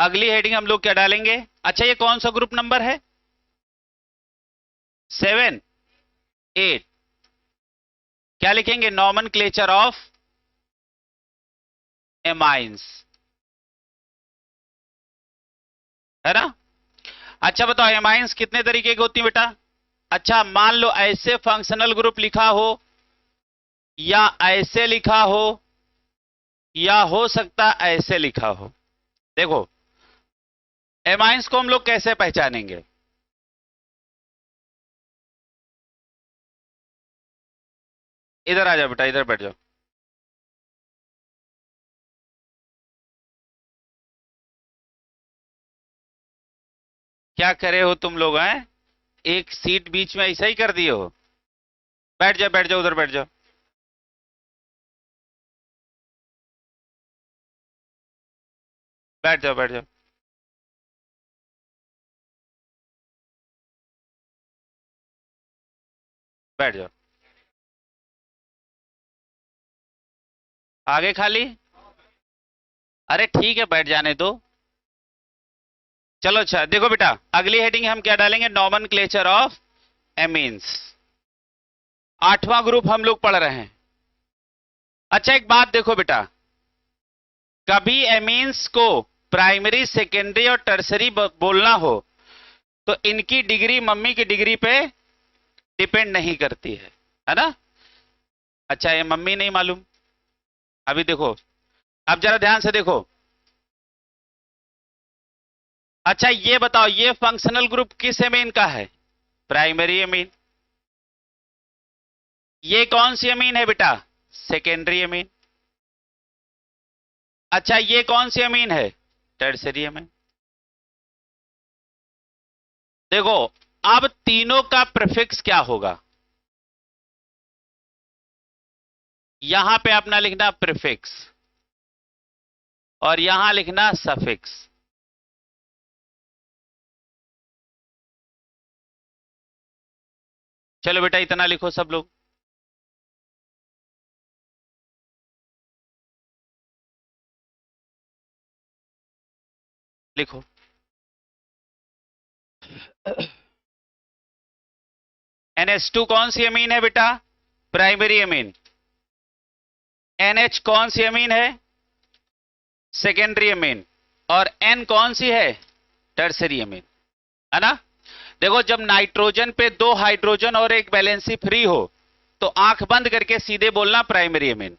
अगली हेडिंग हम लोग क्या डालेंगे? अच्छा, ये कौन सा ग्रुप नंबर है? 7, 8। क्या लिखेंगे? नॉमेनक्लेचर ऑफ एमाइंस, है ना? अच्छा बताओ, एमाइंस कितने तरीके की होती है बेटा? अच्छा, मान लो ऐसे फंक्शनल ग्रुप लिखा हो, या ऐसे लिखा हो, या हो सकता ऐसे लिखा हो। देखो, एमाइंस को हम लोग कैसे पहचानेंगे? इधर आ जाओ बेटा, इधर बैठ जाओ। क्या करे हो तुम लोग हैं? एक सीट बीच में ऐसा ही कर दिए हो। बैठ जाओ, बैठ जाओ, उधर बैठ जाओ। बैठ जाओ, बैठ जाओ। बैठ जाओ। आगे खाली? अरे ठीक है, बैठ जाने दो। चलो अच्छा, देखो बेटा, अगली हेडिंग हम क्या डालेंगे? Nomenclature of amines. 8वां ग्रुप हम लोग पढ़ रहे हैं। अच्छा, एक बात देखो बेटा, कभी एमीन्स को प्राइमरी, सेकेंडरी और टर्सरी बोलना हो तो इनकी डिग्री मम्मी की डिग्री पे डिपेंड नहीं करती है ना? अच्छा, ये मम्मी नहीं मालूम। अभी देखो, अब जरा ध्यान से देखो। अच्छा, ये बताओ, ये फंक्शनल ग्रुप किस एमीन का है? Primary amine. ये कौन सी एमीन है बेटा? Secondary amine. अच्छा, ये कौन सी एमीन है? Tertiary amine. देखो, अब तीनों का प्रीफिक्स क्या होगा? यहां पे अपना लिखना प्रीफिक्स, और यहां लिखना सफिक्स। चलो बेटा, इतना लिखो सब लोग। लिखो। NH2 कौन सी अमीन है बेटा? Primary amine. NH कौन सी अमीन है? Secondary amine. और N कौन सी है? टर्सरी अमीन, है ना? देखो, जब नाइट्रोजन पे 2 हाइड्रोजन और एक वैलेंसी फ्री हो तो आंख बंद करके सीधे बोलना प्राइमरी अमीन।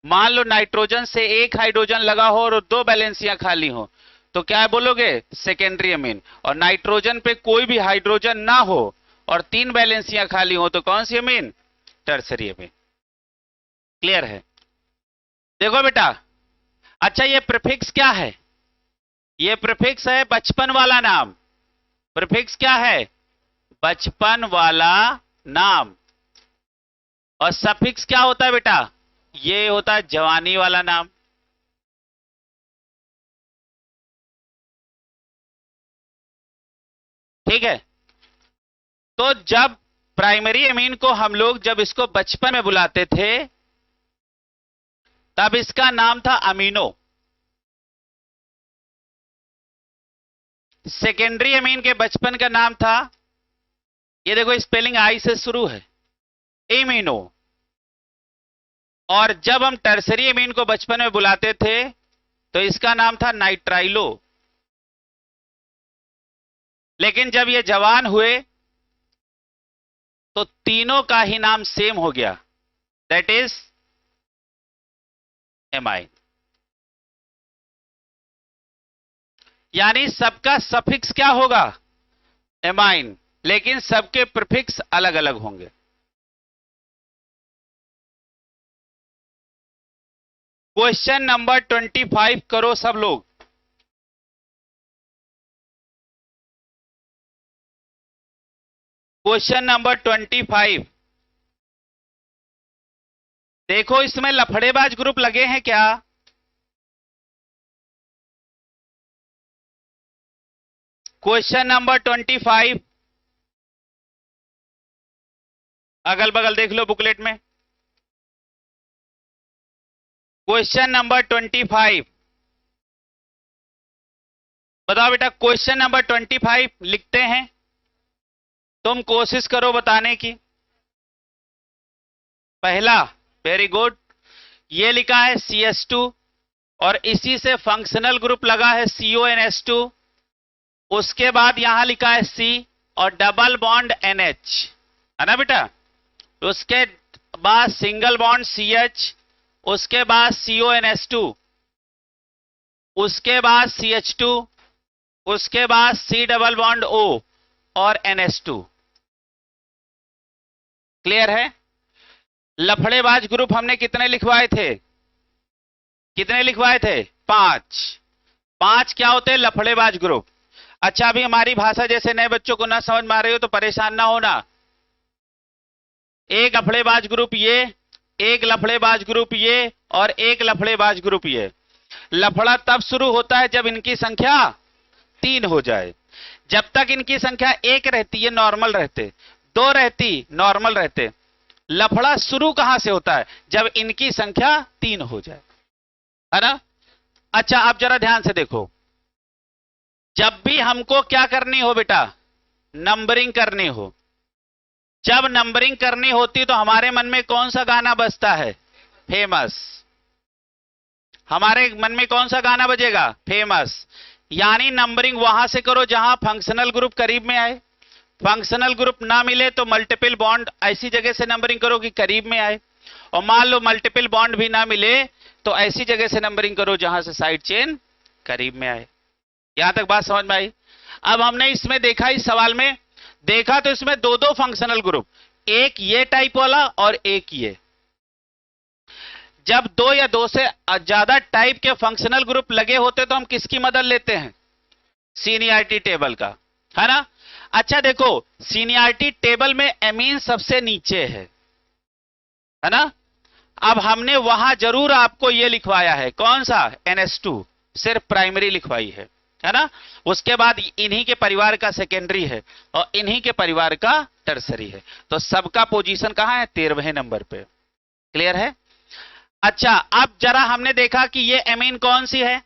मान लो नाइट्रोजन से 1 हाइड्रोजन लगा हो और 2 वैलेंसियां खाली हो, तो क्या बोलोगे? Secondary amine. और नाइट्रोजन पे कोई भी हाइड्रोजन ना हो और 3 वैलेंसियां खाली हो तो कौन सी अमीन? टर्सरी अमीन। क्लियर है? देखो बेटा, अच्छा, ये प्रीफिक्स क्या है? ये प्रीफिक्स है बचपन वाला नाम। प्रीफिक्स क्या है? बचपन वाला नाम। और सफिक्स क्या होता है बेटा? ये होता है जवानी वाला नाम। ठीक है? तो जब प्राइमरी अमीन को हम लोग जब इसको बचपन में बुलाते थे तब इसका नाम था अमीनो। सेकेंडरी अमीन के बचपन का नाम था, ये देखो स्पेलिंग आई से शुरू है, एमिनो। और जब हम टर्सरी अमीन को बचपन में बुलाते थे तो इसका नाम था नाइट्राइलो। लेकिन जब ये जवान हुए तो तीनों का ही नाम सेम हो गया, दैट इज एमाइन। यानी सबका सफिक्स क्या होगा? एमाइन। लेकिन सबके प्रीफिक्स अलग अलग होंगे। क्वेश्चन नंबर 25 करो सब लोग। Question number 25। देखो, इसमें लफड़ेबाज ग्रुप लगे हैं क्या? Question number 25। अगल बगल देख लो बुकलेट में। Question number 25। बताओ बेटा, क्वेश्चन नंबर 25 लिखते हैं, तुम कोशिश करो बताने की। पहला, वेरी गुड, ये लिखा है CS2 और इसी से फंक्शनल ग्रुप लगा है CONS2। उसके बाद यहां लिखा है C और डबल बॉन्ड NH, है ना बेटा। उसके बाद सिंगल बॉन्ड CH, उसके बाद CONS2, उसके बाद CH2, उसके बाद C डबल बॉन्ड O और NH2। क्लियर है। लफड़ेबाज ग्रुप हमने कितने लिखवाए थे? कितने लिखवाए थे? 5। 5 क्या होते हैं? लफड़ेबाज ग्रुप। अच्छा, अभी हमारी भाषा जैसे नए बच्चों को ना समझ में आ रही हो तो परेशान ना होना। एक लफड़ेबाज ग्रुप ये, एक लफड़ेबाज ग्रुप ये और एक लफड़ेबाज ग्रुप ये। लफड़ा तब शुरू होता है जब इनकी संख्या 3 हो जाए। जब तक इनकी संख्या 1 रहती है नॉर्मल रहते, 2 रहती नॉर्मल रहते। लफड़ा शुरू कहां से होता है? जब इनकी संख्या 3 हो जाए, है ना। अच्छा, आप जरा ध्यान से देखो, जब भी हमको क्या करनी हो बेटा, नंबरिंग करनी हो, जब नंबरिंग करनी होती तो हमारे मन में कौन सा गाना बजता है? फेमस। हमारे मन में कौन सा गाना बजेगा? फेमस। यानी नंबरिंग वहां से करो जहां फंक्शनल ग्रुप करीब में आए। फंक्शनल ग्रुप ना मिले तो मल्टीपल बॉन्ड ऐसी जगह से नंबरिंग करो कि करीब में आए, और मान लो मल्टीपल बॉन्ड भी ना मिले तो ऐसी जगह से नंबरिंग करो जहां से साइड चेन करीब में आए। यहां तक बात समझ में आई। अब हमने इसमें देखा, इस सवाल में देखा तो इसमें दो दो फंक्शनल ग्रुप, एक ये टाइप वाला और एक ये। जब 2 या 2 से ज्यादा टाइप के फंक्शनल ग्रुप लगे होते तो हम किसकी मदद लेते हैं? सीनियरिटी टेबल का, है ना। अच्छा देखो, सीनियरिटी टेबल में एमीन सबसे नीचे है ना। अब हमने वहां जरूर आपको यह लिखवाया है, कौन सा? NH2, सिर्फ प्राइमरी लिखवाई है ना। उसके बाद इन्हीं के परिवार का सेकेंडरी है और इन्हीं के परिवार का टर्सरी है। तो सबका पोजीशन कहां है? 13वें नंबर पे। क्लियर है। अच्छा, अब जरा हमने देखा कि ये एमीन कौन सी है।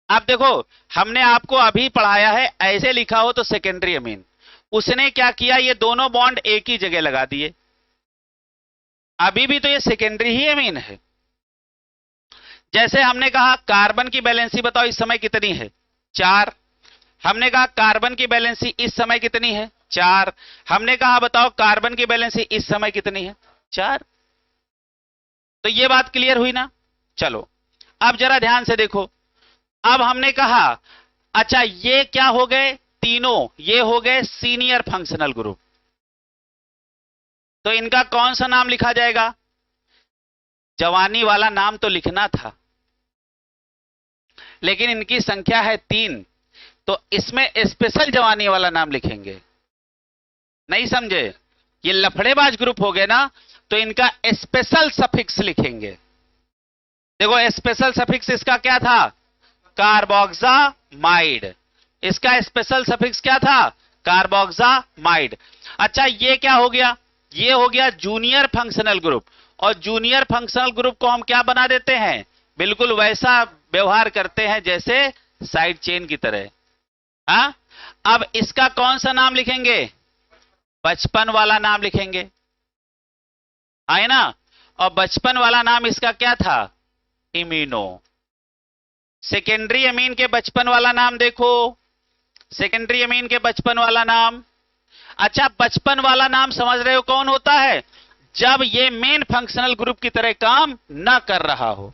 अब देखो, हमने आपको अभी पढ़ाया है ऐसे लिखा हो तो सेकेंडरी एमीन। उसने क्या किया, ये दोनों बॉन्ड एक ही जगह लगा दिए। अभी भी तो ये सेकेंडरी ही एमीन है। जैसे हमने कहा कार्बन की वैलेंसी बताओ इस समय कितनी है? 4। हमने कहा कार्बन की वैलेंसी इस समय कितनी है? 4। हमने कहा बताओ कार्बन की वैलेंसी इस समय कितनी है? 4। तो ये बात क्लियर हुई ना। चलो अब जरा ध्यान से देखो, अब हमने कहा अच्छा ये क्या हो गए? तीनों ये हो गए सीनियर फंक्शनल ग्रुप। तो इनका कौन सा नाम लिखा जाएगा? जवानी वाला नाम तो लिखना था, लेकिन इनकी संख्या है 3, तो इसमें स्पेशल जवानी वाला नाम लिखेंगे। नहीं समझे? ये लफड़ेबाज ग्रुप हो गए ना, तो इनका स्पेशल सफिक्स लिखेंगे। देखो स्पेशल सफिक्स इसका क्या था? कार्बोक्सामाइड। इसका स्पेशल सफिक्स क्या था? कार्बोक्सामाइड। अच्छा ये क्या हो गया? ये हो गया जूनियर फंक्शनल ग्रुप। और जूनियर फंक्शनल ग्रुप को हम क्या बना देते हैं? बिल्कुल वैसा व्यवहार करते हैं जैसे साइड चेन की तरह। हाँ, अब इसका कौन सा नाम लिखेंगे? बचपन वाला नाम लिखेंगे, है ना। और बचपन वाला नाम इसका क्या था? इम्यूनो। सेकेंडरी अमीन के बचपन वाला नाम देखो, सेकेंडरी अमीन के बचपन वाला नाम। अच्छा, बचपन वाला नाम समझ रहे हो कौन होता है? जब ये मेन फंक्शनल ग्रुप की तरह काम ना कर रहा हो।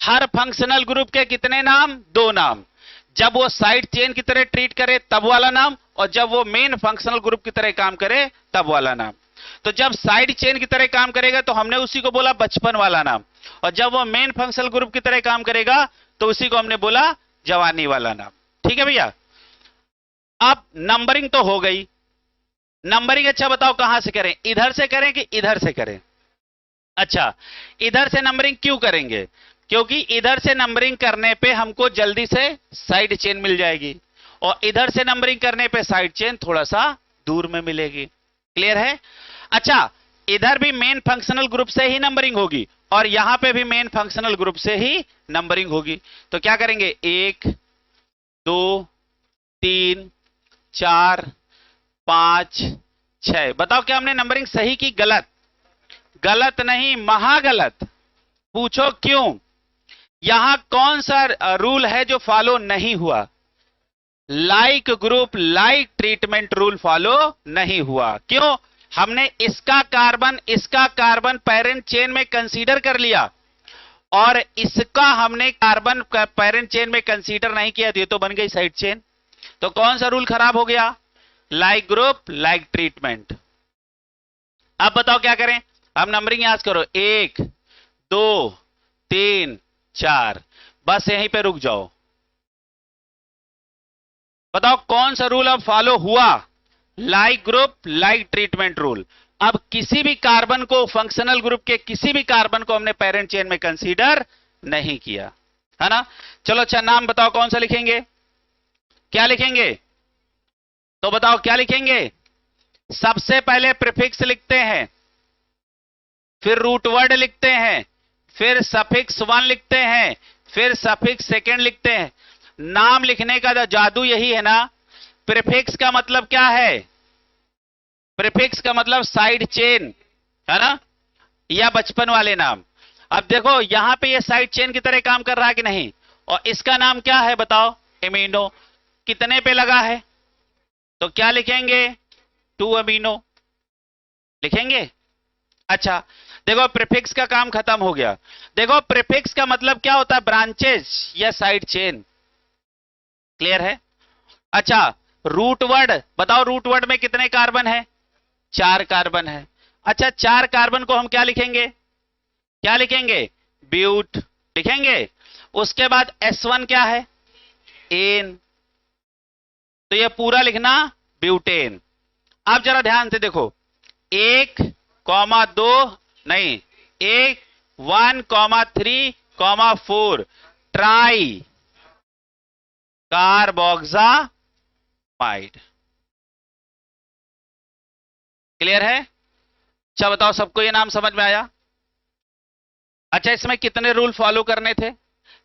हर फंक्शनल ग्रुप के कितने नाम? 2 नाम। जब वो साइड चेन की तरह ट्रीट करे तब वाला नाम, और जब वो मेन फंक्शनल ग्रुप की तरह काम करे तब वाला नाम। तो जब साइड चेन की तरह काम करेगा तो हमने उसी को बोला बचपन वाला नाम, और जब वो मेन फंक्शनल ग्रुप की तरह काम करेगा तो उसी को हमने बोला जवानी वाला नाम। ठीक है भैया। अब नंबरिंग तो हो गई। नंबरिंग अच्छा बताओ कहां से करें? इधर से करें कि इधर से करें? अच्छा, इधर से नंबरिंग क्यों करेंगे? क्योंकि इधर से नंबरिंग करने पे हमको जल्दी से साइड चेन मिल जाएगी, और इधर से नंबरिंग करने पे साइड चेन थोड़ा सा दूर में मिलेगी। क्लियर है। अच्छा, इधर भी मेन फंक्शनल ग्रुप से ही नंबरिंग होगी और यहां पे भी मेन फंक्शनल ग्रुप से ही नंबरिंग होगी। तो क्या करेंगे? 1 2 3 4 5 6। बताओ क्या हमने नंबरिंग सही की गलत? गलत नहीं, महागलत। पूछो क्यों? यहां कौन सा रूल है जो फॉलो नहीं हुआ? Like group like treatment rule follow नहीं हुआ। क्यों? हमने इसका कार्बन पेरेंट चेन में कंसीडर कर लिया और इसका हमने कार्बन पेरेंट चेन में कंसीडर नहीं किया, ये तो बन गई साइड चेन। तो कौन सा रूल खराब हो गया? Like group like treatment. अब बताओ क्या करें? अब नंबरिंग याद करो, 1 2 3 4, बस यहीं पे रुक जाओ। बताओ कौन सा रूल अब फॉलो हुआ? Like group like treatment rule. अब किसी भी कार्बन को, फंक्शनल ग्रुप के किसी भी कार्बन को हमने पेरेंट चेन में कंसीडर नहीं किया, है ना? चलो अच्छा, नाम बताओ कौन सा लिखेंगे? क्या लिखेंगे? तो बताओ क्या लिखेंगे? सबसे पहले प्रीफिक्स लिखते हैं, फिर रूट वर्ड लिखते हैं, फिर सफिक्स 1 लिखते हैं, फिर सफिक्स सेकेंड लिखते हैं। नाम लिखने का जादू यही है ना। प्रीफिक्स का मतलब क्या है? प्रीफिक्स का मतलब साइड चेन, है ना, या बचपन वाले नाम। अब देखो यहां पे ये साइड चेन की तरह काम कर रहा है कि नहीं? और इसका नाम क्या है बताओ? एमिनो। कितने पे लगा है? तो क्या लिखेंगे? 2 अमीनो लिखेंगे। अच्छा देखो, प्रीफिक्स का काम खत्म हो गया। देखो प्रीफिक्स का मतलब क्या होता है? ब्रांचेस या साइड चेन। क्लियर है? अच्छा, रूट वर्ड बताओ, रूट वर्ड में कितने कार्बन है? 4 कार्बन है। अच्छा, 4 कार्बन को हम क्या लिखेंगे? क्या लिखेंगे? ब्यूट लिखेंगे। उसके बाद S1 क्या है? एन। तो ये पूरा लिखना ब्यूटेन। अब जरा ध्यान से देखो, 1,2 नहीं, 1,3,4 ट्राई कार्बोक्सामाइड। क्लियर है? अच्छा बताओ, सबको ये नाम समझ में आया? अच्छा, इसमें कितने रूल फॉलो करने थे?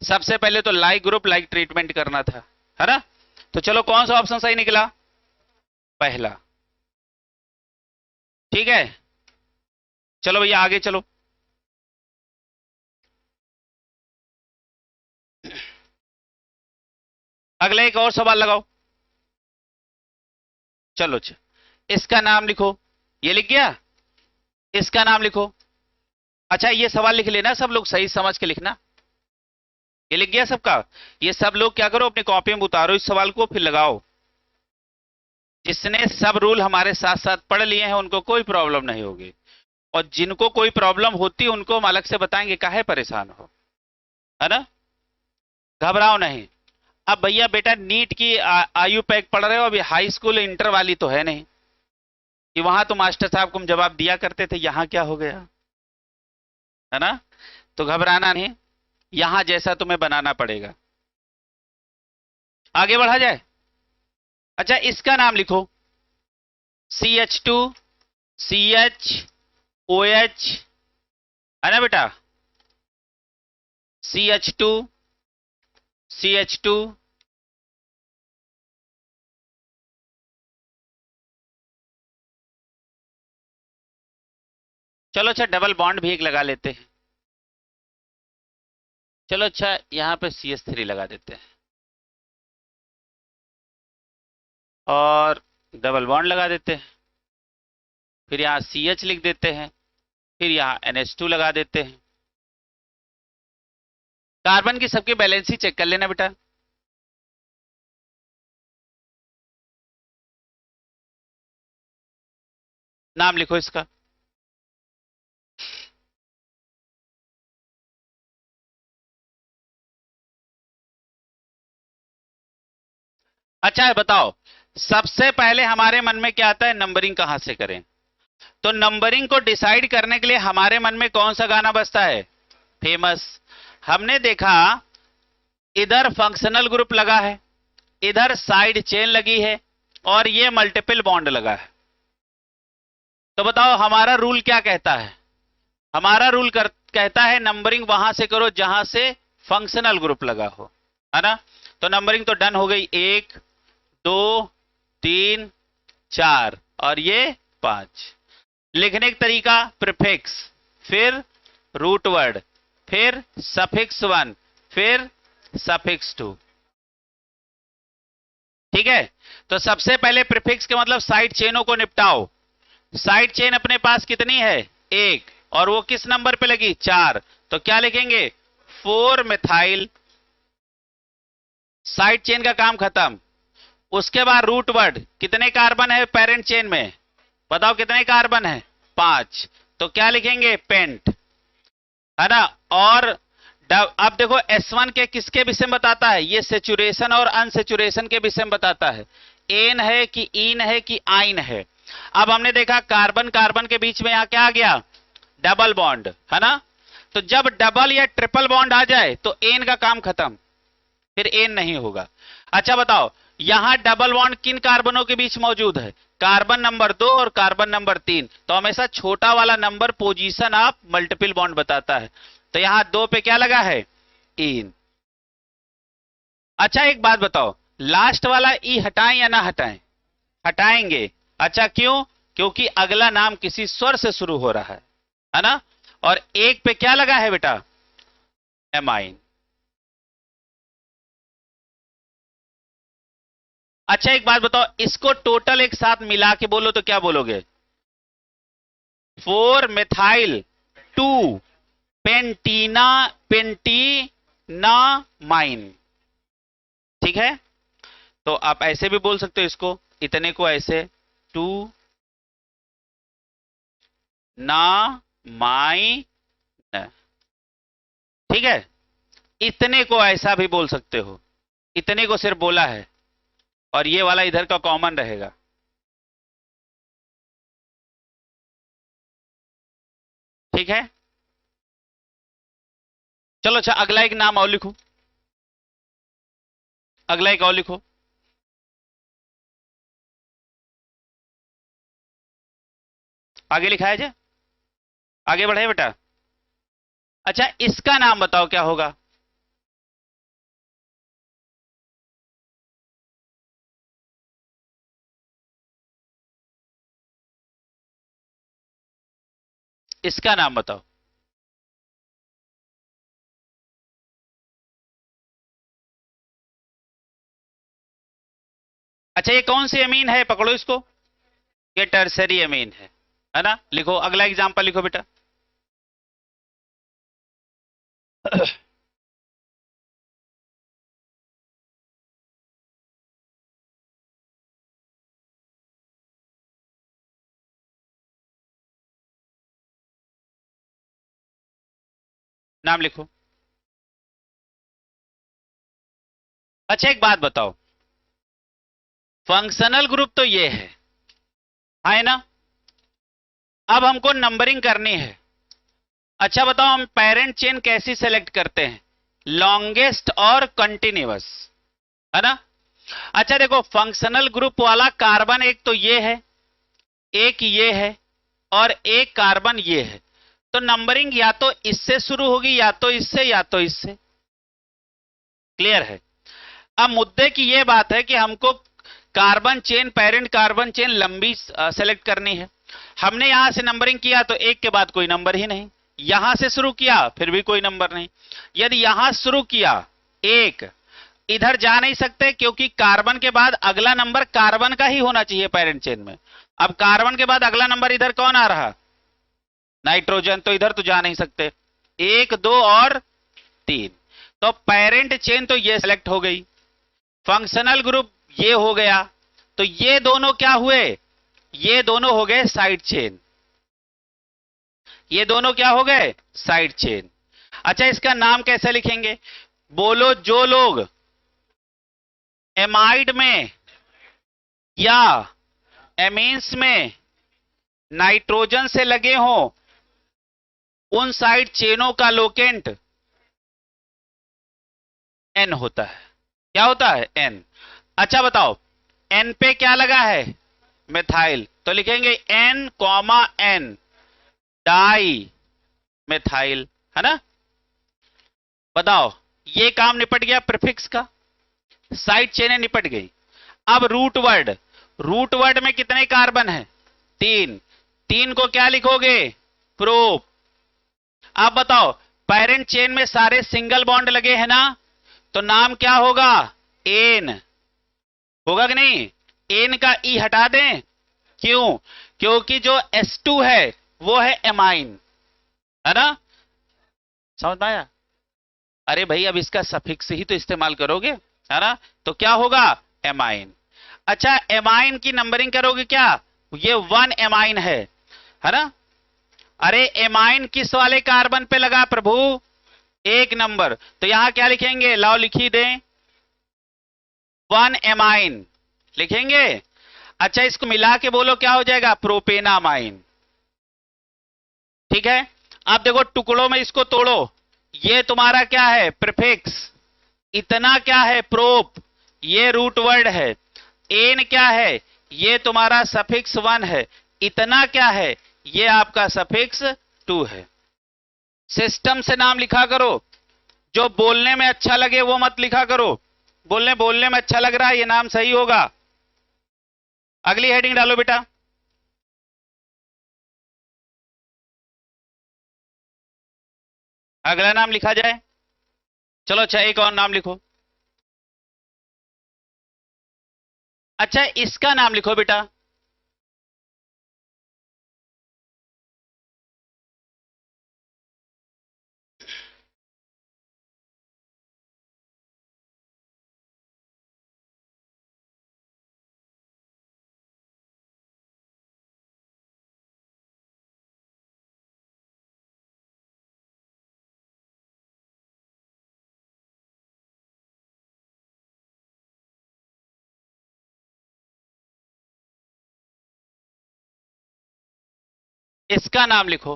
सबसे पहले तो लाइक ग्रुप लाइक ट्रीटमेंट करना था, है ना? तो चलो कौन सा ऑप्शन सही निकला? पहला। ठीक है, चलो भैया आगे चलो। अगला एक और सवाल लगाओ। चलो अच्छा, इसका नाम लिखो। ये लिख गया? इसका नाम लिखो। अच्छा ये सवाल लिख लेना सब लोग, सही समझ के लिखना। ये लिख गया सबका? ये सब लोग क्या करो, अपनी कॉपी में उतारो इस सवाल को, फिर लगाओ। जिसने सब रूल हमारे साथ साथ पढ़ लिए हैं उनको कोई प्रॉब्लम नहीं होगी, और जिनको कोई प्रॉब्लम होती उनको हम अलग से बताएंगे, काहे परेशान हो, है ना? घबराओ नहीं। अब भैया बेटा नीट की आयु पैक पढ़ रहे हो, अभी हाई स्कूल इंटर वाली तो है नहीं कि वहां तो मास्टर साहब को हम जवाब दिया करते थे, यहां क्या हो गया, है ना? तो घबराना नहीं, यहां जैसा तुम्हें बनाना पड़ेगा। आगे बढ़ा जाए। अच्छा इसका नाम लिखो, CH2 CH OH, है ना बेटा? CH2 CH2 चलो अच्छा, डबल बॉन्ड भी एक लगा लेते हैं। चलो अच्छा, यहां पे CH3 लगा देते हैं और डबल बॉन्ड लगा देते हैं। फिर यहां CH लिख देते हैं, फिर यहां NH2 लगा देते हैं। कार्बन की सबकी बैलेंसी चेक कर लेना बेटा। नाम लिखो इसका। अच्छा है, बताओ सबसे पहले हमारे मन में क्या आता है? नंबरिंग कहां से करें? तो नंबरिंग को डिसाइड करने के लिए हमारे मन में कौन सा गाना बजता है? फेमस। हमने देखा इधर फंक्शनल ग्रुप लगा है, इधर साइड चेन लगी है, और ये मल्टीपल बॉन्ड लगा है। तो बताओ हमारा रूल क्या कहता है? हमारा रूल कहता है नंबरिंग वहां से करो जहां से फंक्शनल ग्रुप लगा हो, है ना। तो नंबरिंग तो डन हो गई, 1 2 3 4 और ये 5। लिखने का तरीका प्रीफिक्स, फिर रूट वर्ड, फिर सफिक्स 1, फिर सफिक्स 2। ठीक है। तो सबसे पहले प्रीफिक्स के मतलब साइड चेनों को निपटाओ। साइड चेन अपने पास कितनी है, 1, और वो किस नंबर पे लगी, 4। तो क्या लिखेंगे, 4 मिथाइल। साइड चेन का काम खत्म। उसके बाद रूट वर्ड, कितने कार्बन है पेरेंट चेन में, बताओ कितने कार्बन है, 5। तो क्या लिखेंगे, पेंट, है ना। और अब देखो S1 के किसके विषय में बताता है, ये सेचुरेशन और अनसेचुरेशन के विषय में बताता है। एन है कि इन है कि आइन है। अब हमने देखा कार्बन कार्बन के बीच में यहां क्या आ गया, डबल बॉन्ड, है ना। तो जब डबल या ट्रिपल बॉन्ड आ जाए तो एन का काम खत्म, फिर एन नहीं होगा। अच्छा बताओ, यहां डबल बॉन्ड किन कार्बनों के बीच मौजूद है, कार्बन नंबर 2 और कार्बन नंबर 3। तो हमेशा छोटा वाला number position of multiple bond बताता है। तो यहां 2 पे क्या लगा है, इन। अच्छा एक बात बताओ, लास्ट वाला ई हटाएं या ना हटाएं, हटाएंगे। अच्छा क्यों, क्योंकि अगला नाम किसी स्वर से शुरू हो रहा है ना। और एक पे क्या लगा है बेटा, एमाइन। अच्छा एक बात बताओ, इसको टोटल एक साथ मिला के बोलो तो क्या बोलोगे, 4 मिथाइल 2 पेंटीना पेंटीनामाइन। ठीक है। तो आप ऐसे भी बोल सकते हो इसको, इतने को ऐसे 2 ना माइन, ठीक है। इतने को ऐसा भी बोल सकते हो, इतने को सिर्फ बोला है और ये वाला इधर का कॉमन रहेगा। ठीक है। चलो अच्छा अगला एक नाम और लिखो, अगला एक और लिखो। आगे लिखा है, आगे बढ़े बेटा। अच्छा इसका नाम बताओ क्या होगा, इसका नाम बताओ। अच्छा ये कौन सी अमीन है, पकड़ो इसको, ये टर्सरी अमीन है ना। लिखो अगला एग्जांपल लिखो बेटा। नाम लिखो। अच्छा एक बात बताओ, फंक्शनल ग्रुप तो ये है ना। अब हमको नंबरिंग करनी है। अच्छा बताओ हम पेरेंट चेन कैसी सेलेक्ट करते हैं, लॉन्गेस्ट और कंटिन्यूअस, है ना। अच्छा देखो फंक्शनल ग्रुप वाला कार्बन एक तो ये है, एक ये है और एक कार्बन ये है। तो नंबरिंग या तो इससे शुरू होगी या तो इससे या तो इससे। क्लियर है। अब मुद्दे की यह बात है कि हमको carbon chain, parent carbon chain लंबी सेलेक्ट करनी है। हमने यहां से नंबरिंग किया तो एक के बाद कोई नंबर ही नहीं, यहां से शुरू किया फिर भी कोई नंबर नहीं। यदि यहां शुरू किया एक, इधर जा नहीं सकते क्योंकि कार्बन के बाद अगला नंबर कार्बन का ही होना चाहिए पेरेंट चेन में। अब कार्बन के बाद अगला नंबर इधर कौन आ रहा, नाइट्रोजन, तो इधर तो जा नहीं सकते। 1 2 और 3, तो पेरेंट चेन तो ये सेलेक्ट हो गई, फंक्शनल ग्रुप ये हो गया। तो ये दोनों क्या हुए, ये दोनों हो गए साइड चेन, ये दोनों क्या हो गए, साइड चेन। अच्छा इसका नाम कैसे लिखेंगे, बोलो जो लोग एमाइड में या एमीन्स में नाइट्रोजन से लगे हों उन साइड चेनों का लोकेंट एन होता है। क्या होता है, एन। अच्छा बताओ एन पे क्या लगा है, मिथाइल, तो लिखेंगे N comma N, di methyl, है ना। बताओ ये काम निपट गया प्रीफिक्स का, साइड चेनें निपट गई। अब रूट वर्ड, रूट वर्ड में कितने कार्बन है? 3, 3 को क्या लिखोगे? प्रोप। अब बताओ पेरेंट चेन में सारे सिंगल बॉन्ड लगे हैं ना, तो नाम क्या होगा? एन होगा कि नहीं? एन का ई हटा दें, क्यों? क्योंकि जो S2 है वो है एमाइन, है ना? समझ में आया? अरे भाई अब इसका सफिक्स ही तो इस्तेमाल करोगे, है ना? तो क्या होगा? एमाइन। अच्छा एमाइन की नंबरिंग करोगे क्या? ये 1 एमाइन है ना? अरे एमाइन किस वाले कार्बन पे लगा प्रभु? 1 नंबर। तो यहां क्या लिखेंगे? लाओ लिखी दें, 1 एमाइन लिखेंगे। अच्छा इसको मिला के बोलो क्या हो जाएगा? प्रोपेनामाइन। ठीक है, अब देखो टुकड़ों में इसको तोड़ो, ये तुम्हारा क्या है? प्रीफिक्स। इतना क्या है? प्रोप। ये रूट वर्ड है। एन क्या है? ये तुम्हारा सफिक्स 1 है। इतना क्या है? ये आपका सफिक्स 2 है। सिस्टम से नाम लिखा करो, जो बोलने में अच्छा लगे वो मत लिखा करो। बोलने में अच्छा लग रहा है ये नाम सही होगा। अगली हेडिंग डालो बेटा। अगला नाम लिखा जाए। चलो अच्छा एक और नाम लिखो। अच्छा इसका नाम लिखो बेटा। इसका नाम लिखो।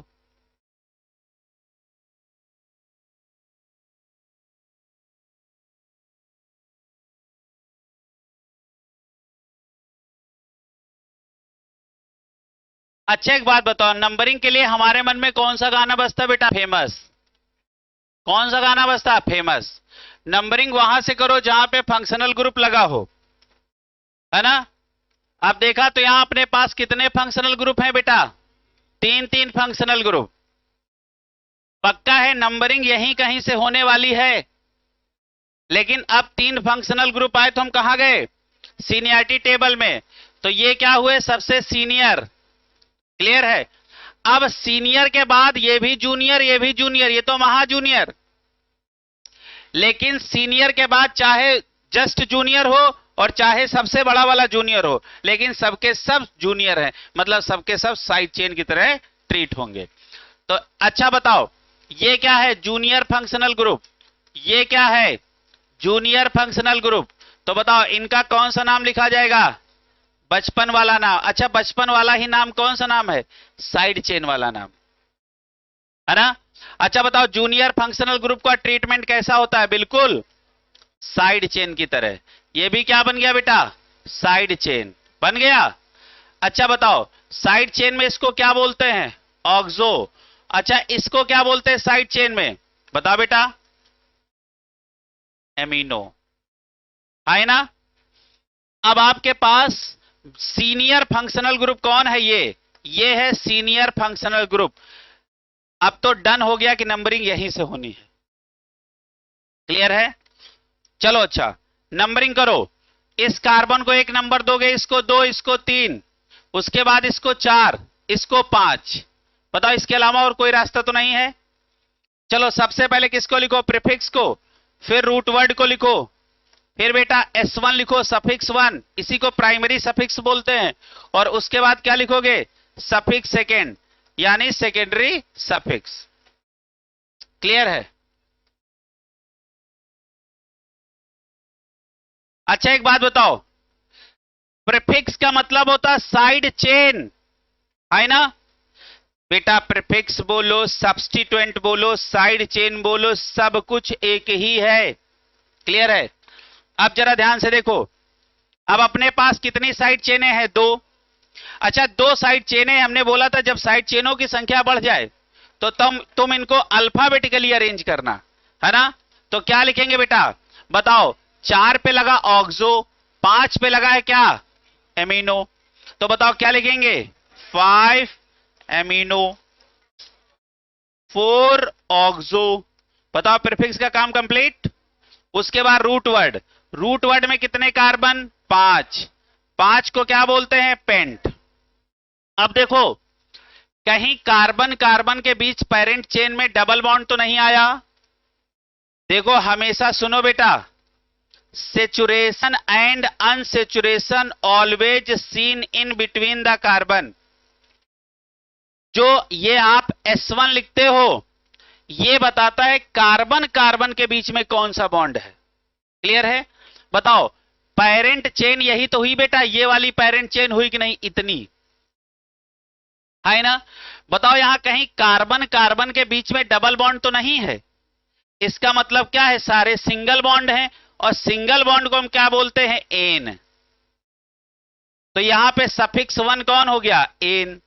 अच्छा एक बात बताओ, नंबरिंग के लिए हमारे मन में कौन सा गाना बजता बेटा? फेमस। कौन सा गाना बजता? फेमस। नंबरिंग वहां से करो जहां पे फंक्शनल ग्रुप लगा हो, है ना? अब देखा तो यहां अपने पास कितने फंक्शनल ग्रुप हैं बेटा? 3 फंक्शनल ग्रुप। पक्का है नंबरिंग यहीं कहीं से होने वाली है। लेकिन अब 3 फंक्शनल ग्रुप आए तो हम कहां गए? सीनियरिटी टेबल में। तो ये क्या हुए? सबसे सीनियर। क्लियर है? अब सीनियर के बाद ये भी जूनियर, ये भी जूनियर, ये तो महा जूनियर। लेकिन सीनियर के बाद चाहे जस्ट जूनियर हो और चाहे सबसे बड़ा वाला जूनियर हो, लेकिन सबके सब जूनियर हैं, मतलब सबके सब साइड चेन की तरह ट्रीट होंगे। तो अच्छा बताओ ये क्या है? Junior functional group. ये क्या है? Junior functional group. तो बताओ इनका कौन सा नाम लिखा जाएगा? बचपन वाला नाम। अच्छा बचपन वाला ही नाम कौन सा नाम है? साइड चेन वाला नाम, है ना? अच्छा बताओ जूनियर फंक्शनल ग्रुप का ट्रीटमेंट कैसा होता है? बिल्कुल साइड चेन की तरह। ये भी क्या बन गया बेटा? साइड चेन बन गया। अच्छा बताओ साइड चेन में इसको क्या बोलते हैं? ऑक्सो। अच्छा इसको क्या बोलते हैं साइड चेन में? बताओ बेटा। एमिनो, है ना? अब आपके पास सीनियर फंक्शनल ग्रुप कौन है? ये है सीनियर फंक्शनल ग्रुप। अब तो डन हो गया कि नंबरिंग यहीं से होनी है। क्लियर है? चलो अच्छा नंबरिंग करो। इस कार्बन को 1 नंबर दोगे, इसको 2, इसको 3, उसके बाद इसको 4, इसको 5। बताओ इसके अलावा और कोई रास्ता तो नहीं है? चलो सबसे पहले किसको लिखो? प्रीफिक्स को, फिर रूट वर्ड को लिखो, फिर बेटा S1 लिखो सफिक्स 1, इसी को प्राइमरी सफिक्स बोलते हैं। और उसके बाद क्या लिखोगे? सफिक्स सेकेंड, यानी सेकेंडरी सफिक्स। क्लियर है? अच्छा एक बात बताओ, प्रीफिक्स का मतलब होता है साइड चेन, है ना? बेटा प्रीफिक्स बोलो, सब्स्टिट्यूएंट बोलो, साइड चेन बोलो, सब कुछ एक ही है। क्लियर है? अब जरा ध्यान से देखो, अब अपने पास कितनी साइड चेनें हैं? 2। अच्छा 2 साइड चेनें, हमने बोला था जब साइड चेनों की संख्या बढ़ जाए तो तुम इनको अल्फाबेटिकली अरेंज करना, है ना? तो क्या लिखेंगे बेटा, बताओ। 4 पे लगा ऑक्सो, 5 पे लगा है क्या, एमिनो। तो बताओ क्या लिखेंगे, 5 एमिनो 4 ऑक्सो। बताओ प्रीफिक्स का काम कंप्लीट। उसके बाद रूट वर्ड, रूट वर्ड में कितने कार्बन, 5। 5 को क्या बोलते हैं, पेंट। अब देखो कहीं कार्बन कार्बन के बीच पेरेंट चेन में डबल बॉन्ड तो नहीं आया। देखो हमेशा सुनो बेटा, saturation and unsaturation always seen in between the carbon. जो ये आप S1 लिखते हो, ये बताता है कार्बन कार्बन के बीच में कौन सा बॉन्ड है। क्लियर है। बताओ पेरेंट चेन यही तो हुई बेटा, ये वाली पेरेंट चेन हुई कि नहीं, इतनी है ना। बताओ यहां कहीं कार्बन कार्बन के बीच में डबल बॉन्ड तो नहीं है। इसका मतलब क्या है, सारे सिंगल बॉन्ड हैं, और सिंगल बॉन्ड को हम क्या बोलते हैं, एन। तो यहां पे सफिक्स 1 कौन हो गया, एन।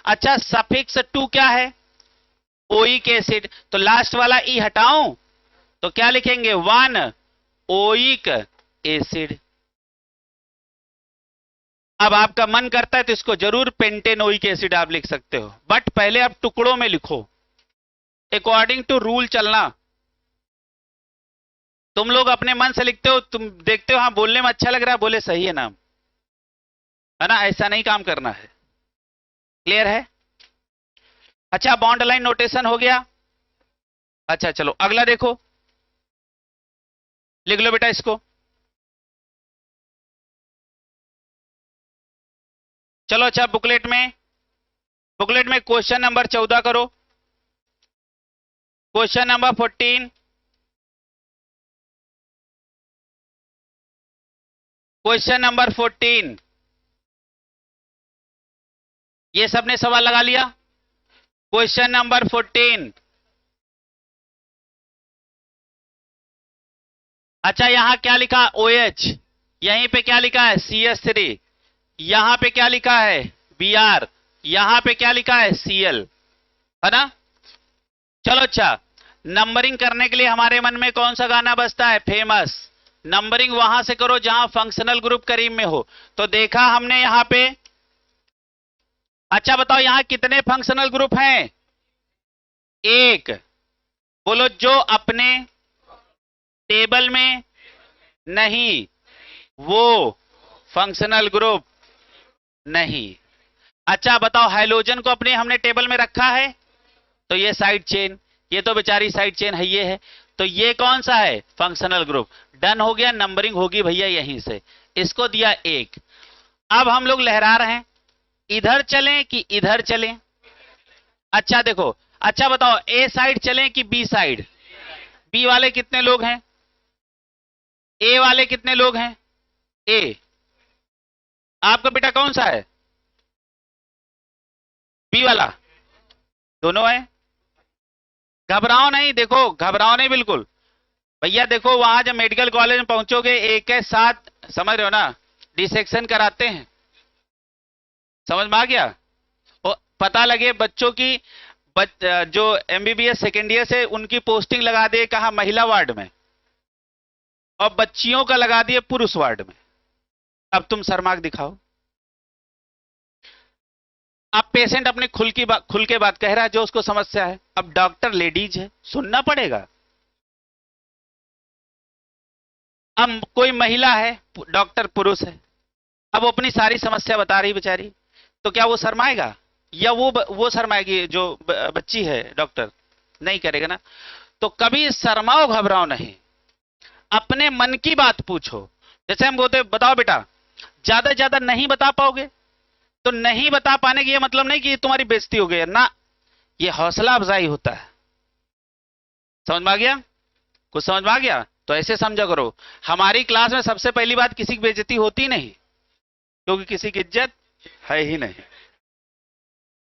अच्छा सफिक्स 2 क्या है, ओइक एसिड। तो लास्ट वाला ई हटाऊं तो क्या लिखेंगे, 1 ओइक एसिड। अब आपका मन करता है तो इसको जरूर पेंटेनोइक एसिड आप लिख सकते हो, बट पहले आप टुकड़ों में लिखो, अकॉर्डिंग टू रूल चलना। तुम लोग अपने मन से लिखते हो, तुम देखते हो हाँ बोलने में अच्छा लग रहा है, बोले सही है ना, है ना, ऐसा नहीं काम करना है। क्लियर है। अच्छा बॉन्ड लाइन नोटेशन हो गया। अच्छा चलो अगला देखो, लिख लो बेटा इसको। चलो अच्छा बुकलेट में क्वेश्चन नंबर 14 करो। Question number 14, question number 14। ये सबने सवाल लगा लिया। Question number 14। अच्छा यहां क्या लिखा, OH। यहीं पे क्या लिखा है, CS3। यहां पे क्या लिखा है, Br। यहां पे क्या लिखा है, Cl, है ना। चलो अच्छा, नंबरिंग करने के लिए हमारे मन में कौन सा गाना बजता है, फेमस। नंबरिंग वहां से करो जहां फंक्शनल ग्रुप करीब में हो। तो देखा हमने यहां पे। अच्छा बताओ यहां कितने फंक्शनल ग्रुप हैं, एक। बोलो जो अपने टेबल में नहीं वो फंक्शनल ग्रुप नहीं। अच्छा बताओ हाइड्रोजन को अपने हमने टेबल में रखा है, तो ये साइड चेन, ये तो बेचारी साइड चेन है, ये है। तो ये कौन सा है, फंक्शनल ग्रुप। डन हो गया, नंबरिंग होगी भैया यहीं से। इसको दिया एक। अब हम लोग लहरा रहे हैं, इधर चलें कि इधर चलें। अच्छा देखो, अच्छा बताओ ए साइड चलें कि बी साइड। बी वाले कितने लोग हैं, ए वाले कितने लोग हैं, ए। आपका बेटा कौन सा है, बी वाला, दोनों है। घबराओ नहीं, देखो घबराओ नहीं बिल्कुल। भैया देखो वहां जब मेडिकल कॉलेज में पहुंचोगे एक के साथ, समझ रहे हो ना, डिसेक्शन कराते हैं, समझ में आ गया। और पता लगे बच्चों की जो MBBS सेकेंड ईयर से उनकी पोस्टिंग लगा दिए कहा, महिला वार्ड में, और बच्चियों का लगा दिए पुरुष वार्ड में। अब तुम शर्माक दिखाओ। अब पेशेंट अपने खुल के बात कह रहा है, जो उसको समस्या है। अब डॉक्टर लेडीज है, सुनना पड़ेगा। अब कोई महिला है, डॉक्टर पुरुष है, अब वो अपनी सारी समस्या बता रही बेचारी, तो क्या वो शर्माएगा, या वो शर्माएगी जो बच्ची है, डॉक्टर नहीं करेगा ना। तो कभी शर्माओ घबराओ नहीं, अपने मन की बात पूछो। जैसे हम बोलते बताओ बेटा, ज्यादा नहीं बता पाओगे, तो नहीं बता पाने की ये मतलब नहीं कि तुम्हारी बेइज्जती हो गई ना, ये हौसला अफजाई होता है। समझ में आ गया, कुछ समझ में आ गया। तो ऐसे समझा करो, हमारी क्लास में सबसे पहली बात किसी की बेइज्जती होती नहीं, क्योंकि किसी की इज्जत है ही नहीं।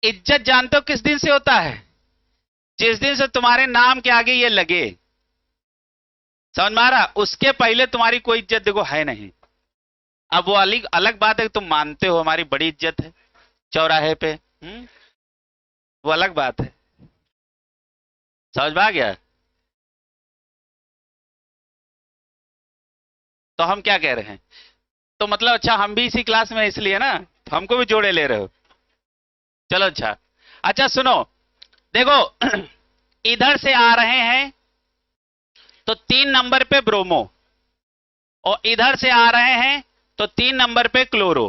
इज्जत जानते हो किस दिन से होता है, जिस दिन से तुम्हारे नाम के आगे ये लगे। समझ में आ रहा, उसके पहले तुम्हारी कोई इज्जत देखो है नहीं। अब वो अलग अलग बात है, तुम मानते हो हमारी बड़ी इज्जत है चौराहे पे, वो अलग बात है। समझ में आ गया। तो हम क्या कह रहे हैं? तो मतलब अच्छा हम भी इसी क्लास में हैं इसलिए ना, तो हमको भी जोड़े ले रहे हो। चलो अच्छा। अच्छा सुनो, देखो इधर से आ रहे हैं तो 3 नंबर पे ब्रोमो, और इधर से आ रहे हैं तो 3 नंबर पे क्लोरो।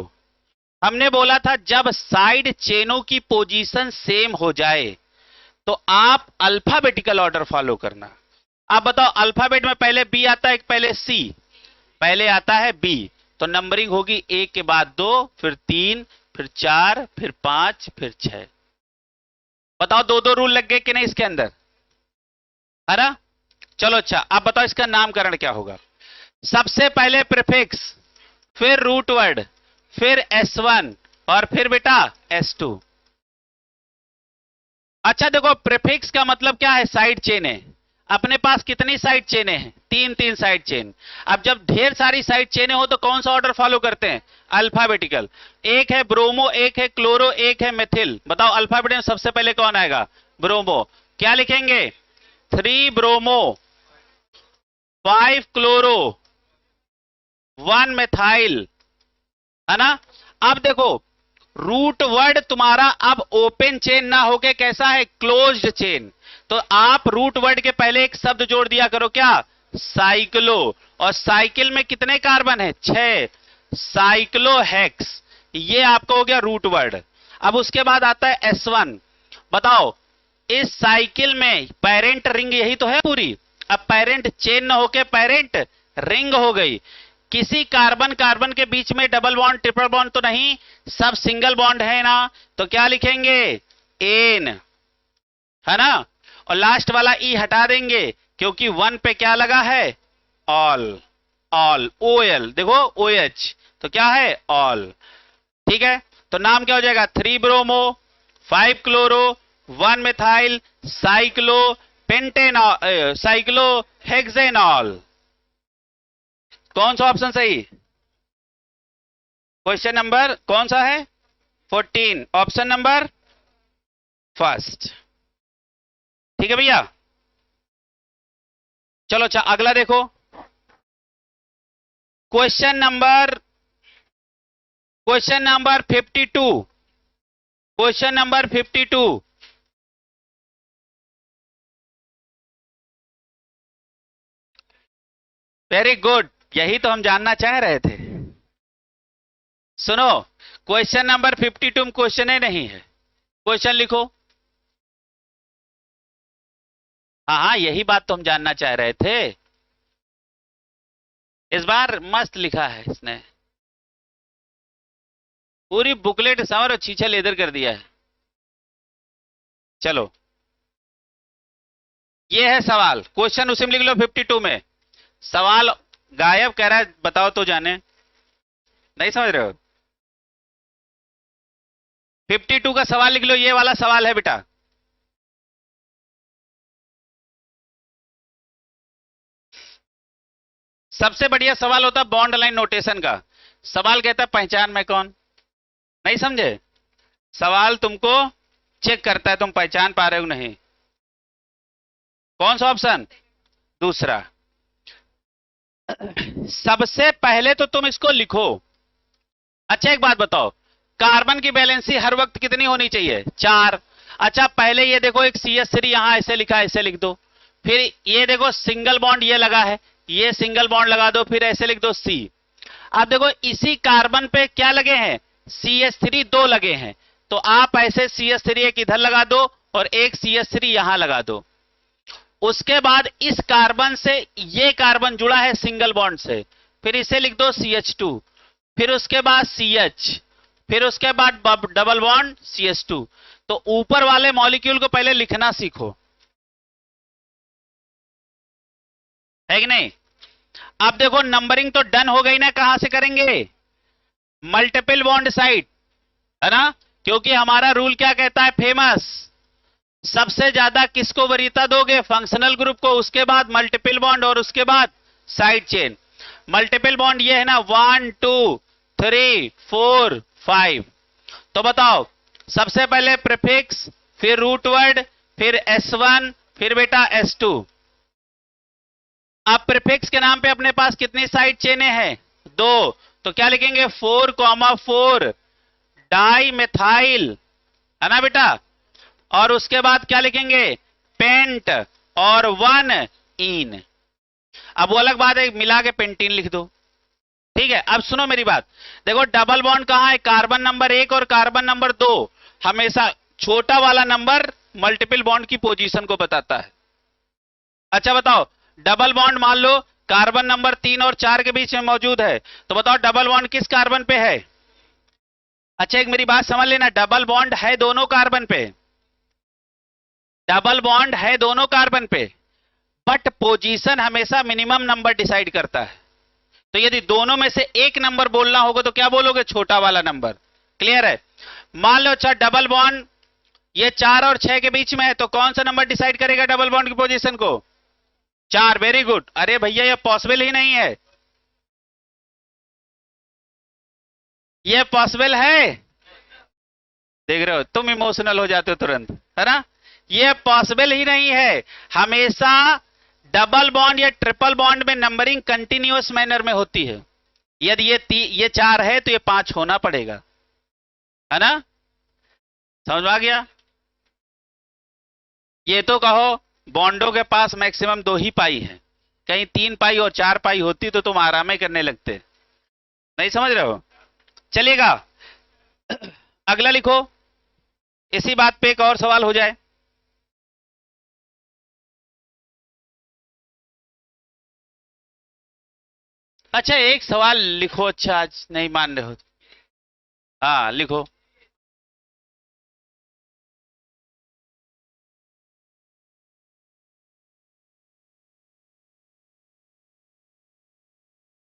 हमने बोला था जब साइड चेनों की पोजीशन सेम हो जाए तो आप अल्फाबेटिकल ऑर्डर फॉलो करना। आप बताओ, अल्फाबेट में पहले बी आता है कि पहले सी? पहले आता है बी, तो नंबरिंग होगी 1 के बाद 2, फिर 3, फिर 4, फिर 5, फिर 6। बताओ दो दो रूल लग गए कि नहीं इसके अंदर, है ना? चलो अच्छा, अब बताओ इसका नामकरण क्या होगा? सबसे पहले प्रीफिक्स, फिर रूट वर्ड, फिर S1, और फिर बेटा S2। अच्छा देखो, प्रीफिक्स का मतलब क्या है? साइड चेन है। अपने पास कितनी साइड चेनें हैं? 3 साइड चेन। अब जब ढेर सारी साइड चेनें हो तो कौन सा ऑर्डर फॉलो करते हैं? अल्फाबेटिकल। एक है ब्रोमो, एक है क्लोरो, एक है मेथिल। बताओ अल्फाबेट में सबसे पहले कौन आएगा? ब्रोमो। क्या लिखेंगे? 3 ब्रोमो, 5 क्लोरो, 1 मेथाइल, है ना? अब देखो, रूट वर्ड तुम्हारा अब ओपन चेन ना होके कैसा है? Closed chain. तो आप रूट वर्ड के पहले एक शब्द जोड़ दिया करो, क्या? साइक्लो। और साइकिल में कितने कार्बन है? 6। साइक्लोहेक्स। ये आपका हो गया रूट वर्ड। अब उसके बाद आता है S1। बताओ, इस साइकिल में पेरेंट रिंग यही तो है पूरी। अब पेरेंट चेन न होके पेरेंट रिंग हो गई। किसी कार्बन कार्बन के बीच में डबल बॉन्ड ट्रिपल बॉन्ड तो नहीं, सब सिंगल बॉन्ड है ना? तो क्या लिखेंगे? एन, है ना? और लास्ट वाला ई हटा देंगे क्योंकि 1 पे क्या लगा है? ऑल। ऑल, OL, देखो OH, तो क्या है? ऑल। ठीक है, तो नाम क्या हो जाएगा? 3 bromo, 5 chloro, 1 methyl, cyclo pentanol, cyclo hexanol. कौन सा ऑप्शन सही? क्वेश्चन नंबर कौन सा है? 14, ऑप्शन नंबर फर्स्ट। ठीक है भैया। चलो अच्छा, अगला देखो। Question number 52। Question number 52। Very good, यही तो हम जानना चाह रहे थे। सुनो, क्वेश्चन नंबर 52 में क्वेश्चन ही नहीं है, क्वेश्चन लिखो। हाँ हाँ, यही बात तो हम जानना चाह रहे थे। इस बार मस्त लिखा है इसने, पूरी बुकलेट संवर और छीछा लेदर कर दिया है। चलो, ये है सवाल, क्वेश्चन उसी में लिख लो 52 में। सवाल गायब कह रहा है, बताओ तो जाने। नहीं समझ रहे हो? 52 का सवाल लिख लो, ये वाला सवाल है बेटा। सबसे बढ़िया सवाल होता है बॉन्ड लाइन नोटेशन का। सवाल कहता है पहचान मैं कौन। नहीं समझे? सवाल तुमको चेक करता है तुम पहचान पा रहे हो नहीं। कौन सा ऑप्शन? दूसरा। सबसे पहले तो तुम इसको लिखो। अच्छा एक बात बताओ, कार्बन की वैलेंसी हर वक्त कितनी होनी चाहिए? 4। अच्छा पहले ये देखो, एक CH3 यहां ऐसे लिखा है, ऐसे लिख दो। फिर ये देखो सिंगल बॉन्ड ये लगा है, ये सिंगल बॉन्ड लगा दो, फिर ऐसे लिख दो C। अब देखो इसी कार्बन पे क्या लगे हैं? CH3 2 लगे हैं, तो आप ऐसे CH3 एक इधर लगा दो और एक CH3 यहां लगा दो। उसके बाद इस कार्बन से ये कार्बन जुड़ा है सिंगल बॉन्ड से, फिर इसे लिख दो CH2, फिर उसके बाद CH, फिर उसके बाद डबल बॉन्ड CH2। तो ऊपर वाले मॉलिक्यूल को पहले लिखना सीखो, है कि नहीं? अब देखो नंबरिंग तो डन हो गई ना, कहां से करेंगे? मल्टीपल बॉन्ड साइड, है ना? क्योंकि हमारा रूल क्या कहता है फेमस, सबसे ज्यादा किसको वरीयता दोगे? फंक्शनल ग्रुप को, उसके बाद मल्टीपल बॉन्ड और उसके बाद साइड चेन। मल्टीपल बॉन्ड ये है ना, 1 2 3 4 5। तो बताओ, सबसे पहले प्रीफिक्स, फिर रूट वर्ड, फिर S1, फिर बेटा S2। अब प्रीफिक्स के नाम पे अपने पास कितनी साइड चेनें हैं? 2। तो क्या लिखेंगे? 4,4 डाई मिथाइल, है ना बेटा? और उसके बाद क्या लिखेंगे? पेंट और 1 इन। अब वो अलग बात है, मिला के पेंटीन लिख दो। ठीक है, अब सुनो मेरी बात। देखो डबल बॉन्ड कहां है? कार्बन नंबर 1 और कार्बन नंबर 2। हमेशा छोटा वाला नंबर मल्टीपल बॉन्ड की पोजीशन को बताता है। अच्छा बताओ, डबल बॉन्ड मान लो कार्बन नंबर 3 और 4 के बीच में मौजूद है, तो बताओ डबल बॉन्ड किस कार्बन पे है? अच्छा एक मेरी बात समझ लेना, डबल बॉन्ड है दोनों कार्बन पे, डबल बॉन्ड है दोनों कार्बन पे, बट पोजीशन हमेशा मिनिमम नंबर डिसाइड करता है। तो यदि दोनों में से एक नंबर बोलना होगा तो क्या बोलोगे? छोटा वाला नंबर। क्लियर है? मान लो अच्छा डबल बॉन्ड ये 4 और 6 के बीच में है, तो कौन सा नंबर डिसाइड करेगा डबल बॉन्ड की पोजीशन को? 4। Very good. अरे भैया ये पॉसिबल ही नहीं है, ये पॉसिबल है? देख रहे हो, तुम इमोशनल हो जाते हो तुरंत, है ना? ये पॉसिबल ही नहीं है। हमेशा डबल बॉन्ड या ट्रिपल बॉन्ड में नंबरिंग कंटिन्यूअस मैनर में होती है। यदि ये 4 है तो ये 5 होना पड़ेगा, है ना? समझ में आ गया? ये तो कहो बॉन्डों के पास मैक्सिमम 2 ही पाई है, कहीं 3 पाई और 4 पाई होती तो तुम आराम करने लगते। नहीं समझ रहे हो? चलिएगा अगला लिखो, इसी बात पे एक और सवाल हो जाए। अच्छा एक सवाल लिखो, अच्छा आज नहीं मान रहे हो? हाँ लिखो।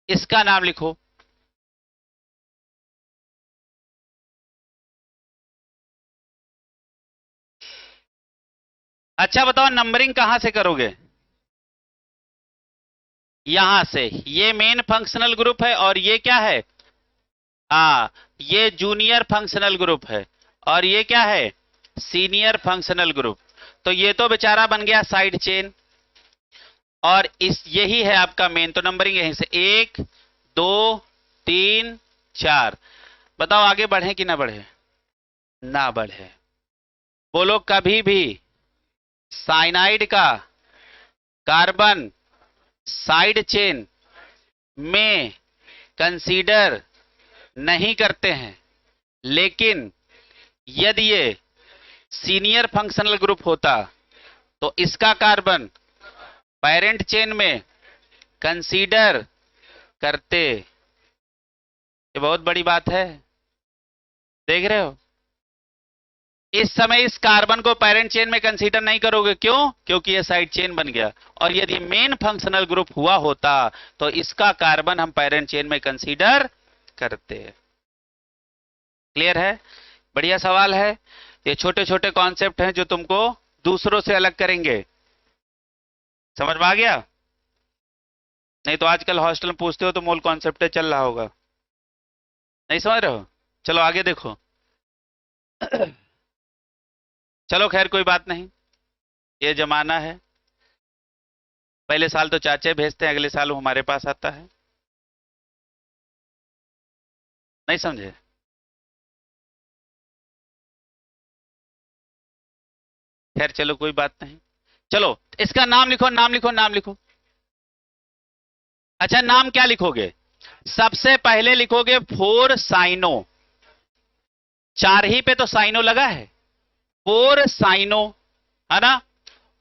इसका नाम लिखो। अच्छा बताओ नंबरिंग कहां से करोगे? यहां से। ये मेन फंक्शनल ग्रुप है और ये क्या है? हाँ, ये जूनियर फंक्शनल ग्रुप है और ये क्या है? Senior functional group. तो ये तो बेचारा बन गया साइड चेन, और इस यही है आपका मेन। तो नंबरिंग यहीं से 1 2 3 4। बताओ आगे बढ़े कि ना बढ़े? ना बढ़े। बोलो कभी भी साइनाइड का कार्बन साइड चेन में कंसीडर नहीं करते हैं, लेकिन यदि ये सीनियर फंक्शनल ग्रुप होता तो इसका कार्बन पेरेंट चेन में कंसीडर करते। ये बहुत बड़ी बात है, देख रहे हो? इस समय इस कार्बन को पेरेंट चेन में कंसीडर नहीं करोगे, क्यों? क्योंकि ये साइड चेन बन गया। और यदि मेन फंक्शनल ग्रुप हुआ होता तो इसका कार्बन हम पेरेंट चेन में कंसीडर करते। क्लियर है? बढ़िया सवाल है। ये छोटे छोटे कॉन्सेप्ट हैं जो तुमको दूसरों से अलग करेंगे। समझ में आ गया? नहीं तो आजकल हॉस्टल में पूछते हो तो मूल कॉन्सेप्ट चल रहा होगा। नहीं समझ रहे हो? चलो आगे देखो। चलो खैर कोई बात नहीं, ये जमाना है। पहले साल तो चाचे भेजते हैं, अगले साल वो हमारे पास आता है। नहीं समझे? खैर चलो कोई बात नहीं। चलो इसका नाम लिखो, नाम लिखो, नाम लिखो। अच्छा नाम क्या लिखोगे? सबसे पहले लिखोगे 4 साइनो। 4 ही पे तो साइनो लगा है, 4 साइनो, है ना?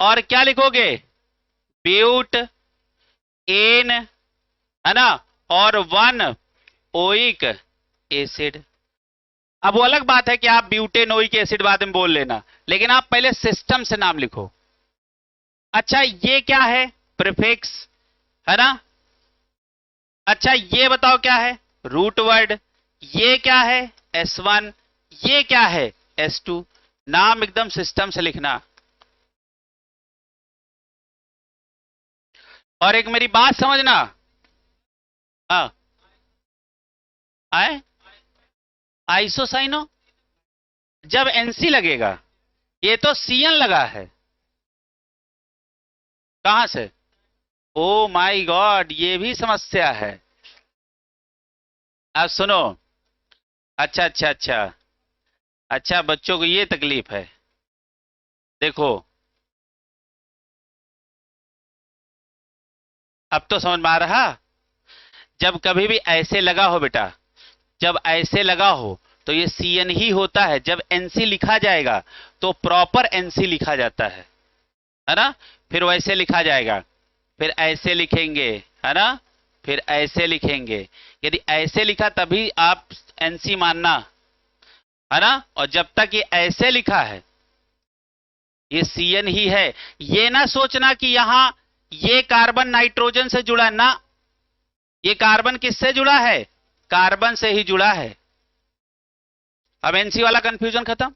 और क्या लिखोगे? ब्यूट एन, है ना? और 1 ओइक एसिड। अब वो अलग बात है कि आप ब्यूटेनोइक एसिड बाद में बोल लेना, लेकिन आप पहले सिस्टम से नाम लिखो। अच्छा ये क्या है? प्रीफिक्स, है ना? अच्छा ये बताओ क्या है? Root word. ये क्या है? S1। ये क्या है? S2। नाम एकदम सिस्टम से लिखना। और एक मेरी बात समझना। हाँ आए, आइसोसाइनो जब NC लगेगा, ये तो CN लगा है। कहां से? ओ माय गॉड, ये भी समस्या है। अब सुनो। अच्छा अच्छा अच्छा। अच्छा, बच्चों को ये तकलीफ है। देखो, अब तो समझ में आ रहा। जब कभी भी ऐसे लगा हो बेटा, जब ऐसे लगा हो तो ये CN ही होता है। जब NC लिखा जाएगा तो प्रॉपर NC लिखा जाता है ना। फिर वैसे लिखा जाएगा, फिर ऐसे लिखेंगे, है ना, फिर ऐसे लिखेंगे। यदि ऐसे लिखा तभी आप NC मानना, है ना। और जब तक ये ऐसे लिखा है, ये CN ही है। ये ना सोचना कि यहां ये कार्बन नाइट्रोजन से जुड़ा ना, ये कार्बन किससे जुड़ा है? कार्बन से ही जुड़ा है। अब NC वाला कंफ्यूजन खत्म।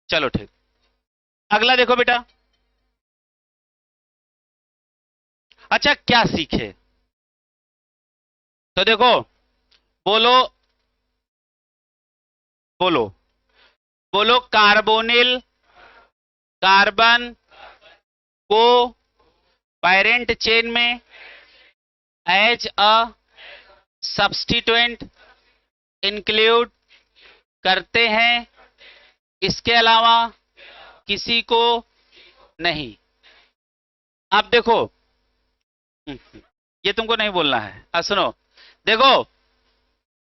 चलो ठीक। अगला देखो बेटा। अच्छा, क्या सीखे? तो देखो, बोलो बोलो बोलो। कार्बोनिल कार्बन को पैरेंट चेन में एज अ सब्स्टिट्यूएंट इंक्लूड करते हैं, इसके अलावा किसी को नहीं। अब देखो, ये तुमको नहीं बोलना है। अब सुनो, देखो,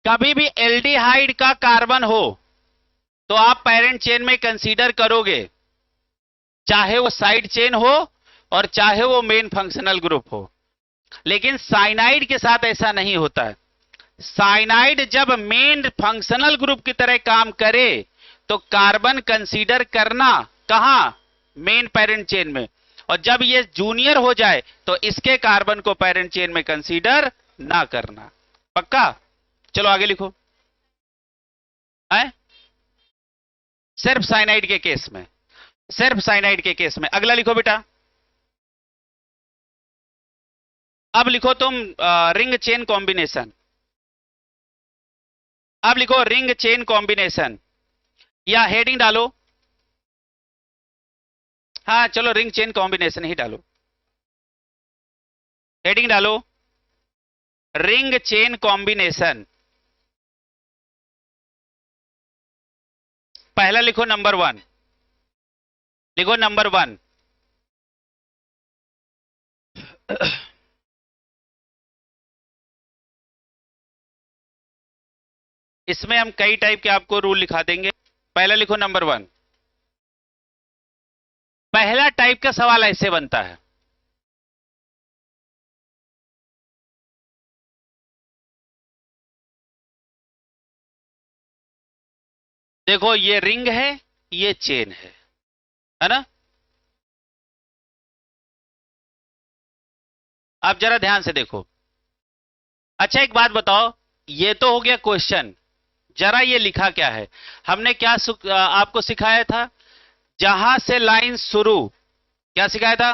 कभी भी एल्डिहाइड का कार्बन हो तो आप पेरेंट चेन में कंसीडर करोगे, चाहे वो साइड चेन हो और चाहे वो मेन फंक्शनल ग्रुप हो। लेकिन साइनाइड के साथ ऐसा नहीं होता है। साइनाइड जब मेन फंक्शनल ग्रुप की तरह काम करे तो कार्बन कंसीडर करना कहां? मेन पेरेंट चेन में। और जब ये जूनियर हो जाए तो इसके कार्बन को पेरेंट चेन में कंसीडर ना करना। पक्का? चलो आगे लिखो। है? सिर्फ साइनाइड के केस में, सिर्फ साइनाइड के केस में। अगला लिखो बेटा। अब लिखो तुम रिंग चेन कॉम्बिनेशन। अब लिखो रिंग चेन कॉम्बिनेशन, या हेडिंग डालो। हाँ चलो, रिंग चेन कॉम्बिनेशन ही डालो। हेडिंग डालो, रिंग चेन कॉम्बिनेशन। पहला लिखो नंबर 1, लिखो नंबर 1। इसमें हम कई टाइप के आपको रूल लिखा देंगे। पहला लिखो नंबर 1। पहला टाइप का सवाल ऐसे बनता है, देखो ये रिंग है, ये चेन है ना। आप जरा ध्यान से देखो। अच्छा एक बात बताओ, ये तो हो गया क्वेश्चन। जरा ये लिखा क्या है? हमने क्या आपको सिखाया था? जहां से लाइन शुरू, क्या सिखाया था?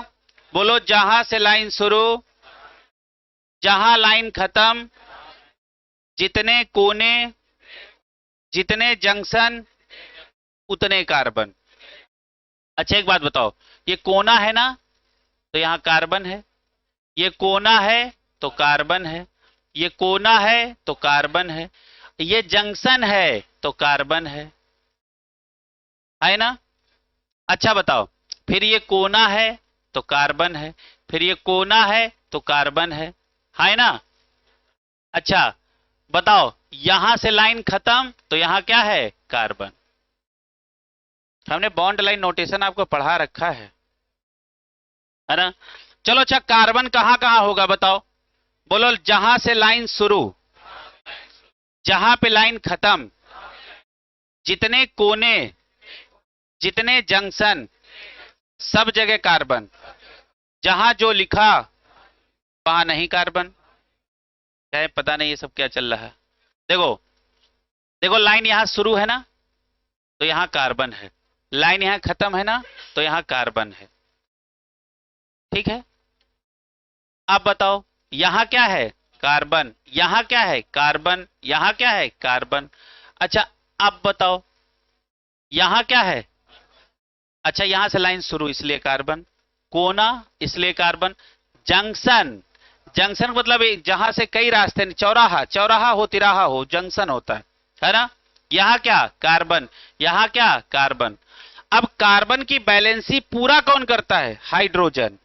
बोलो, जहां से लाइन शुरू, जहां लाइन खत्म, जितने कोने, जितने जंक्शन, उतने कार्बन। अच्छा एक बात बताओ, ये कोना है ना, तो यहां कार्बन है। ये कोना है तो कार्बन है, ये कोना है तो कार्बन है, ये जंक्शन है तो कार्बन है ना। अच्छा बताओ, फिर ये कोना है तो कार्बन है, फिर ये कोना है तो कार्बन है ना। अच्छा बताओ, यहां से लाइन खत्म तो यहां क्या है? कार्बन। हमने बॉन्ड लाइन नोटेशन आपको पढ़ा रखा है ना। चलो अच्छा, कार्बन कहां कहां होगा बताओ। बोलो, जहां से लाइन शुरू, जहां पे लाइन खत्म, जितने कोने, जितने जंक्शन, सब जगह कार्बन। जहां जो लिखा वहां नहीं कार्बन। क्या है, पता नहीं ये सब क्या चल रहा है। देखो देखो, लाइन यहां शुरू है ना, तो यहां कार्बन है। लाइन यहां खत्म है ना, तो यहां कार्बन है। ठीक है। अब बताओ, यहां क्या है? कार्बन। यहां क्या है? कार्बन। यहां क्या है? कार्बन। अच्छा अब बताओ, यहां क्या है? अच्छा, यहां से लाइन शुरू इसलिए कार्बन, कोना इसलिए कार्बन, जंक्शन, जंक्शन मतलब जहां से कई रास्ते, चौराहा, चौराहा हो, तिराहा हो, जंक्शन होता है ना। यहां क्या, कार्बन, यहां क्या, कार्बन। अब कार्बन की बैलेंसी पूरा कौन करता है, हाइड्रोजन,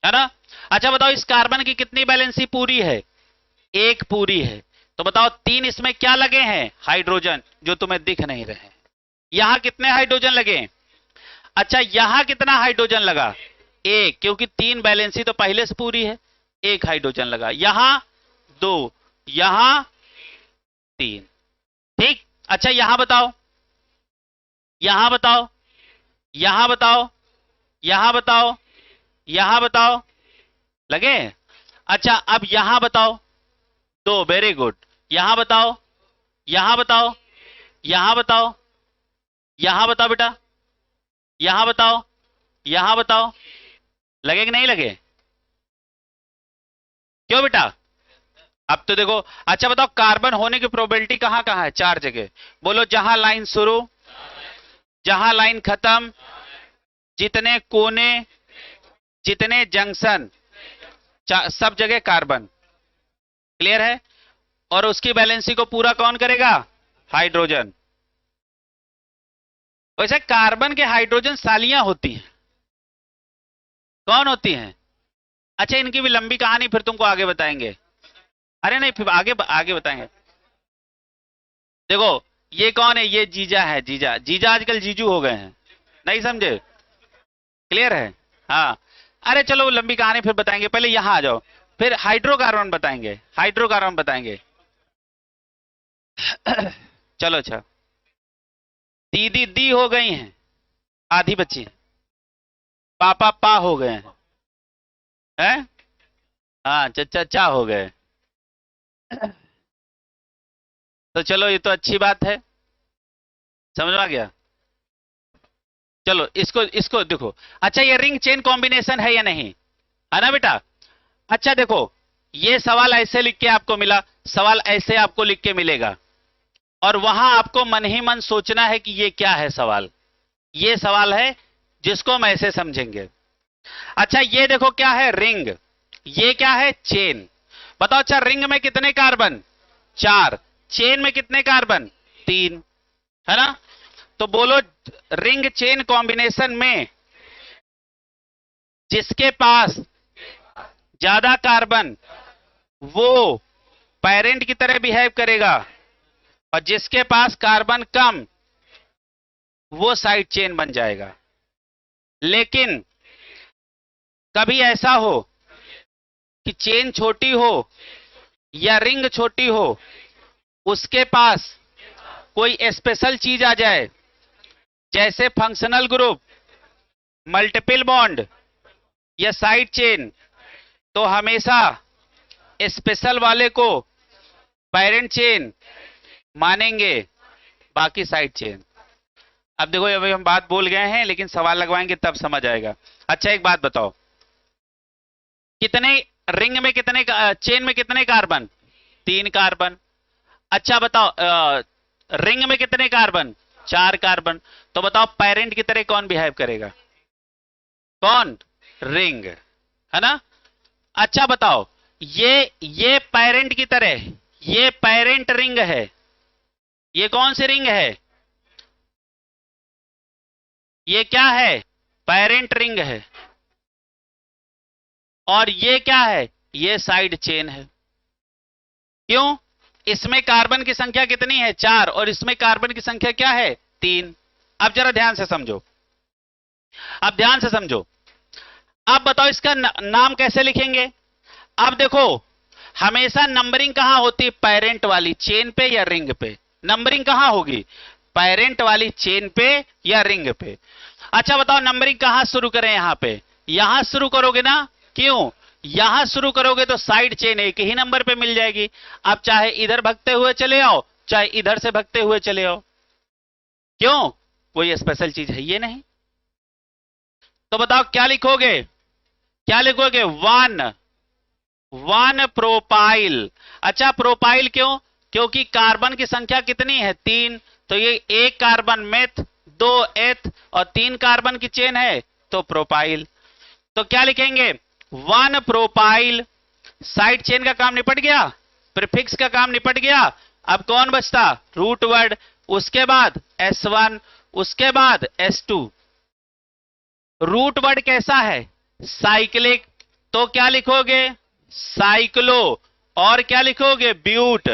है ना। अच्छा बताओ इस कार्बन की कितनी बैलेंसी पूरी है, एक पूरी है। तो बताओ तीन इसमें क्या लगे हैं, हाइड्रोजन, जो तुम्हें दिख नहीं रहे। यहां कितने हाइड्रोजन लगे, अच्छा यहां कितना हाइड्रोजन लगा, एक, क्योंकि तीन बैलेंसी तो पहले से पूरी है, एक हाइड्रोजन लगा। यहां दो, यहां तीन, ठीक। अच्छा यहां बताओ, यहां बताओ, यहां बताओ, यहां बताओ, यहां बताओ, लगे। अच्छा अब यहां बताओ, दो, वेरी गुड। यहां बताओ, यहां बताओ, यहां बताओ, यहां बताओ बेटा, यहां बताओ, यहां बताओ, लगे कि नहीं लगे, क्यों बेटा। अब तो देखो, अच्छा बताओ कार्बन होने की प्रोबेबिलिटी कहां कहां है, चार जगह। बोलो, जहां लाइन शुरू, जहां लाइन खत्म, जितने कोने, जितने जंक्शन, सब जगह कार्बन, क्लियर है। और उसकी बैलेंसी को पूरा कौन करेगा, हाइड्रोजन। वैसे कार्बन के हाइड्रोजन सालियां होती हैं, कौन होती हैं। अच्छा इनकी भी लंबी कहानी फिर तुमको आगे बताएंगे, अरे नहीं फिर आगे आगे बताएंगे। देखो ये कौन है, ये जीजा है, जीजा, जीजा आजकल जीजू हो गए हैं, नहीं समझे, क्लियर है। हाँ अरे चलो लंबी कहानी फिर बताएंगे, पहले यहां आ जाओ, फिर हाइड्रोकार्बन बताएंगे, हाइड्रोकार्बन बताएंगे। चलो अच्छा, दीदी दी हो गई हैं, आधी बच्ची हैं, पापा पा हो गए हैं, हाँ चचा चा हो गए। तो चलो ये तो अच्छी बात है, समझ में आ गया। चलो इसको इसको देखो, अच्छा ये रिंग चेन कॉम्बिनेशन है या नहीं, है ना बेटा। अच्छा देखो ये सवाल ऐसे लिख के आपको मिला, सवाल ऐसे आपको लिख के मिलेगा, और वहां आपको मन ही मन सोचना है कि ये क्या है सवाल, ये सवाल है जिसको हम ऐसे समझेंगे। अच्छा ये देखो क्या है, रिंग, ये क्या है, चेन। बताओ अच्छा रिंग में कितने कार्बन, चार, चेन में कितने कार्बन, तीन, है ना। तो बोलो रिंग चेन कॉम्बिनेशन में जिसके पास ज्यादा कार्बन वो पेरेंट की तरह बिहेव करेगा, और जिसके पास कार्बन कम वो साइड चेन बन जाएगा। लेकिन कभी ऐसा हो कि चेन छोटी हो या रिंग छोटी हो, उसके पास कोई स्पेशल चीज आ जाए, जैसे फंक्शनल ग्रुप, मल्टीपल बॉन्ड या साइड चेन, तो हमेशा स्पेशल वाले को पेरेंट चेन मानेंगे, बाकी साइड चेन। अब देखो अभी हम बात बोल गए हैं, लेकिन सवाल लगवाएंगे तब समझ आएगा। अच्छा एक बात बताओ, कितने रिंग में कितने, चेन में कितने कार्बन, तीन कार्बन। अच्छा बताओ रिंग में कितने कार्बन, चार कार्बन। तो बताओ पेरेंट की तरह कौन बिहेव करेगा, कौन, रिंग, है ना। अच्छा बताओ ये पेरेंट की तरह, ये पेरेंट रिंग है, ये कौन सी रिंग है, ये क्या है, पेरेंट रिंग है, और ये क्या है, ये साइड चेन है। क्यों, इसमें कार्बन की संख्या कितनी है, चार, और इसमें कार्बन की संख्या क्या है, तीन। अब जरा ध्यान से समझो, अब ध्यान से समझो। अब बताओ इसका नाम कैसे लिखेंगे। अब देखो हमेशा नंबरिंग कहां होती है, पेरेंट वाली चेन पे या रिंग पे, नंबरिंग कहां होगी, पेरेंट वाली चेन पे या रिंग पे। अच्छा बताओ नंबरिंग कहां शुरू करें, यहां पे, यहां शुरू करोगे ना, क्यों, यहां शुरू करोगे तो साइड चेन एक ही नंबर पे मिल जाएगी। अब चाहे इधर भगते हुए चले आओ, चाहे इधर से भगते हुए चले आओ, क्यों, कोई स्पेशल चीज है ये नहीं। तो बताओ क्या लिखोगे, क्या लिखोगे, वन, वन प्रोपाइल। अच्छा प्रोपाइल क्यों, क्योंकि कार्बन की संख्या कितनी है, तीन, तो ये एक कार्बन मेथ, दो एथ और तीन कार्बन की चेन है, तो प्रोपाइल। तो क्या लिखेंगे, वन प्रोपाइल, साइड चेन का काम निपट गया, प्रीफिक्स का काम निपट गया। अब कौन बचता? Root word. उसके बाद S1, उसके बाद S2। रूट वर्ड कैसा है? साइक्लिक, तो क्या लिखोगे? साइक्लो। और क्या लिखोगे? But,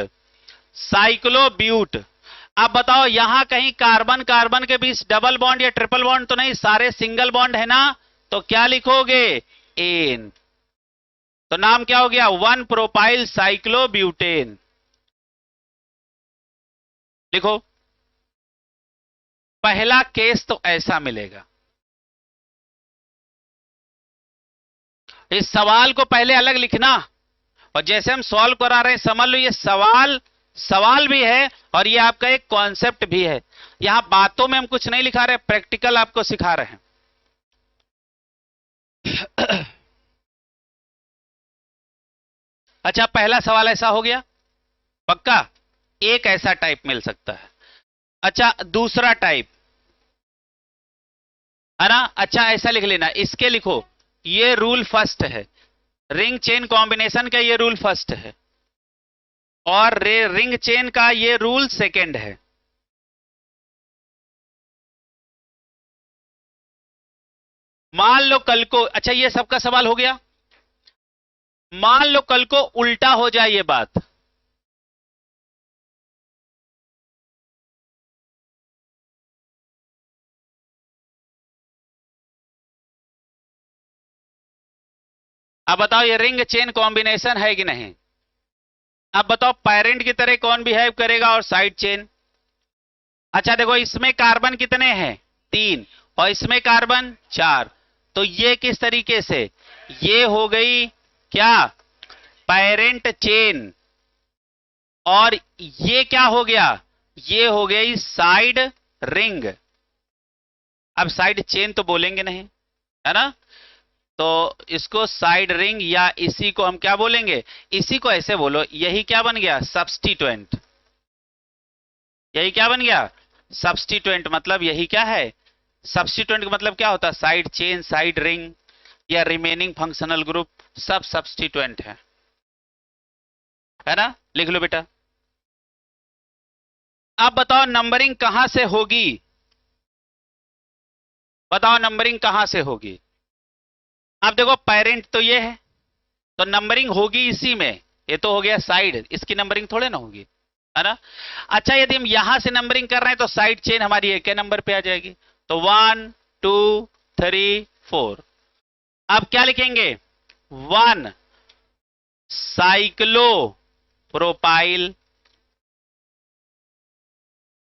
cyclo but. अब बताओ यहां कहीं कार्बन कार्बन के बीच डबल बॉन्ड या ट्रिपल बॉन्ड तो नहीं, सारे सिंगल बॉन्ड है ना, तो क्या लिखोगे? एन। तो नाम क्या हो गया? One propyl cyclobutane. लिखो। पहला केस तो ऐसा मिलेगा। इस सवाल को पहले अलग लिखना, और जैसे हम सॉल्व करा रहे हैं समझ लो, ये सवाल सवाल भी है और ये आपका एक कॉन्सेप्ट भी है। यहां बातों में हम कुछ नहीं लिखा रहे, प्रैक्टिकल आपको सिखा रहे हैं। अच्छा, पहला सवाल ऐसा हो गया, पक्का एक ऐसा टाइप मिल सकता है। अच्छा, दूसरा टाइप है ना। अच्छा, ऐसा लिख लेना, इसके लिखो, ये रूल फर्स्ट है, रिंग चेन कॉम्बिनेशन का ये रूल फर्स्ट है, और रिंग चेन का ये रूल सेकंड है। मान लो कल को, अच्छा ये सबका सवाल हो गया, मान लो कल को उल्टा हो जाए ये बात, अब बताओ ये रिंग चेन कॉम्बिनेशन है कि नहीं। अब बताओ पेरेंट की तरह कौन बिहेव करेगा और साइड चेन। अच्छा देखो, इसमें कार्बन कितने हैं? 3, और इसमें कार्बन 4। तो ये किस तरीके से, ये हो गई क्या? Parent chain. और ये क्या हो गया? ये हो गई साइड रिंग। अब साइड चेन तो बोलेंगे नहीं, है ना, तो इसको साइड रिंग, या इसी को हम क्या बोलेंगे? इसी को ऐसे बोलो, यही क्या बन गया? सब्स्टिट्यूएंट। यही क्या बन गया? सब्स्टिट्यूएंट। मतलब यही क्या है? सब्स्टिट्यूएंट का मतलब क्या होता है? साइड चेन, साइड रिंग, या रिमेनिंग फंक्शनल ग्रुप, सब सब्स्टिट्यूएंट है ना। लिख लो बेटा। अब बताओ नंबरिंग कहां से होगी? बताओ नंबरिंग कहां से होगी? अब देखो पेरेंट तो ये है, तो नंबरिंग होगी इसी में। ये तो हो गया साइड, इसकी नंबरिंग थोड़े ना होगी, है ना। अच्छा, यदि हम यहां से नंबरिंग कर रहे हैं तो साइड चेन हमारी एक नंबर पे आ जाएगी, तो 1 2 3 4। अब क्या लिखेंगे? 1 साइक्लो प्रोपाइल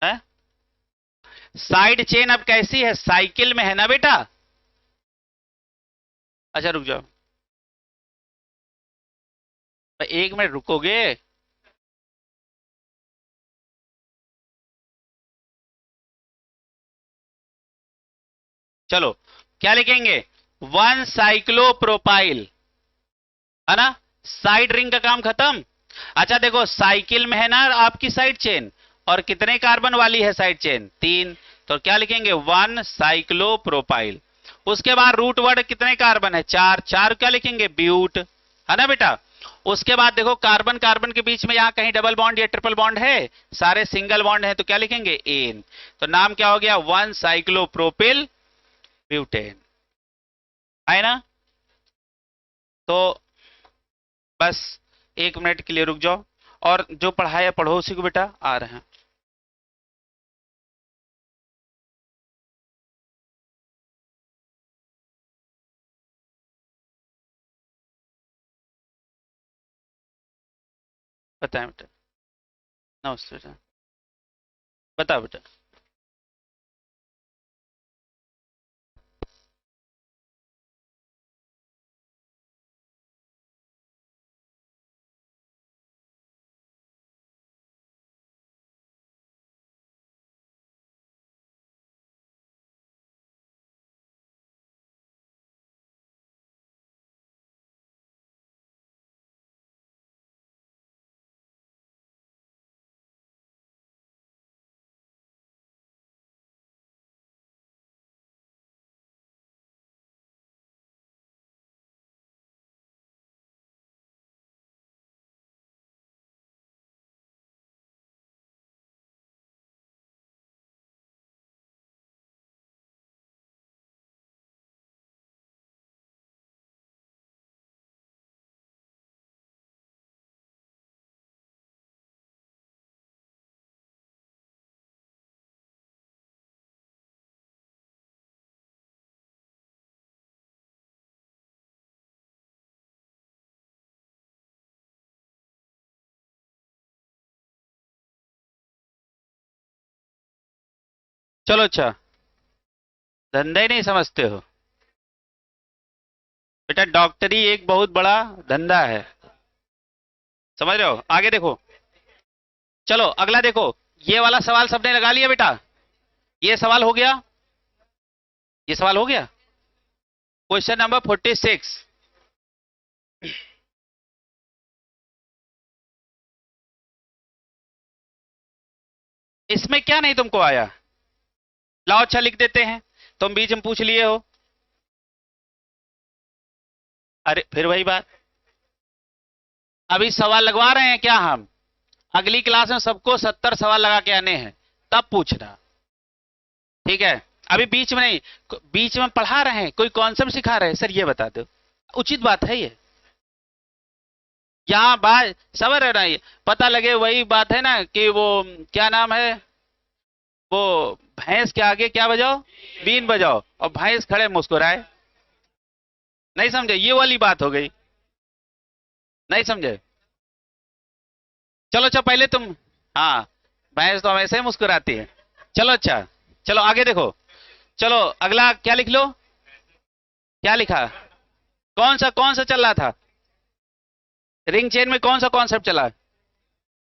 है। साइड चेन अब कैसी है? साइकिल में है ना बेटा। अच्छा रुक जाओ, 1 मिनट रुकोगे? चलो, क्या लिखेंगे? 1 साइक्लो प्रोपाइल, है ना। साइड रिंग का काम खत्म। अच्छा देखो, साइकिल में है ना आपकी साइड चेन, और कितने कार्बन वाली है साइड चेन? 3। तो क्या लिखेंगे? 1 साइक्लो प्रोपाइल। उसके बाद रूट वर्ड कितने कार्बन है? 4। 4 क्या लिखेंगे? ब्यूट, है ना बेटा। उसके बाद देखो, कार्बन कार्बन के बीच में यहां कहीं डबल बॉन्ड या ट्रिपल बॉन्ड है? सारे सिंगल बॉन्ड है, तो क्या लिखेंगे? एन। तो नाम क्या हो गया? 1 साइक्लो प्रोपिल ब्यूटेन, है ना। तो बस 1 मिनट के लिए रुक जाओ, और जो पढ़ाया पढ़ो, उसी को बेटा आ रहे हैं। बताएं बेटा। नमस्ते बेटा। बताओ बेटा। चलो अच्छा, धंधा ही नहीं समझते हो बेटा, डॉक्टरी एक बहुत बड़ा धंधा है, समझ रहे हो? आगे देखो, चलो अगला देखो। ये वाला सवाल सबने लगा लिया बेटा? ये सवाल हो गया, ये सवाल हो गया। Question number 46। इसमें क्या नहीं तुमको आया? लाओ अच्छा लिख देते हैं, तुम बीच में पूछ लिए हो। अरे फिर वही बात, अभी सवाल लगवा रहे हैं क्या हम? अगली क्लास में सबको 70 सवाल लगा के आने हैं, तब पूछना, ठीक है? अभी बीच में नहीं, बीच में पढ़ा रहे हैं, कोई कॉन्सेप्ट सिखा रहे हैं, सर ये बता दो, उचित बात है ये? यहाँ बात सबर है ना, ये पता लगे वही बात है ना कि वो क्या नाम है, वो भैंस के आगे क्या बजाओ, बीन बजाओ, और भैंस खड़े मुस्कुराए। नहीं समझे? ये वाली बात हो गई, नहीं समझे? चलो अच्छा पहले तुम, हाँ, भैंस तो हमेशा ही मुस्कुराती है। चलो अच्छा, चलो आगे देखो। चलो अगला क्या लिख लो, क्या लिखा? कौन सा चल रहा था? रिंग चेन में कौन सा कॉन्सेप्ट चला?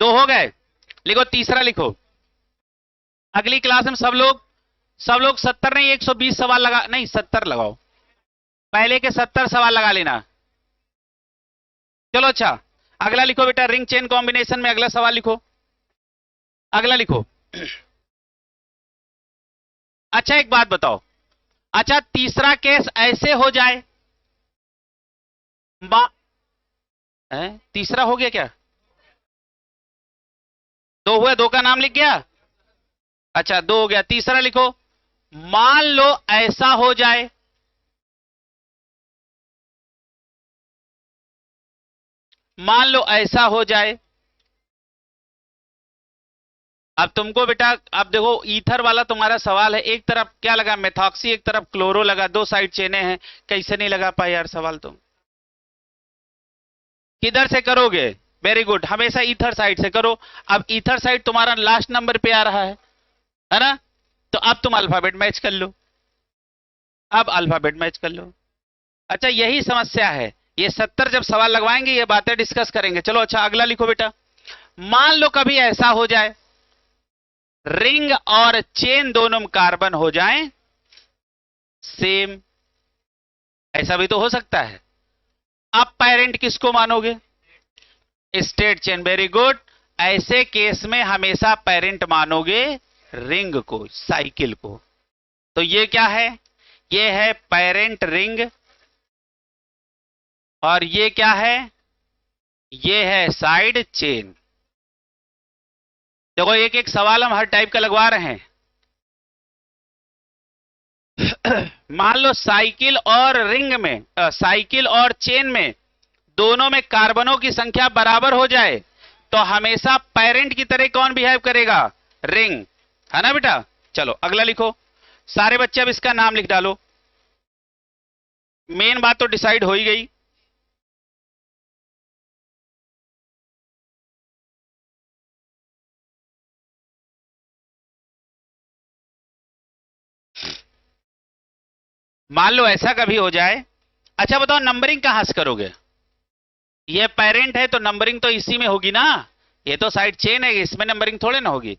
दो हो गए, लिखो तीसरा लिखो। अगली क्लास में सब लोग 70 नहीं 120 सवाल लगा, नहीं 70 लगाओ, पहले के 70 सवाल लगा लेना। चलो अच्छा, अगला लिखो बेटा, रिंग चेन कॉम्बिनेशन में अगला सवाल लिखो, अगला लिखो। अच्छा एक बात बताओ, अच्छा तीसरा केस ऐसे हो जाए, मा तीसरा हो गया क्या? दो हुए, दो का नाम लिख गया, अच्छा दो हो गया, तीसरा लिखो। मान लो ऐसा हो जाए, मान लो ऐसा हो जाए। अब तुमको बेटा, अब देखो ईथर वाला तुम्हारा सवाल है, एक तरफ क्या लगा मेथॉक्सी, एक तरफ क्लोरो लगा, दो साइड चेने हैं, कैसे नहीं लगा पाए यार सवाल तुम? किधर से करोगे? वेरी गुड, हमेशा ईथर साइड से करो। अब ईथर साइड तुम्हारा लास्ट नंबर पे आ रहा है ना? तो अब तुम अल्फाबेट मैच कर लो, अब अल्फाबेट मैच कर लो। अच्छा यही समस्या है, ये 70 जब सवाल लगवाएंगे ये बातें डिस्कस करेंगे। चलो अच्छा अगला लिखो बेटा। मान लो कभी ऐसा हो जाए, रिंग और चेन दोनों में कार्बन हो जाएं सेम, ऐसा भी तो हो सकता है। अब पेरेंट किसको मानोगे? Straight chain, very good. ऐसे केस में हमेशा पेरेंट मानोगे रिंग को, साइकिल को। तो ये क्या है? ये है पेरेंट रिंग, और ये क्या है? ये है साइड चेन। देखो एक एक सवाल हम हर टाइप का लगवा रहे हैं। मान लो साइकिल और रिंग में, साइकिल और चेन में दोनों में कार्बनों की संख्या बराबर हो जाए, तो हमेशा पेरेंट की तरह कौन बिहेव करेगा? रिंग, है ना बेटा? चलो अगला लिखो, सारे बच्चे अब इसका नाम लिख डालो। मेन बात तो डिसाइड हो ही गई। मान लो ऐसा कभी हो जाए, अच्छा बताओ नंबरिंग कहां से करोगे? ये पेरेंट है तो नंबरिंग तो इसी में होगी ना, ये तो साइड चेन है, इसमें नंबरिंग थोड़े ना होगी।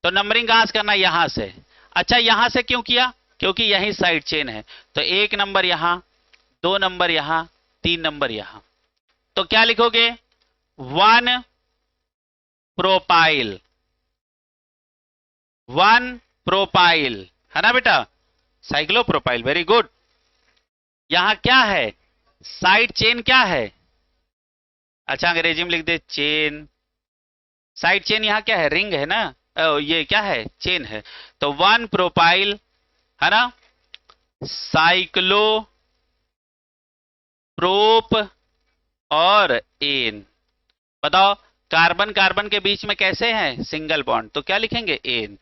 तो नंबरिंग कहां से करना? यहां से। अच्छा यहां से क्यों किया? क्योंकि यही साइड चेन है, तो एक नंबर यहां, दो नंबर यहां, तीन नंबर यहां। तो क्या लिखोगे? वन प्रोपाइल, वन प्रोपाइल, है ना बेटा? Cyclopropyl, very good. यहां क्या है? साइड चेन क्या है? अच्छा अंग्रेजी में लिख दे चेन, साइड चेन यहां क्या है? रिंग है ना, ये क्या है? चेन है। तो वन प्रोपाइल, है ना, साइक्लो प्रोप और एन। बताओ कार्बन कार्बन के बीच में कैसे हैं? सिंगल बॉन्ड, तो क्या लिखेंगे? एन।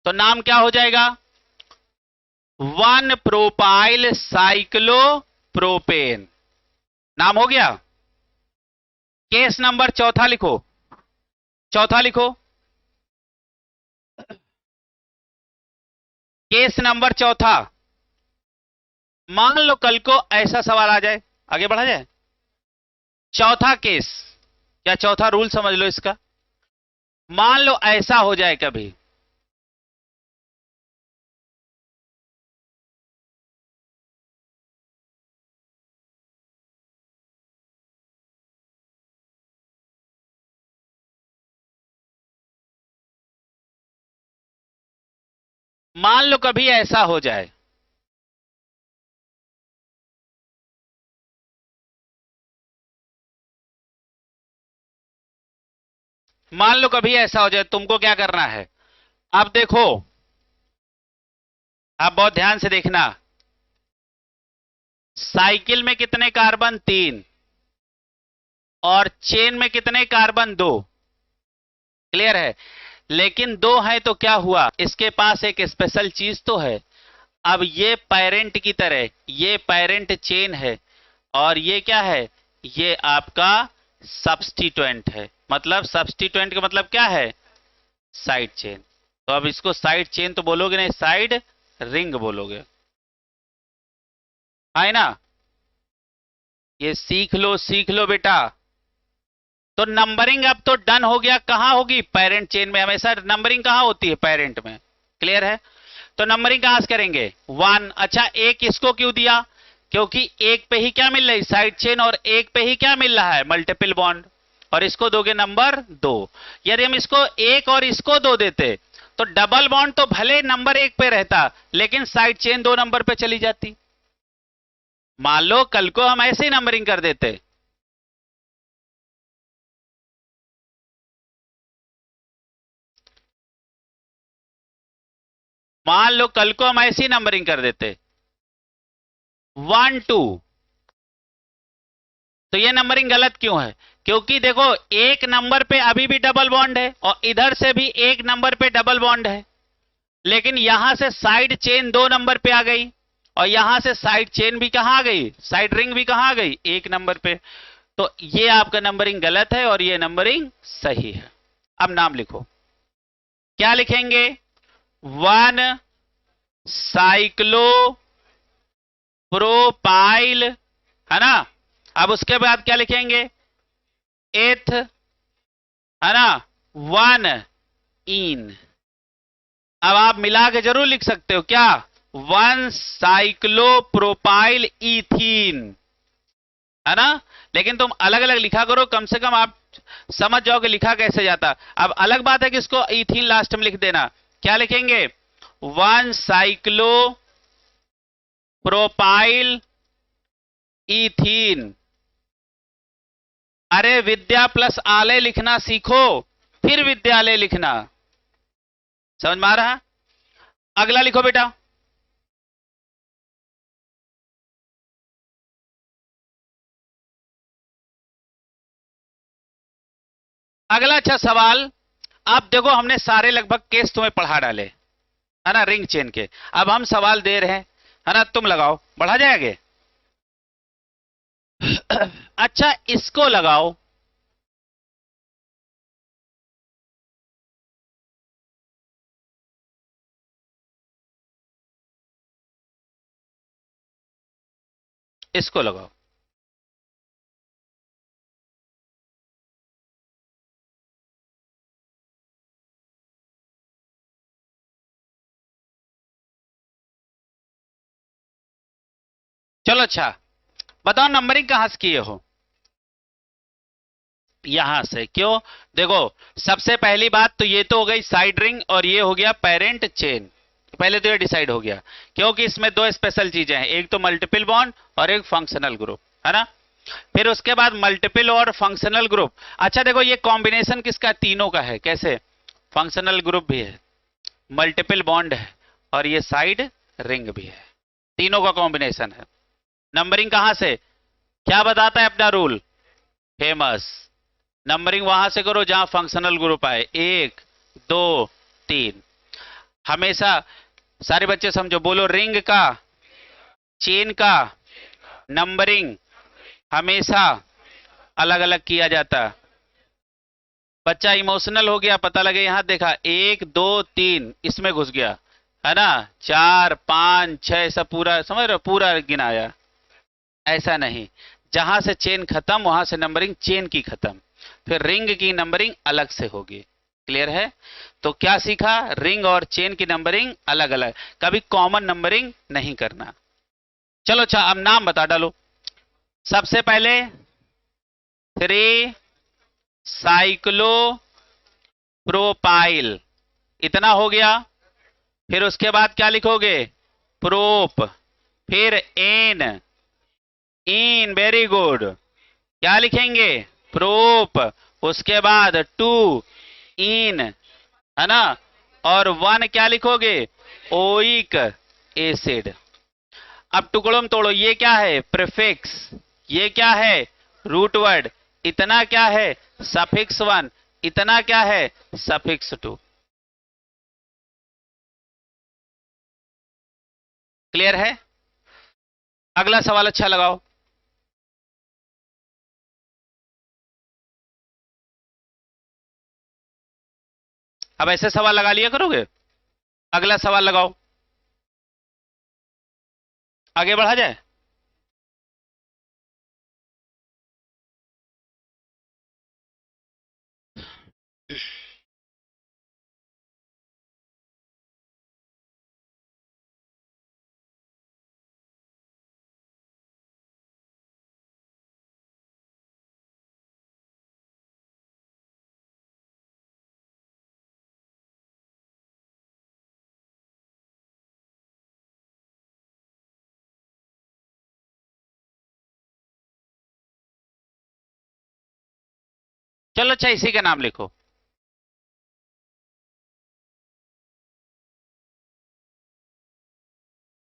तो नाम क्या हो जाएगा? वन प्रोपाइल साइक्लो प्रोपेन, नाम हो गया। केस नंबर चौथा लिखो, चौथा लिखो। केस नंबर चौथा, मान लो कल को ऐसा सवाल आ जाए, आगे बढ़ा जाए। चौथा केस, या चौथा रूल समझ लो इसका। मान लो ऐसा हो जाए कभी, मान लो कभी ऐसा हो जाए, मान लो कभी ऐसा हो जाए, तुमको क्या करना है, आप देखो, आप बहुत ध्यान से देखना। साइकिल में कितने कार्बन? 3। और चेन में कितने कार्बन? 2। क्लियर है? लेकिन 2 है तो क्या हुआ, इसके पास एक स्पेशल चीज तो है। अब ये पेरेंट की तरह, ये पेरेंट चेन है, और ये क्या है, ये आपका सब्स्टिट्यूएंट है। मतलब सब्स्टिट्यूएंट का मतलब क्या है? Side chain. तो अब इसको साइड चेन तो बोलोगे नहीं, साइड रिंग बोलोगे, है ना? ये सीख लो बेटा। तो नंबरिंग अब तो डन हो गया, कहां होगी? पेरेंट चेन में। हमेशा नंबरिंग कहां होती है? पेरेंट में। क्लियर है? तो नंबरिंग कहां से करेंगे? 1। अच्छा, एक इसको क्यों दिया? क्योंकि एक पे ही क्या मिल रही? Side chain. और एक पे ही क्या मिल रहा है? Multiple bond. और इसको दोगे नंबर 2। यदि हम इसको 1 और इसको 2 देते तो डबल बॉन्ड तो भले नंबर 1 पे रहता, लेकिन साइड चेन 2 नंबर पे चली जाती। मान लो कल को हम ऐसे ही नंबरिंग कर देते, मान लो कल को हम ऐसी नंबरिंग कर देते 1 2, तो ये नंबरिंग गलत क्यों है? क्योंकि देखो, एक नंबर पे अभी भी डबल बॉन्ड है और इधर से भी एक नंबर पे डबल बॉन्ड है, लेकिन यहां से साइड चेन 2 नंबर पे आ गई, और यहां से साइड चेन भी कहां आ गई? साइड रिंग भी कहां आ गई? 1 नंबर पे। तो ये आपका नंबरिंग गलत है और ये नंबरिंग सही है। अब नाम लिखो, क्या लिखेंगे? 1 साइक्लो प्रोपाइल, है ना? अब उसके बाद क्या लिखेंगे? एथ, है ना? 1 इन। अब आप मिला के जरूर लिख सकते हो, क्या? 1 साइक्लो प्रोपाइल इथीन, है ना? लेकिन तुम अलग अलग लिखा करो, कम से कम आप समझ जाओगे लिखा कैसे जाता। अब अलग बात है कि इसको इथीन लास्ट में लिख देना। क्या लिखेंगे? 1 साइक्लो प्रोपाइल इथीन। अरे विद्या प्लस आलय लिखना सीखो, फिर विद्यालय लिखना। समझ में आ रहा? अगला लिखो बेटा। अगला अच्छा सवाल। आप देखो, हमने सारे लगभग केस तुम्हें पढ़ा डाले, है ना, रिंग चेन के। अब हम सवाल दे रहे हैं, है ना? तुम लगाओ, बढ़ा जाएंगे। अच्छा, इसको लगाओ। इसको लगाओ। चलो अच्छा, बताओ नंबरिंग कहां से किए हो? यहां से। क्यों? देखो, सबसे पहली बात तो ये तो हो गई साइड रिंग, और ये हो गया पेरेंट चेन। पहले तो ये डिसाइड हो गया, क्योंकि इसमें 2 स्पेशल चीजें हैं, एक तो मल्टीपल बॉन्ड और एक फंक्शनल ग्रुप, है ना? फिर उसके बाद मल्टीपल और फंक्शनल ग्रुप। अच्छा देखो, ये कॉम्बिनेशन किसका? तीनों का है। कैसे? फंक्शनल ग्रुप भी है, मल्टीपल बॉन्ड है, और ये साइड रिंग भी है। तीनों का कॉम्बिनेशन है। नंबरिंग कहां से? क्या बताता है अपना रूल? फेमस। नंबरिंग वहां से करो जहां फंक्शनल ग्रुप आए, 1 2 3। हमेशा सारे बच्चे समझो, बोलो, रिंग का, चेन का नंबरिंग हमेशा अलग अलग किया जाता। बच्चा इमोशनल हो गया, पता लगे यहां देखा 1 2 3, इसमें घुस गया, है ना, 4 5 6 सब पूरा समझ रहे हो, पूरा गिनाया। ऐसा नहीं, जहां से चेन खत्म वहां से नंबरिंग चेन की खत्म, फिर रिंग की नंबरिंग अलग से होगी। क्लियर है? तो क्या सीखा, रिंग और चेन की नंबरिंग अलग अलग, कभी कॉमन नंबरिंग नहीं करना। चलो अच्छा, अब नाम बता डालो। सबसे पहले 3 साइक्लो प्रोपाइल, इतना हो गया। फिर उसके बाद क्या लिखोगे, प्रोप, फिर एन, इन, वेरी गुड, क्या लिखेंगे, प्रोप, उसके बाद 2 इन, है ना, और 1 क्या लिखोगे, ओइक एसिड। अब टुकड़ों में तोड़ो, ये क्या है, प्रीफिक्स, ये क्या है, रूट वर्ड, इतना क्या है, सफिक्स 1, इतना क्या है, सफिक्स 2। क्लियर है? अगला सवाल अच्छा लगाओ। अब ऐसे सवाल लगा लिया करोगे। अगला सवाल लगाओ, आगे बढ़ा जाए। चलो अच्छा, इसी का नाम लिखो।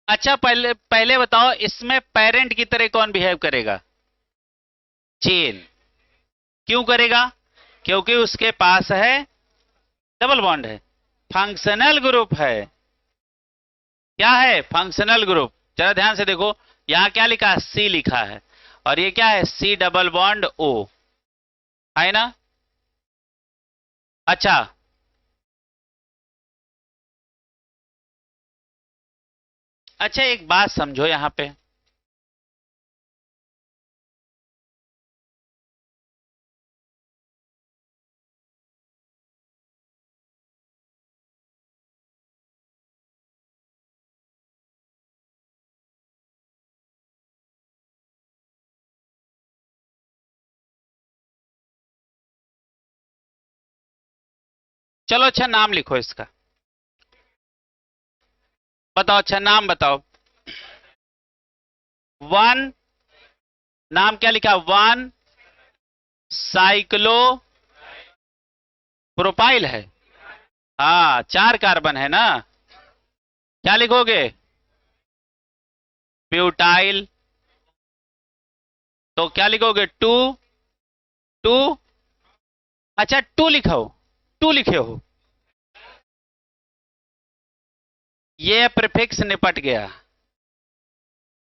अच्छा, पहले पहले बताओ, इसमें पेरेंट की तरह कौन बिहेव करेगा, चेन। क्यों करेगा, क्योंकि उसके पास है डबल बॉन्ड है, फंक्शनल ग्रुप है। क्या है, फंक्शनल ग्रुप। जरा ध्यान से देखो, यहां क्या लिखा है, सी लिखा है, और ये क्या है, सी डबल बॉन्ड ओ, है ना। अच्छा, अच्छा एक बात समझो यहां पे, चलो अच्छा नाम लिखो इसका, बताओ, अच्छा नाम बताओ। 1, नाम क्या लिखा, 1 साइक्लो प्रोपाइल है। हाँ, 4 कार्बन है ना, क्या लिखोगे, ब्यूटाइल, तो क्या लिखोगे, 2 2, अच्छा 2 लिखो, 2 लिखे हो, ये प्रीफिक्स निपट गया,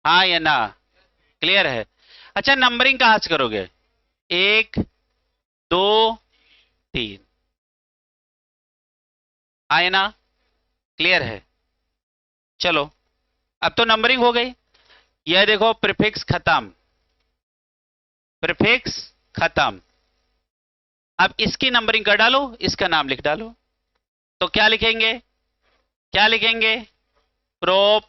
हाँ या ना, क्लियर है। अच्छा, नंबरिंग कहां से करोगे, 1 2 3, हाँ या ना, क्लियर है। चलो, अब तो नंबरिंग हो गई। यह देखो, प्रीफिक्स खत्म, प्रीफिक्स खत्म। अब इसकी नंबरिंग कर डालो, इसका नाम लिख डालो। तो क्या लिखेंगे, क्या लिखेंगे, प्रोप,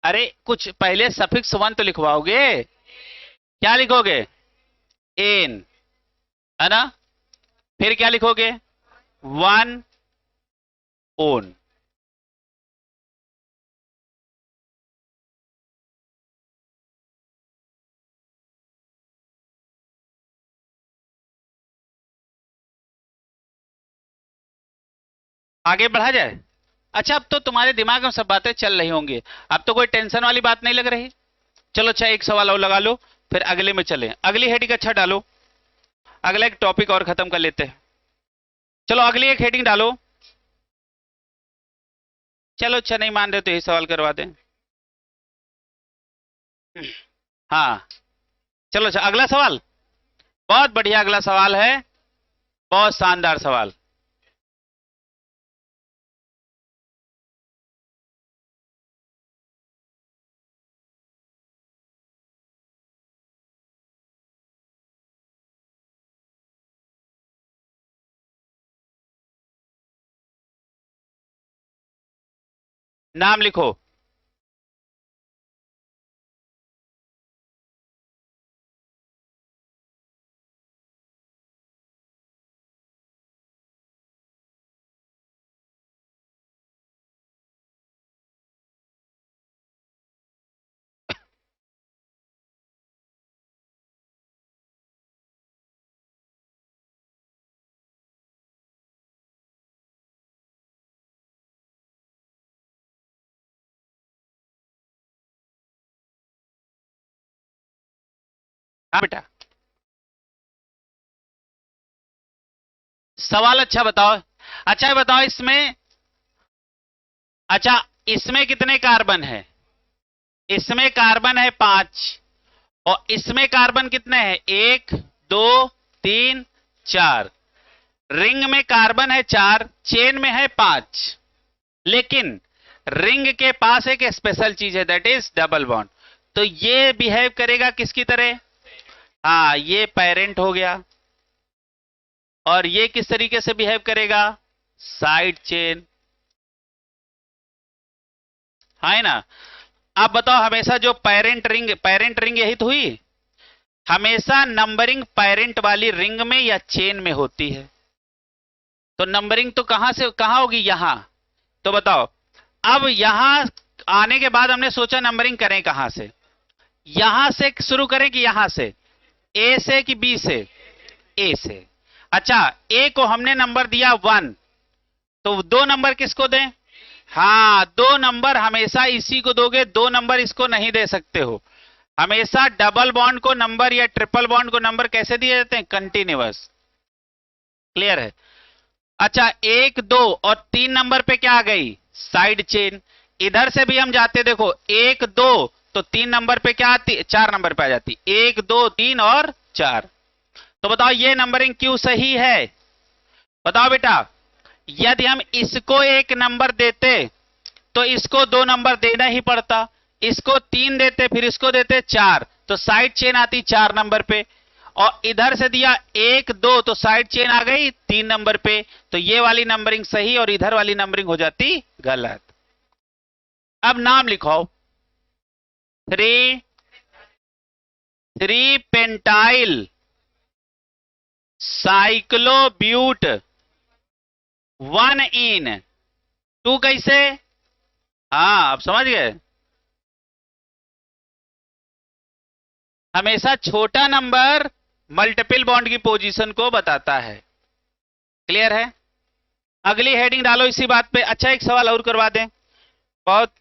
अरे कुछ पहले सफिक्स 1 तो लिखवाओगे, क्या लिखोगे, एन, है ना, फिर क्या लिखोगे, 1 ओन। आगे बढ़ा जाए। अच्छा, अब तो तुम्हारे दिमाग में सब बातें चल रही होंगी, अब तो कोई टेंशन वाली बात नहीं लग रही। चलो अच्छा, एक सवाल और लगा लो, फिर अगले में चलें। अगली हेडिंग अच्छा डालो, अगला एक टॉपिक और खत्म कर लेते हैं। चलो अगली एक हेडिंग डालो। चलो अच्छा, नहीं मान रहे तो यही सवाल करवा दें। हाँ, चलो अच्छा, अगला सवाल, बहुत बढ़िया अगला सवाल है, बहुत शानदार सवाल। नाम लिखो। हाँ बेटा, सवाल अच्छा बताओ। अच्छा ये बताओ इसमें, अच्छा इसमें कितने कार्बन है? इसमें कार्बन है 5, और इसमें कार्बन कितने हैं? 1 2 3 4। रिंग में कार्बन है 4, चेन में है 5। लेकिन रिंग के पास एक स्पेशल चीज है, दैट इज डबल बॉन्ड। तो ये बिहेव करेगा किसकी तरह? हाँ, ये पेरेंट हो गया। और ये किस तरीके से बिहेव करेगा? साइड चेन, है ना? अब बताओ, हमेशा जो पेरेंट रिंग यही तो हुई। हमेशा नंबरिंग पेरेंट वाली रिंग में या चेन में होती है। तो नंबरिंग तो कहां से कहां होगी? यहां। तो बताओ, अब यहां आने के बाद हमने सोचा नंबरिंग करें कहां से? यहां से शुरू करें कि यहां से? ए से कि बी से? ए से। अच्छा, ए को हमने नंबर दिया 1, तो 2 नंबर किसको दें? हाँ, 2 नंबर हमेशा इसी को दोगे, 2 नंबर इसको नहीं दे सकते हो। हमेशा डबल बॉन्ड को नंबर या ट्रिपल बॉन्ड को नंबर कैसे दिए जाते हैं? कंटिन्यूअस। क्लियर है? अच्छा, 1 2 और 3 नंबर पे क्या आ गई? Side chain. इधर से भी हम जाते, देखो 1 2 तो 3 नंबर पे क्या आती? 4 नंबर पे आ जाती, 1 2 3 और 4। तो बताओ ये नंबरिंग क्यों सही है? बताओ बेटा। यदि हम इसको 1 नंबर देते तो इसको 2 नंबर देना ही पड़ता, इसको 3 देते फिर इसको देते 4, तो साइड चेन आती 4 नंबर पे। और इधर से दिया 1 2 तो साइड चेन आ गई 3 नंबर पे। तो ये वाली नंबरिंग सही और इधर वाली नंबरिंग हो जाती गलत। अब नाम लिखो। 3 पेंटाइल साइक्लोब्यूट 1 इन 2 कैसे? हाँ, अब समझ गए। हमेशा छोटा नंबर मल्टीपल बॉन्ड की पोजीशन को बताता है। क्लियर है? अगली हेडिंग डालो इसी बात पे। अच्छा, एक सवाल और करवा दें। बहुत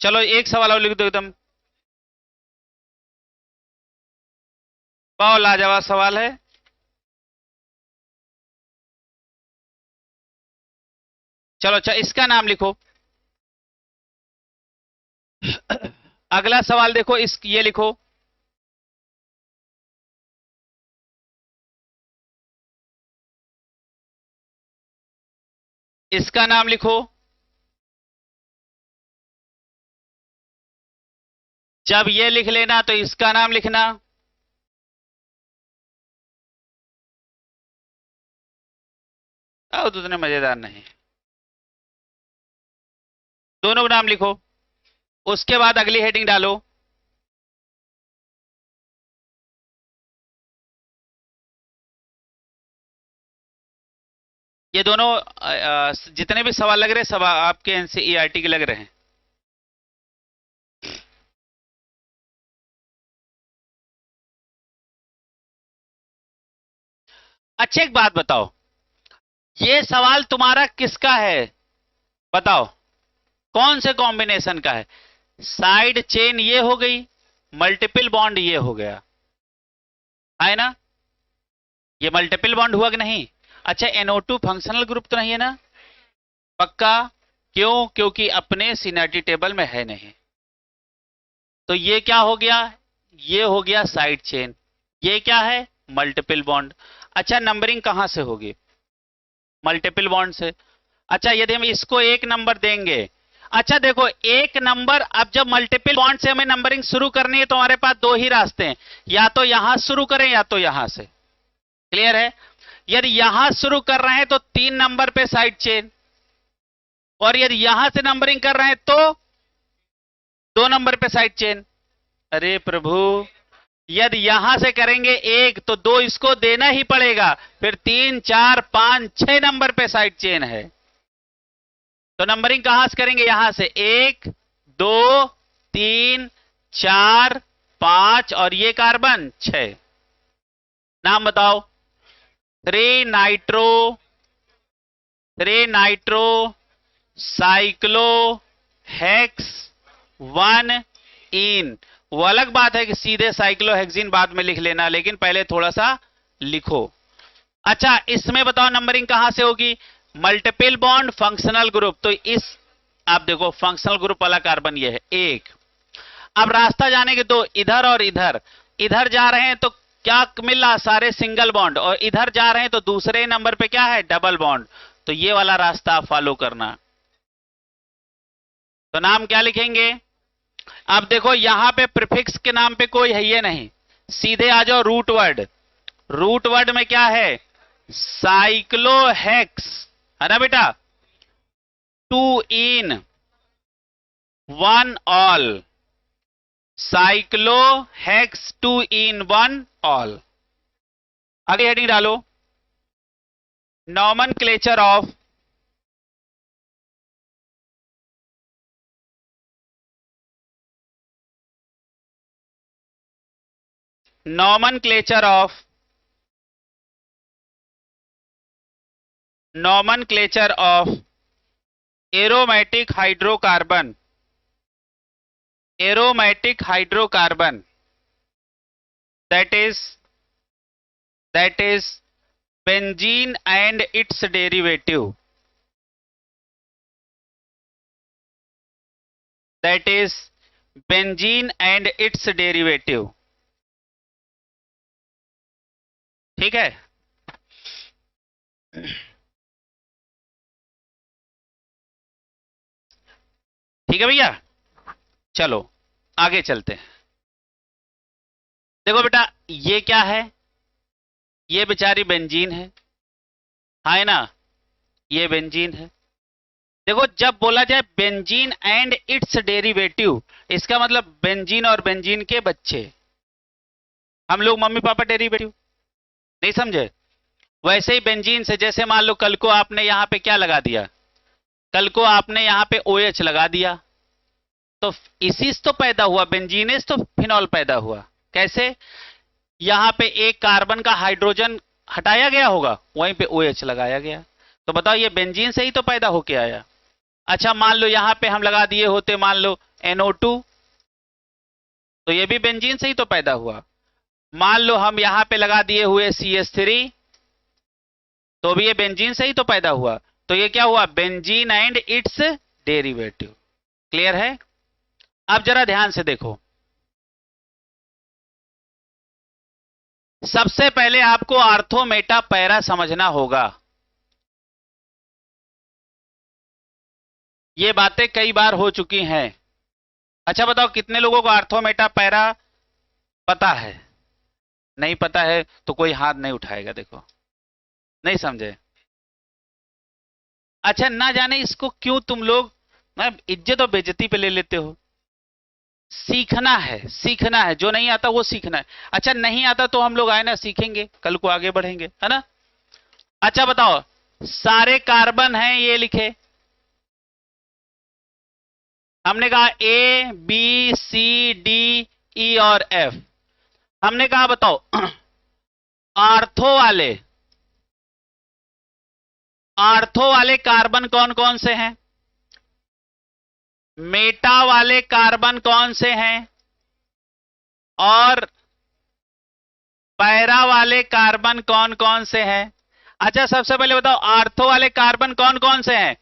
चलो, एक सवाल और लिख दो एकदम। बहुत लाजवाब सवाल है। चलो अच्छा, इसका नाम लिखो। अगला सवाल देखो, इस ये लिखो। इसका नाम लिखो। जब ये लिख लेना तो इसका नाम लिखना। अब तो उतने मजेदार नहीं। दोनों का नाम लिखो। उसके बाद अगली हेडिंग डालो। ये दोनों जितने भी सवाल लग रहे हैं सब आपके एनसीईआरटी के लग रहे हैं। अच्छा, एक बात बताओ, ये सवाल तुम्हारा किसका है? बताओ, कौन से कॉम्बिनेशन का है? साइड चेन ये हो गई, मल्टीपल बॉन्ड ये हो गया, है ना? ये मल्टीपल बॉन्ड हुआ कि नहीं? अच्छा, NO2 फंक्शनल ग्रुप तो नहीं है ना? पक्का? क्यों? क्योंकि अपने सिनर्जी टेबल में है नहीं। तो ये क्या हो गया? ये हो गया साइड चेन। ये क्या है? Multiple bond. अच्छा, नंबरिंग कहां से होगी? मल्टीपल बॉन्ड से। अच्छा, यदि हम इसको 1 नंबर देंगे। अच्छा देखो, 1 नंबर, अब जब मल्टीपल बॉन्ड से हमें नंबरिंग शुरू करनी है तो हमारे पास 2 ही रास्ते हैं, या तो यहां शुरू करें या तो यहां से। क्लियर है? यदि यहां शुरू कर रहे हैं तो 3 नंबर पे साइड चेन, और यदि यहां से नंबरिंग कर रहे हैं तो 2 नंबर पे साइड चेन। अरे प्रभु, यदि यहां से करेंगे 1 तो 2 इसको देना ही पड़ेगा, फिर 3 4 5 6 नंबर पे साइड चेन है। तो नंबरिंग कहां से करेंगे? यहां से 1 2 3 4 5 और ये कार्बन 6। नाम बताओ। 3 नाइट्रो साइक्लो हेक्स 1 इन। वो अलग बात है कि सीधे साइक्लोहेक्सिन बाद में लिख लेना, लेकिन पहले थोड़ा सा लिखो। अच्छा, इसमें बताओ नंबरिंग कहां से होगी? Multiple bond functional group. तो इस आप देखो फंक्शनल ग्रुप वाला कार्बन ये है 1। अब रास्ता जाने के 2, इधर और इधर। इधर जा रहे हैं तो क्या मिल रहा? सारे सिंगल बॉन्ड। और इधर जा रहे हैं तो दूसरे नंबर पे क्या है? Double bond. तो ये वाला रास्ता आप फॉलो करना। तो नाम क्या लिखेंगे? अब देखो यहां पे प्रीफिक्स के नाम पे कोई है ये नहीं, सीधे आ जाओ रूट वर्ड। रूट वर्ड में क्या है? साइक्लोहेक्स, है ना बेटा? 2 इन 1 ऑल। साइक्लोहेक्स 2 इन 1 ऑल। आगे हेडिंग डालो, nomenclature of nomenclature of aromatic hydrocarbon that is benzene and its derivative, ठीक है? ठीक है भैया, चलो आगे चलते हैं। देखो बेटा, ये क्या है? ये बेचारी बेंजीन है ना? ये बेंजीन है। देखो जब बोला जाए बेंजीन एंड इट्स डेरिवेटिव, इसका मतलब बेंजीन और बेंजीन के बच्चे। हम लोग मम्मी पापा डेरिवेटिव नहीं समझे? वैसे ही बेंजीन से, जैसे मान लो कल को आपने यहां पे क्या लगा दिया? कल को आपने यहां पे OH लगा दिया, तो इसीस तो पैदा हुआ, बेंजीनेस तो फिनॉल पैदा हुआ। कैसे? यहां पे एक कार्बन का हाइड्रोजन हटाया गया होगा, वहीं पे OH लगाया गया। तो बताओ ये बेंजीन से ही तो पैदा होके आया। अच्छा, मान लो यहां पे हम लगा दिए होते मान लो NO2, तो ये भी बेंजीन से ही तो पैदा हुआ। मान लो हम यहां पे लगा दिए हुए CH3, तो भी ये बेंजीन से ही तो पैदा हुआ। तो ये क्या हुआ? Benzene and it's derivative. Clear है? अब जरा ध्यान से देखो, सबसे पहले आपको आर्थो मेटा पैरा समझना होगा। ये बातें कई बार हो चुकी हैं। अच्छा बताओ, कितने लोगों को आर्थो मेटा पैरा पता है? नहीं पता है तो कोई हाथ नहीं उठाएगा। देखो, नहीं समझे? अच्छा, ना जाने इसको क्यों तुम लोग इज्जत और बेइज्जती पे ले लेते हो। सीखना है, सीखना है, जो नहीं आता वो सीखना है। अच्छा, नहीं आता तो हम लोग आए ना, सीखेंगे, कल को आगे बढ़ेंगे, है ना? अच्छा बताओ, सारे कार्बन हैं ये लिखे, हमने कहा A B C D E और F। हमने कहा बताओ आर्थो वाले कार्बन कौन कौन से हैं? मेटा वाले कार्बन कौन से हैं? और पैरा वाले कार्बन कौन कौन से हैं? अच्छा, सबसे पहले बताओ आर्थो वाले कार्बन कौन कौन से हैं?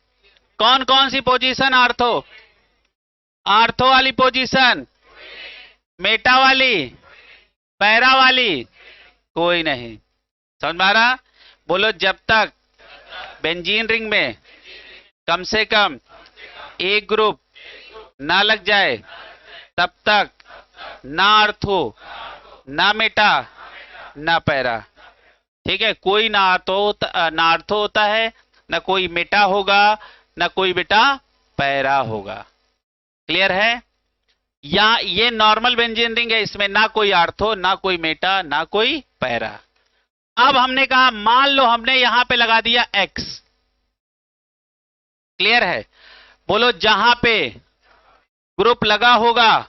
कौन कौन सी पोजीशन आर्थो? आर्थो वाली पोजीशन, मेटा वाली, पैरा वाली, कोई नहीं। समझ में आ रहा? बोलो, जब तक बेंजीन रिंग में कम से कम एक ग्रुप ना लग जाए, तब तक ना आर्थो, ना मेटा, ना पैरा। ठीक है, कोई ना आर्थो होता है, ना कोई मेटा होगा, ना कोई बेटा पैरा होगा। क्लियर है? या ये नॉर्मल बेंजीन रिंग है, इसमें ना कोई आर्थो, ना कोई मेटा, ना कोई पैरा। अब हमने कहा मान लो हमने यहां पे लगा दिया एक्स। क्लियर है? बोलो जहां पे ग्रुप लगा होगा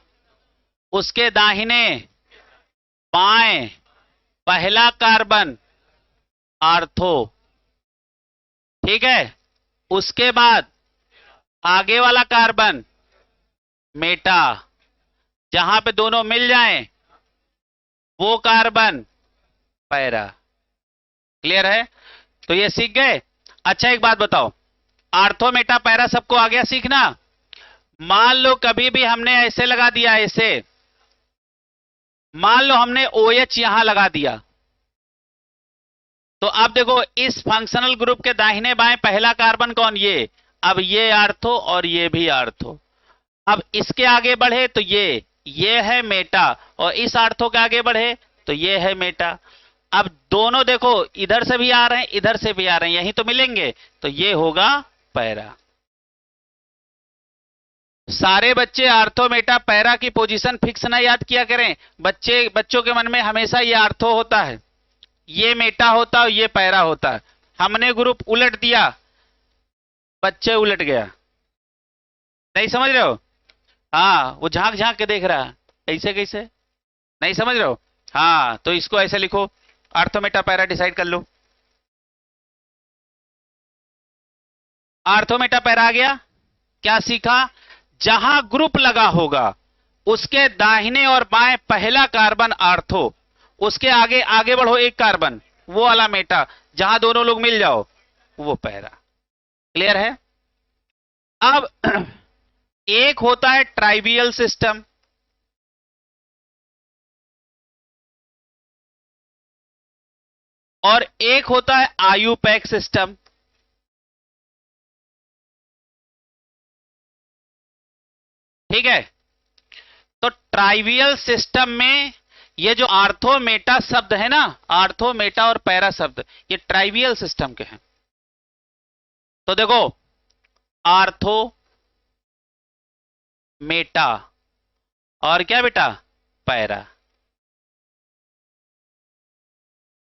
उसके दाहिने बाएं पहला कार्बन आर्थो। ठीक है, उसके बाद आगे वाला कार्बन मेटा, जहां पे दोनों मिल जाएं वो कार्बन पैरा। क्लियर है? तो ये सीख गए। अच्छा एक बात बताओ, आर्थो मेटा पैरा सबको आ गया सीखना? मान लो कभी भी हमने ऐसे लगा दिया, ऐसे मान लो हमने OH यहां लगा दिया, तो अब देखो इस फंक्शनल ग्रुप के दाहिने बाएं पहला कार्बन कौन? ये। अब ये आर्थो और ये भी आर्थो। अब इसके आगे बढ़े तो ये है मेटा, और इस आर्थो के आगे बढ़े तो ये है मेटा। अब दोनों देखो इधर से भी आ रहे हैं, इधर से भी आ रहे हैं, यहीं तो मिलेंगे, तो ये होगा पैरा। सारे बच्चे आर्थो मेटा पैरा की पोजीशन फिक्स ना याद किया करें। बच्चों के मन में हमेशा ये आर्थो होता है, ये मेटा होता है और ये पैरा होता है। हमने ग्रुप उलट दिया, बच्चे उलट गया। नहीं समझ रहे हो? हाँ, वो झांक झांक के देख रहा है, ऐसे कैसे? नहीं समझ रहे हो? हाँ, तो इसको ऐसे लिखो, आर्थो मेटा पैरा डिसाइड कर लो। आर्थो मेटा पैरा आ गया। क्या सीखा? जहां ग्रुप लगा होगा उसके दाहिने और बाएं पहला कार्बन आर्थो, उसके आगे आगे बढ़ो एक कार्बन, वो वाला मेटा, जहां दोनों लोग मिल जाओ वो पैरा। क्लियर है? अब एक होता है ट्राइवियल सिस्टम, और एक होता है आयुपैक सिस्टम। ठीक है, तो ट्राइवियल सिस्टम में ये जो आर्थो मेटा शब्द है ना, आर्थो मेटा और पैरा शब्द, ये ट्राइवियल सिस्टम के हैं। तो देखो आर्थो मेटा और क्या बेटा पैरा।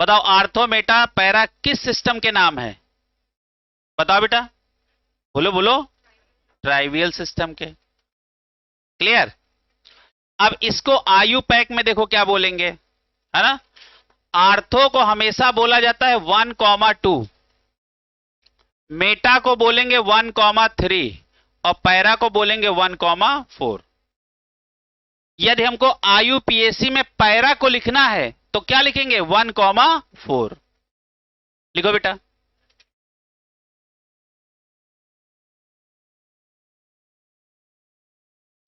बताओ आर्थो मेटा पैरा किस सिस्टम के नाम है? बताओ बेटा, बोलो बोलो। ट्राइवियल सिस्टम के। क्लियर? अब इसको आयु पैक में देखो क्या बोलेंगे, है ना? आर्थो को हमेशा बोला जाता है 1,2, मेटा को बोलेंगे 1,3 और पैरा को बोलेंगे 1,4। यदि हमको IUPAC में पैरा को लिखना है तो क्या लिखेंगे? 1,4। लिखो बेटा।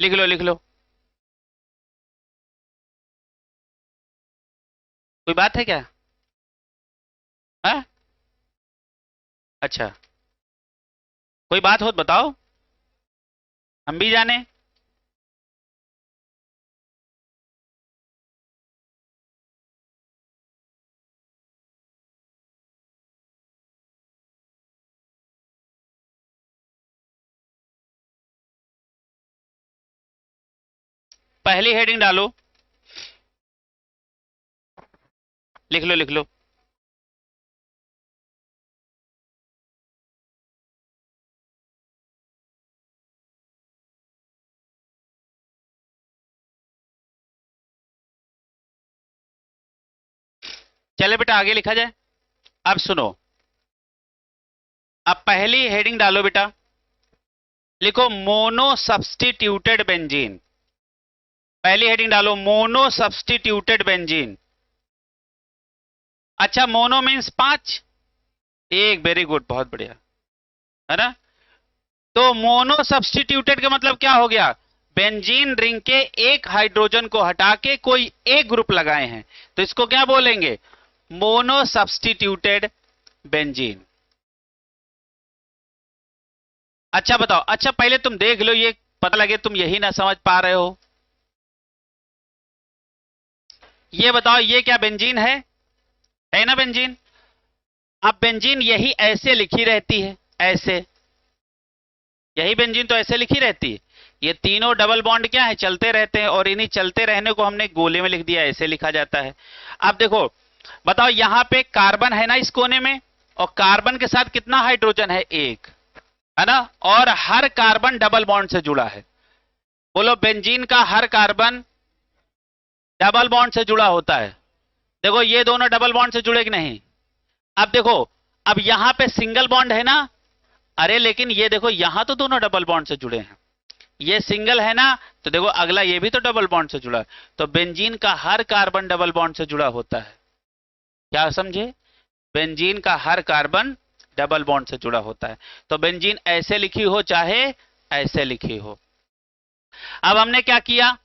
लिख लो लिख लो। कोई बात है क्या? है? अच्छा, कोई बात हो तो बताओ, हम भी जाने। पहली हेडिंग डालो, लिख लो लिख लो। चले बेटा आगे लिखा जाए। अब सुनो, अब पहली हेडिंग डालो बेटा, लिखो मोनो सब्स्टिट्यूटेड बेंजीन। पहली हेडिंग डालो मोनो सब्स्टिट्यूटेड बेंजीन। अच्छा, मोनो मीन्स 5। एक, वेरी गुड, बहुत बढ़िया, है ना? तो मोनो सब्स्टिट्यूटेड का मतलब क्या हो गया? बेंजीन रिंग के एक हाइड्रोजन को हटा के कोई एक ग्रुप लगाए हैं, तो इसको क्या बोलेंगे? Mono substituted benzene. अच्छा बताओ, अच्छा पहले तुम देख लो, ये पता लगे तुम यही ना समझ पा रहे हो। ये बताओ ये क्या बेंजीन है ना बेंजीन? अब बेंजीन यही ऐसे लिखी रहती है, ऐसे, यही बेंजीन तो ऐसे लिखी रहती है। ये तीनों डबल बॉन्ड क्या है, चलते रहते हैं, और इन्हीं चलते रहने को हमने गोले में लिख दिया, ऐसे लिखा जाता है। अब देखो, बताओ यहां पे कार्बन है ना इस कोने में, और कार्बन के साथ कितना हाइड्रोजन है, एक, है ना, और हर कार्बन डबल बॉन्ड से जुड़ा है। बोलो बेंजीन का हर कार्बन डबल बॉन्ड से जुड़ा होता है। देखो ये दोनों डबल बॉन्ड से जुड़े कि नहीं। अब देखो, अब यहां पे सिंगल बॉन्ड है ना, अरे लेकिन ये देखो यहां तो दोनों डबल बॉन्ड से जुड़े हैं, ये सिंगल है ना, तो देखो अगला ये भी तो डबल बॉन्ड से जुड़ा है। तो बेंजीन का हर कार्बन डबल बॉन्ड से जुड़ा होता है। क्या समझे, बेंजीन का हर कार्बन डबल बॉन्ड से जुड़ा होता है। तो बेंजीन ऐसे लिखी हो चाहे ऐसे लिखी हो। अब हमने क्या किया,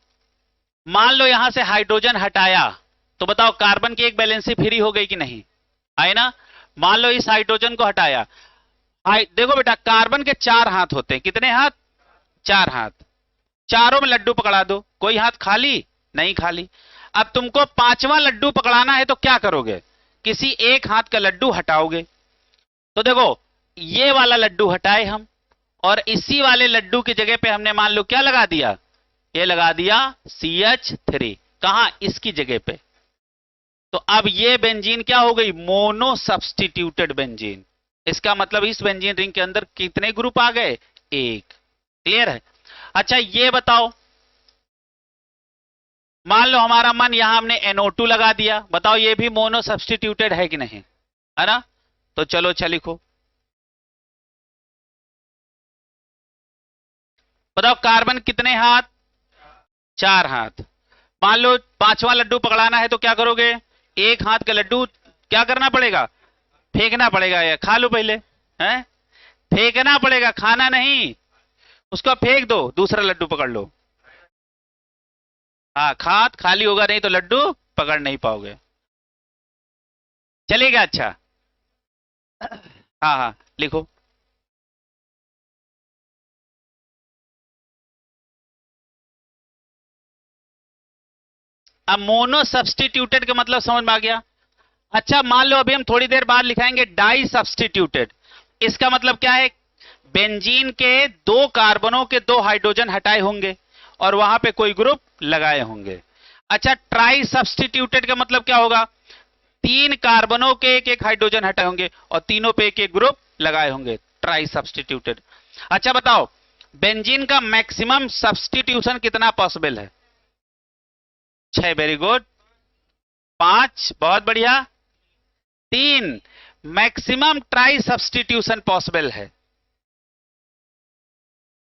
मान लो यहां से हाइड्रोजन हटाया, तो बताओ कार्बन की एक वैलेंसी फ्री हो गई कि नहीं, है ना। मान लो इस हाइड्रोजन को हटाया, देखो बेटा कार्बन के चार हाथ होते हैं, कितने हाथ, चार हाथ, चारों में लड्डू पकड़ा दो, कोई हाथ खाली नहीं, खाली। अब तुमको पांचवा लड्डू पकड़ाना है तो क्या करोगे, किसी एक हाथ का लड्डू हटाओगे। तो देखो ये वाला लड्डू हटाए हम, और इसी वाले लड्डू की जगह पे हमने मान लो क्या लगा दिया, ये लगा दिया CH3, कहां, इसकी जगह पे। तो अब ये बेंजीन क्या हो गई, मोनो सब्सटीट्यूटेड बेंजीन। इसका मतलब इस बेंजीन रिंग के अंदर कितने ग्रुप आ गए, एक। क्लियर है। अच्छा ये बताओ, मान लो हमारा मन यहां हमने NO2 लगा दिया, बताओ ये भी मोनो सब्सटीट्यूटेड है कि नहीं, है ना। तो चलो अच्छा लिखो, बताओ कार्बन कितने हाथ, चार हाथ। मान लो पांचवा लड्डू पकड़ाना है तो क्या करोगे, एक हाथ का लड्डू क्या करना पड़ेगा, फेंकना पड़ेगा, या खा लो पहले, है, फेंकना पड़ेगा, खाना नहीं, उसको फेंक दो, दूसरा लड्डू पकड़ लो। हाँ, खात खाली होगा, नहीं तो लड्डू पकड़ नहीं पाओगे। चलेगा, अच्छा। हाँ हाँ लिखो। अब मोनो सब्सटीट्यूटेड का मतलब समझ में आ गया। अच्छा मान लो अभी हम थोड़ी देर बाद लिखाएंगे डाई सब्सटीट्यूटेड। इसका मतलब क्या है, बेंजीन के दो कार्बनों के दो हाइड्रोजन हटाए होंगे और वहां पे कोई ग्रुप लगाए होंगे। अच्छा ट्राई सब्सटीट्यूटेड का मतलब क्या होगा, तीन कार्बनों के एक एक हाइड्रोजन हटाए होंगे और तीनों पे एक एक ग्रुप लगाए होंगे, ट्राई सब्सटीट्यूटेड। अच्छा बताओ बेंजीन का मैक्सिमम सब्सटीट्यूशन कितना पॉसिबल है, छह, वेरी गुड। पांच, बहुत बढ़िया। तीन, मैक्सिमम ट्राई सब्सटीट्यूशन पॉसिबल है,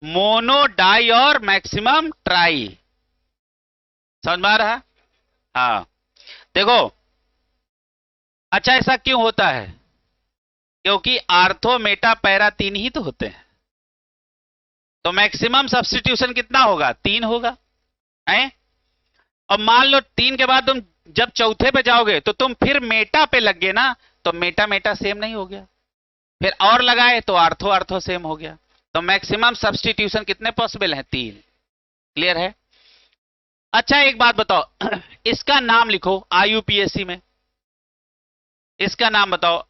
मोनो डाई और मैक्सिमम ट्राई। समझ में आ रहा है, हाँ। देखो, अच्छा ऐसा क्यों होता है, क्योंकि आर्थो मेटा पैरा तीन ही तो होते हैं, तो मैक्सिमम सब्सटीट्यूशन कितना होगा, तीन होगा, है। और मान लो तीन के बाद तुम जब चौथे पे जाओगे तो तुम फिर मेटा पे लग गए ना, तो मेटा मेटा सेम नहीं हो गया, फिर और लगाए तो आर्थो आर्थो सेम हो गया। तो मैक्सिमम सब्सटीट्यूशन कितने पॉसिबल हैं, तीन। क्लियर है। अच्छा एक बात बताओ, इसका नाम लिखो IUPAC में, इसका नाम बताओ,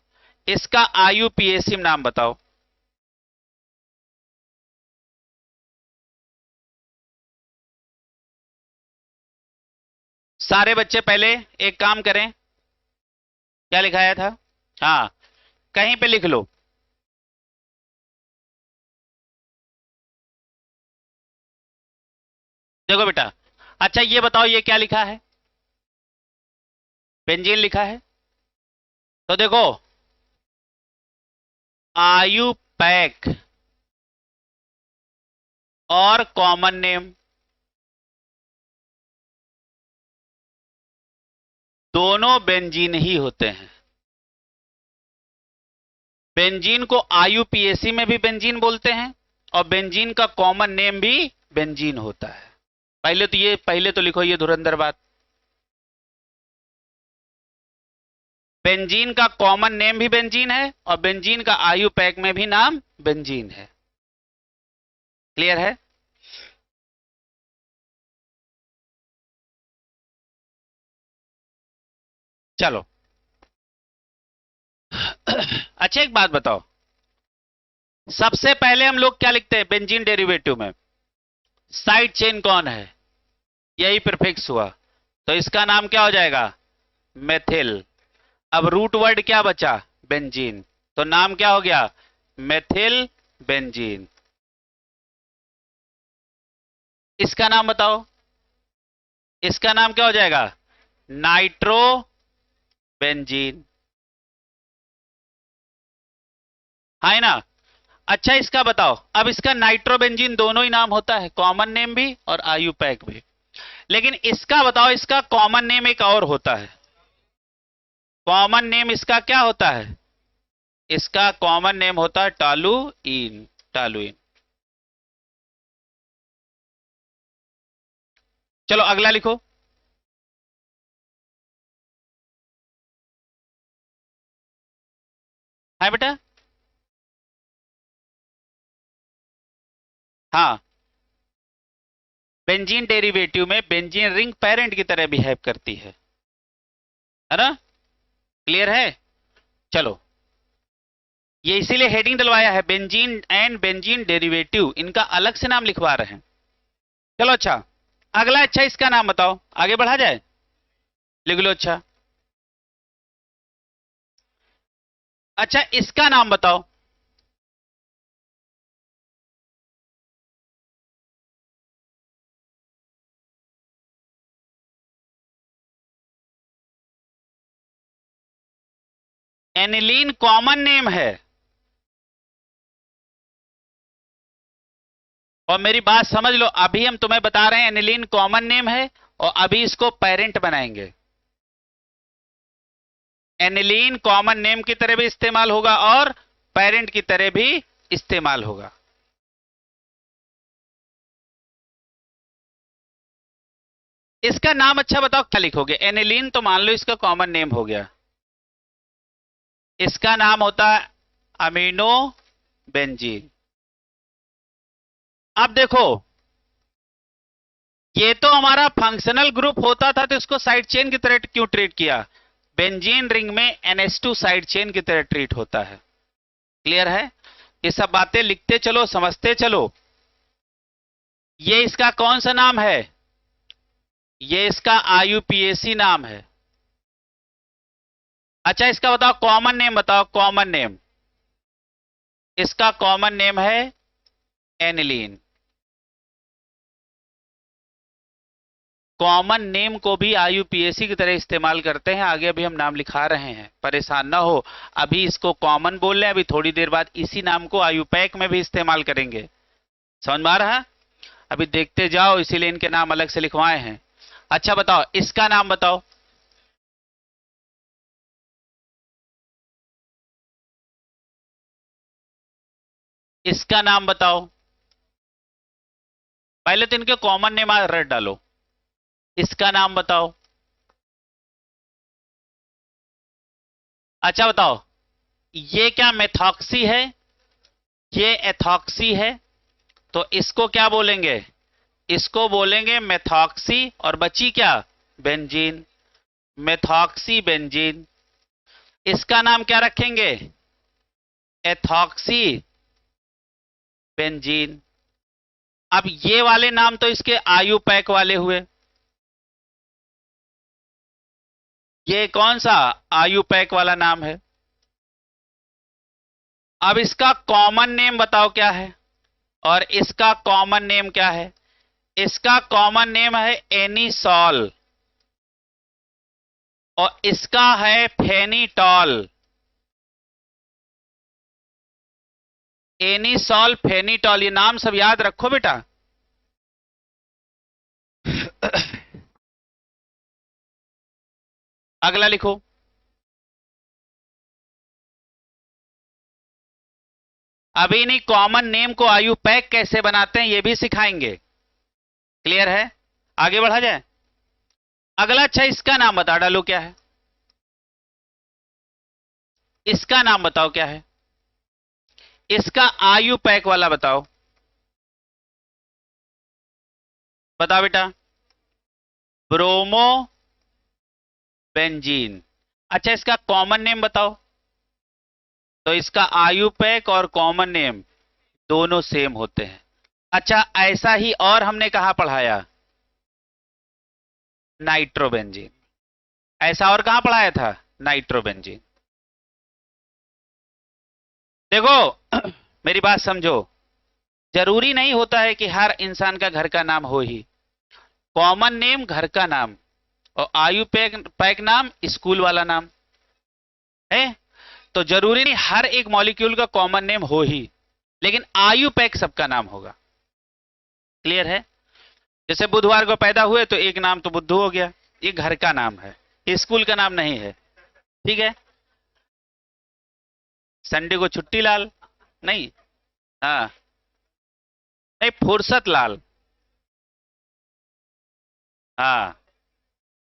इसका IUPAC में नाम बताओ। सारे बच्चे पहले एक काम करें, क्या लिखाया था, हाँ कहीं पे लिख लो। देखो बेटा, अच्छा ये बताओ ये क्या लिखा है, बेंजीन लिखा है। तो देखो IUPAC और कॉमन नेम दोनों बेंजीन ही होते हैं। बेंजीन को IUPAC में भी बेंजीन बोलते हैं और बेंजीन का कॉमन नेम भी बेंजीन होता है। पहले तो ये, पहले तो लिखो ये धुरंधर बात, बेंजीन का कॉमन नेम भी बेंजीन है और बेंजीन का IUPAC में भी नाम बेंजीन है। क्लियर है। चलो अच्छा एक बात बताओ, सबसे पहले हम लोग क्या लिखते हैं बेंजीन डेरिवेटिव में? साइड चेन कौन है? यही प्रीफिक्स हुआ, तो इसका नाम क्या हो जाएगा? मेथिल। अब रूट वर्ड क्या बचा? बेंजीन, तो नाम क्या हो गया? Methyl benzene. इसका नाम बताओ, इसका नाम क्या हो जाएगा? नाइट्रो बेंजीन, है ना? अच्छा इसका बताओ, अब इसका नाइट्रोबेंजीन दोनों ही नाम होता है, कॉमन नेम भी और आयुपैक भी। लेकिन इसका बताओ, इसका कॉमन नेम एक और होता है। कॉमन नेम इसका क्या होता है? इसका कॉमन नेम होता है टॉलुइन। टॉलुइन। चलो अगला लिखो। है बेटा? हाँ, बेंजीन डेरिवेटिव में बेंजीन रिंग पेरेंट की तरह बिहेव करती है ना? क्लियर है? चलो, ये इसीलिए हेडिंग डलवाया है, बेंजीन एंड बेंजीन डेरिवेटिव, इनका अलग से नाम लिखवा रहे हैं। चलो अच्छा, अगला, अच्छा इसका नाम बताओ, आगे बढ़ा जाए? लिख लो। अच्छा, अच्छा इसका नाम बताओ। एनिलीन कॉमन नेम है, और मेरी बात समझ लो, अभी हम तुम्हें बता रहे हैं एनिलीन कॉमन नेम है, और अभी इसको पेरेंट बनाएंगे। एनिलीन कॉमन नेम की तरह भी इस्तेमाल होगा और पेरेंट की तरह भी इस्तेमाल होगा। इसका नाम अच्छा बताओ क्या लिखोगे? एनिलीन तो मान लो इसका कॉमन नेम हो गया, इसका नाम होता है अमीनो बेंजीन। अब देखो, ये तो हमारा फंक्शनल ग्रुप होता था, तो इसको साइड चेन की तरह क्यों ट्रीट किया? बेंजीन रिंग में NH2 साइड चेन की तरह ट्रीट होता है। क्लियर है? ये सब बातें लिखते चलो, समझते चलो। ये इसका कौन सा नाम है? ये इसका IUPAC नाम है। अच्छा इसका बताओ कॉमन नेम, बताओ कॉमन नेम। इसका कॉमन नेम है एनिलीन। कॉमन नेम को भी IUPAC की तरह इस्तेमाल करते हैं, आगे अभी हम नाम लिखा रहे हैं, परेशान ना हो। अभी इसको कॉमन बोल रहे हैं, अभी थोड़ी देर बाद इसी नाम को आयुपैक में भी इस्तेमाल करेंगे। समझ में आ रहा है? अभी देखते जाओ, इसीलिए इनके नाम अलग से लिखवाए हैं। अच्छा बताओ, इसका नाम बताओ। इसका नाम बताओ। पहले तो इनके कॉमन नेम रट डालो। इसका नाम बताओ। अच्छा बताओ, ये क्या मेथॉक्सी है? ये एथॉक्सी है, तो इसको क्या बोलेंगे? इसको बोलेंगे मेथॉक्सी, और बची क्या? बेंजीन। Methoxy benzene. इसका नाम क्या रखेंगे? Ethoxy benzene. अब ये वाले नाम तो इसके आयुपैक वाले हुए। ये कौन सा आयुपैक वाला नाम है? अब इसका कॉमन नेम बताओ क्या है, और इसका कॉमन नेम क्या है? इसका कॉमन नेम है एनिसॉल, और इसका है फेनिटॉल। एनिसॉल, फेनिटॉल, ये नाम सब याद रखो बेटा। अगला लिखो। अभी नहीं, कॉमन नेम को आयुपैक कैसे बनाते हैं ये भी सिखाएंगे। क्लियर है? आगे बढ़ा जाए। अगला, अच्छा इसका नाम बता डालो क्या है? इसका नाम बताओ क्या है? इसका आयुपैक वाला बताओ। बताओ बेटा। Bromo benzene. अच्छा इसका कॉमन नेम बताओ। तो इसका आयुपैक और कॉमन नेम दोनों सेम होते हैं। अच्छा, ऐसा ही और हमने कहा पढ़ाया, नाइट्रोबेंजीन। ऐसा और कहां पढ़ाया था? नाइट्रोबेंजीन। देखो मेरी बात समझो, जरूरी नहीं होता है कि हर इंसान का घर का नाम हो ही। कॉमन नेम घर का नाम और आयु पैक नाम स्कूल वाला नाम है। तो जरूरी नहीं हर एक मॉलिक्यूल का कॉमन नेम हो ही, लेकिन आयु पैक सबका नाम होगा। क्लियर है? जैसे बुधवार को पैदा हुए तो एक नाम तो बुद्धू हो गया, ये घर का नाम है, ये स्कूल का नाम नहीं है। ठीक है? संडे को छुट्टी लाल नहीं, हाँ नहीं, फुर्सत लाल। हाँ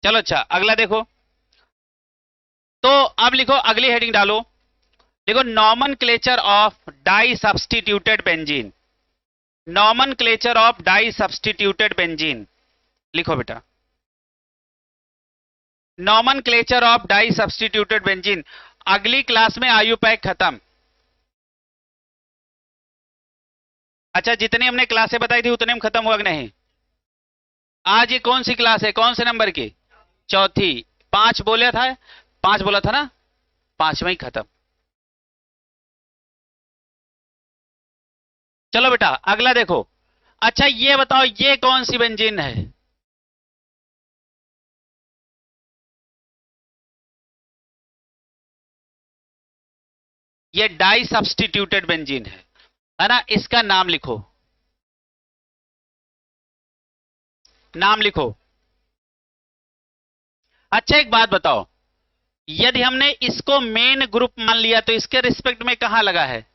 चलो, अच्छा अगला देखो। तो अब लिखो, अगली हेडिंग डालो। देखो, nomenclature of di substituted benzene. Nomenclature of di substituted benzene लिखो बेटा। Nomenclature of di substituted benzene. अगली क्लास में आयु पैक खत्म। अच्छा, जितनी हमने क्लासें बताई थी उतने में खत्म हुआ कि नहीं? आज ये कौन सी क्लास है, कौन से नंबर की? चौथी। 5 बोला था, 5 बोला था ना, 5वां ही खत्म। चलो बेटा अगला देखो। अच्छा ये बताओ, ये कौन सी बेंजीन है? ये डाई सब्स्टिट्यूटेड बेंजीन है ना? इसका नाम लिखो, नाम लिखो। अच्छा एक बात बताओ, यदि हमने इसको मेन ग्रुप मान लिया तो इसके रिस्पेक्ट में कहां लगा है?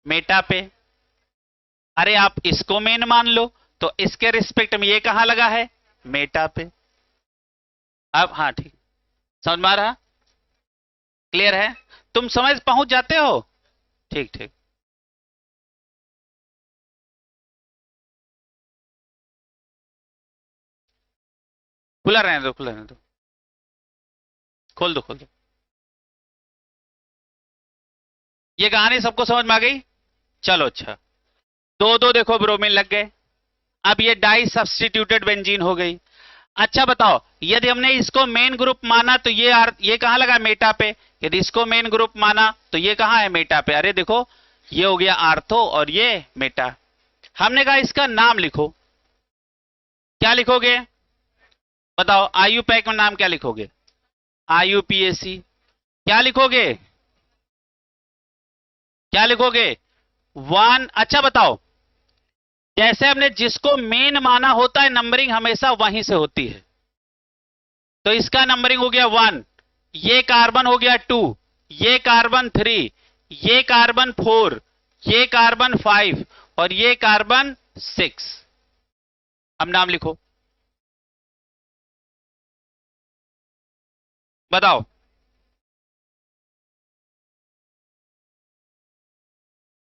मेटा पे। अरे आप इसको मेन मान लो तो इसके रिस्पेक्ट में ये कहां लगा है? मेटा पे। अब हाँ ठीक, समझ में आ रहा? क्लियर है? तुम समझ पहुंच जाते हो? ठीक ठीक। खुला रहने दो, खुला रहने दो, खोल दो खोल दो। ये कहानी सबको समझ में आ गई? चलो अच्छा, दो दो देखो ब्रोमीन लग गए। अब ये डाई सब्स्टिट्यूटेड बेंजीन हो गई। अच्छा बताओ, यदि हमने इसको मेन ग्रुप माना तो ये कहां लगा? मेटा पे। यदि इसको मेन ग्रुप माना तो ये कहां है? मेटा पे। अरे देखो, ये हो गया आर्थो और ये मेटा। हमने कहा इसका नाम लिखो। क्या लिखोगे? बताओ, आयु पैक में नाम क्या लिखोगे? आयुपीएसी। क्या लिखोगे? क्या लिखोगे? 1। अच्छा बताओ, जैसे हमने जिसको मेन माना होता है नंबरिंग हमेशा वहीं से होती है। तो इसका नंबरिंग हो गया 1, ये कार्बन हो गया 2, ये कार्बन 3, ये कार्बन 4, ये कार्बन 5 और ये कार्बन 6। अब नाम लिखो। बताओ,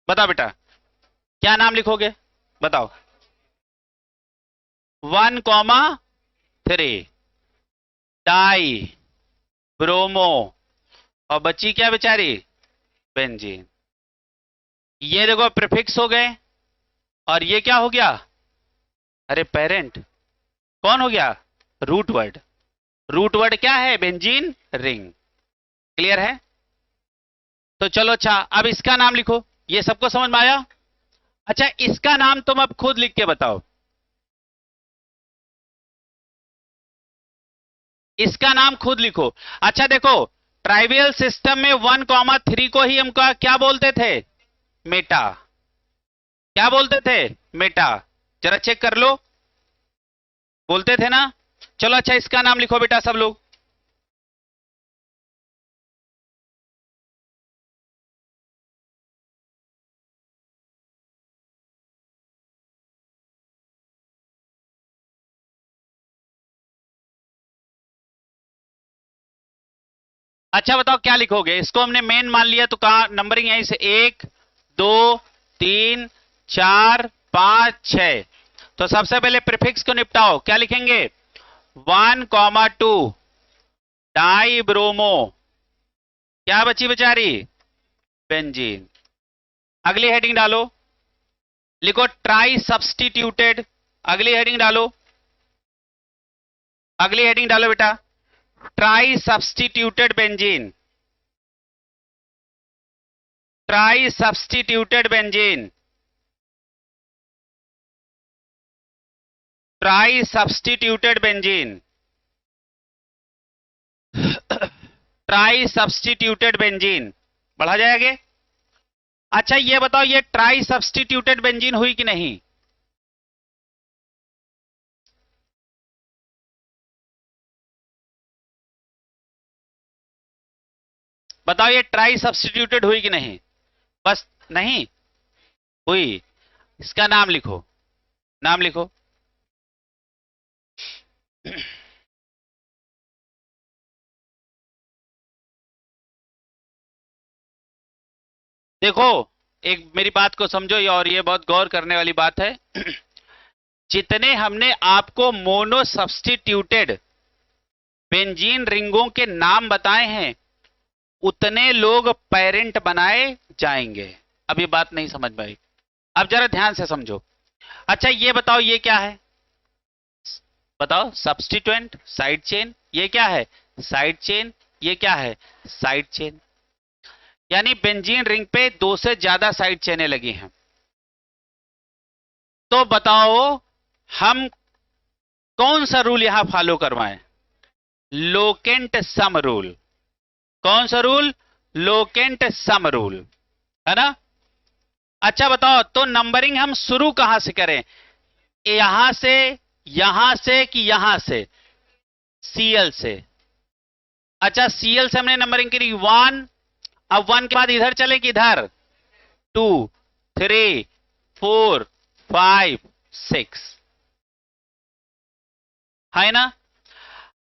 बताओ बेटा, क्या नाम लिखोगे? बताओ। 1,3 डाई ब्रोमो और बची क्या बेचारी? बेंजीन। ये देखो प्रीफिक्स हो गए और ये क्या हो गया? अरे पेरेंट। कौन हो गया? Root word. रूट वर्ड क्या है? Benzene ring. क्लियर है? तो चलो अच्छा, अब इसका नाम लिखो। ये सबको समझ में आया? अच्छा इसका नाम तुम अब खुद लिख के बताओ। इसका नाम खुद लिखो। अच्छा देखो, ट्राइवियल सिस्टम में 1,3 को ही हम क्या बोलते थे? मेटा। क्या बोलते थे? मेटा। जरा चेक कर लो, बोलते थे ना? चलो अच्छा, इसका नाम लिखो बेटा सब लोग। अच्छा बताओ क्या लिखोगे? इसको हमने मेन मान लिया तो कहा नंबरिंग यहीं से 1 2 3 4 5 6। तो सबसे पहले प्रीफिक्स को निपटाओ। क्या लिखेंगे? 1,2 डाई ब्रोमो। क्या बची बेचारी? बेंजीन। अगली हेडिंग डालो, लिखो ट्राई सब्स्टिट्यूटेड। अगली हेडिंग डालो, अगली हेडिंग डालो बेटा, try substituted benzene. Try substituted benzene. Try substituted benzene. Try substituted benzene. बढ़ा जाएगा। अच्छा ये बताओ, ये ट्राई सब्स्टिट्यूटेड बेंजीन हुई कि नहीं? बताओ ये ट्राई सब्स्टिट्यूटेड हुई कि नहीं? बस नहीं हुई। इसका नाम लिखो, नाम लिखो। देखो एक मेरी बात को समझो, और ये बहुत गौर करने वाली बात है। जितने हमने आपको मोनो सब्स्टिट्यूटेड बेंजीन रिंगों के नाम बताए हैं, उतने लोग पेरेंट बनाए जाएंगे। अब ये बात नहीं समझ में आई, अब जरा ध्यान से समझो। अच्छा ये बताओ ये क्या है? बताओ, सब्स्टिट्यूएंट साइड चेन। ये क्या है? Side chain. ये क्या है? Side chain. यानी बेंजीन रिंग पे 2 से ज्यादा साइड चेनें लगी हैं। तो बताओ हम कौन सा रूल यहां फॉलो करवाएं? Locant sum rule. कौन सा रूल? लोकेंट सम रूल, है ना? अच्छा बताओ, तो नंबरिंग हम शुरू कहां से करें? यहां से कि यहां से? सीएल से। अच्छा सीएल से हमने नंबरिंग करी 1। अब 1 के बाद इधर चले कि इधर? 2 3 4 5 6, है ना?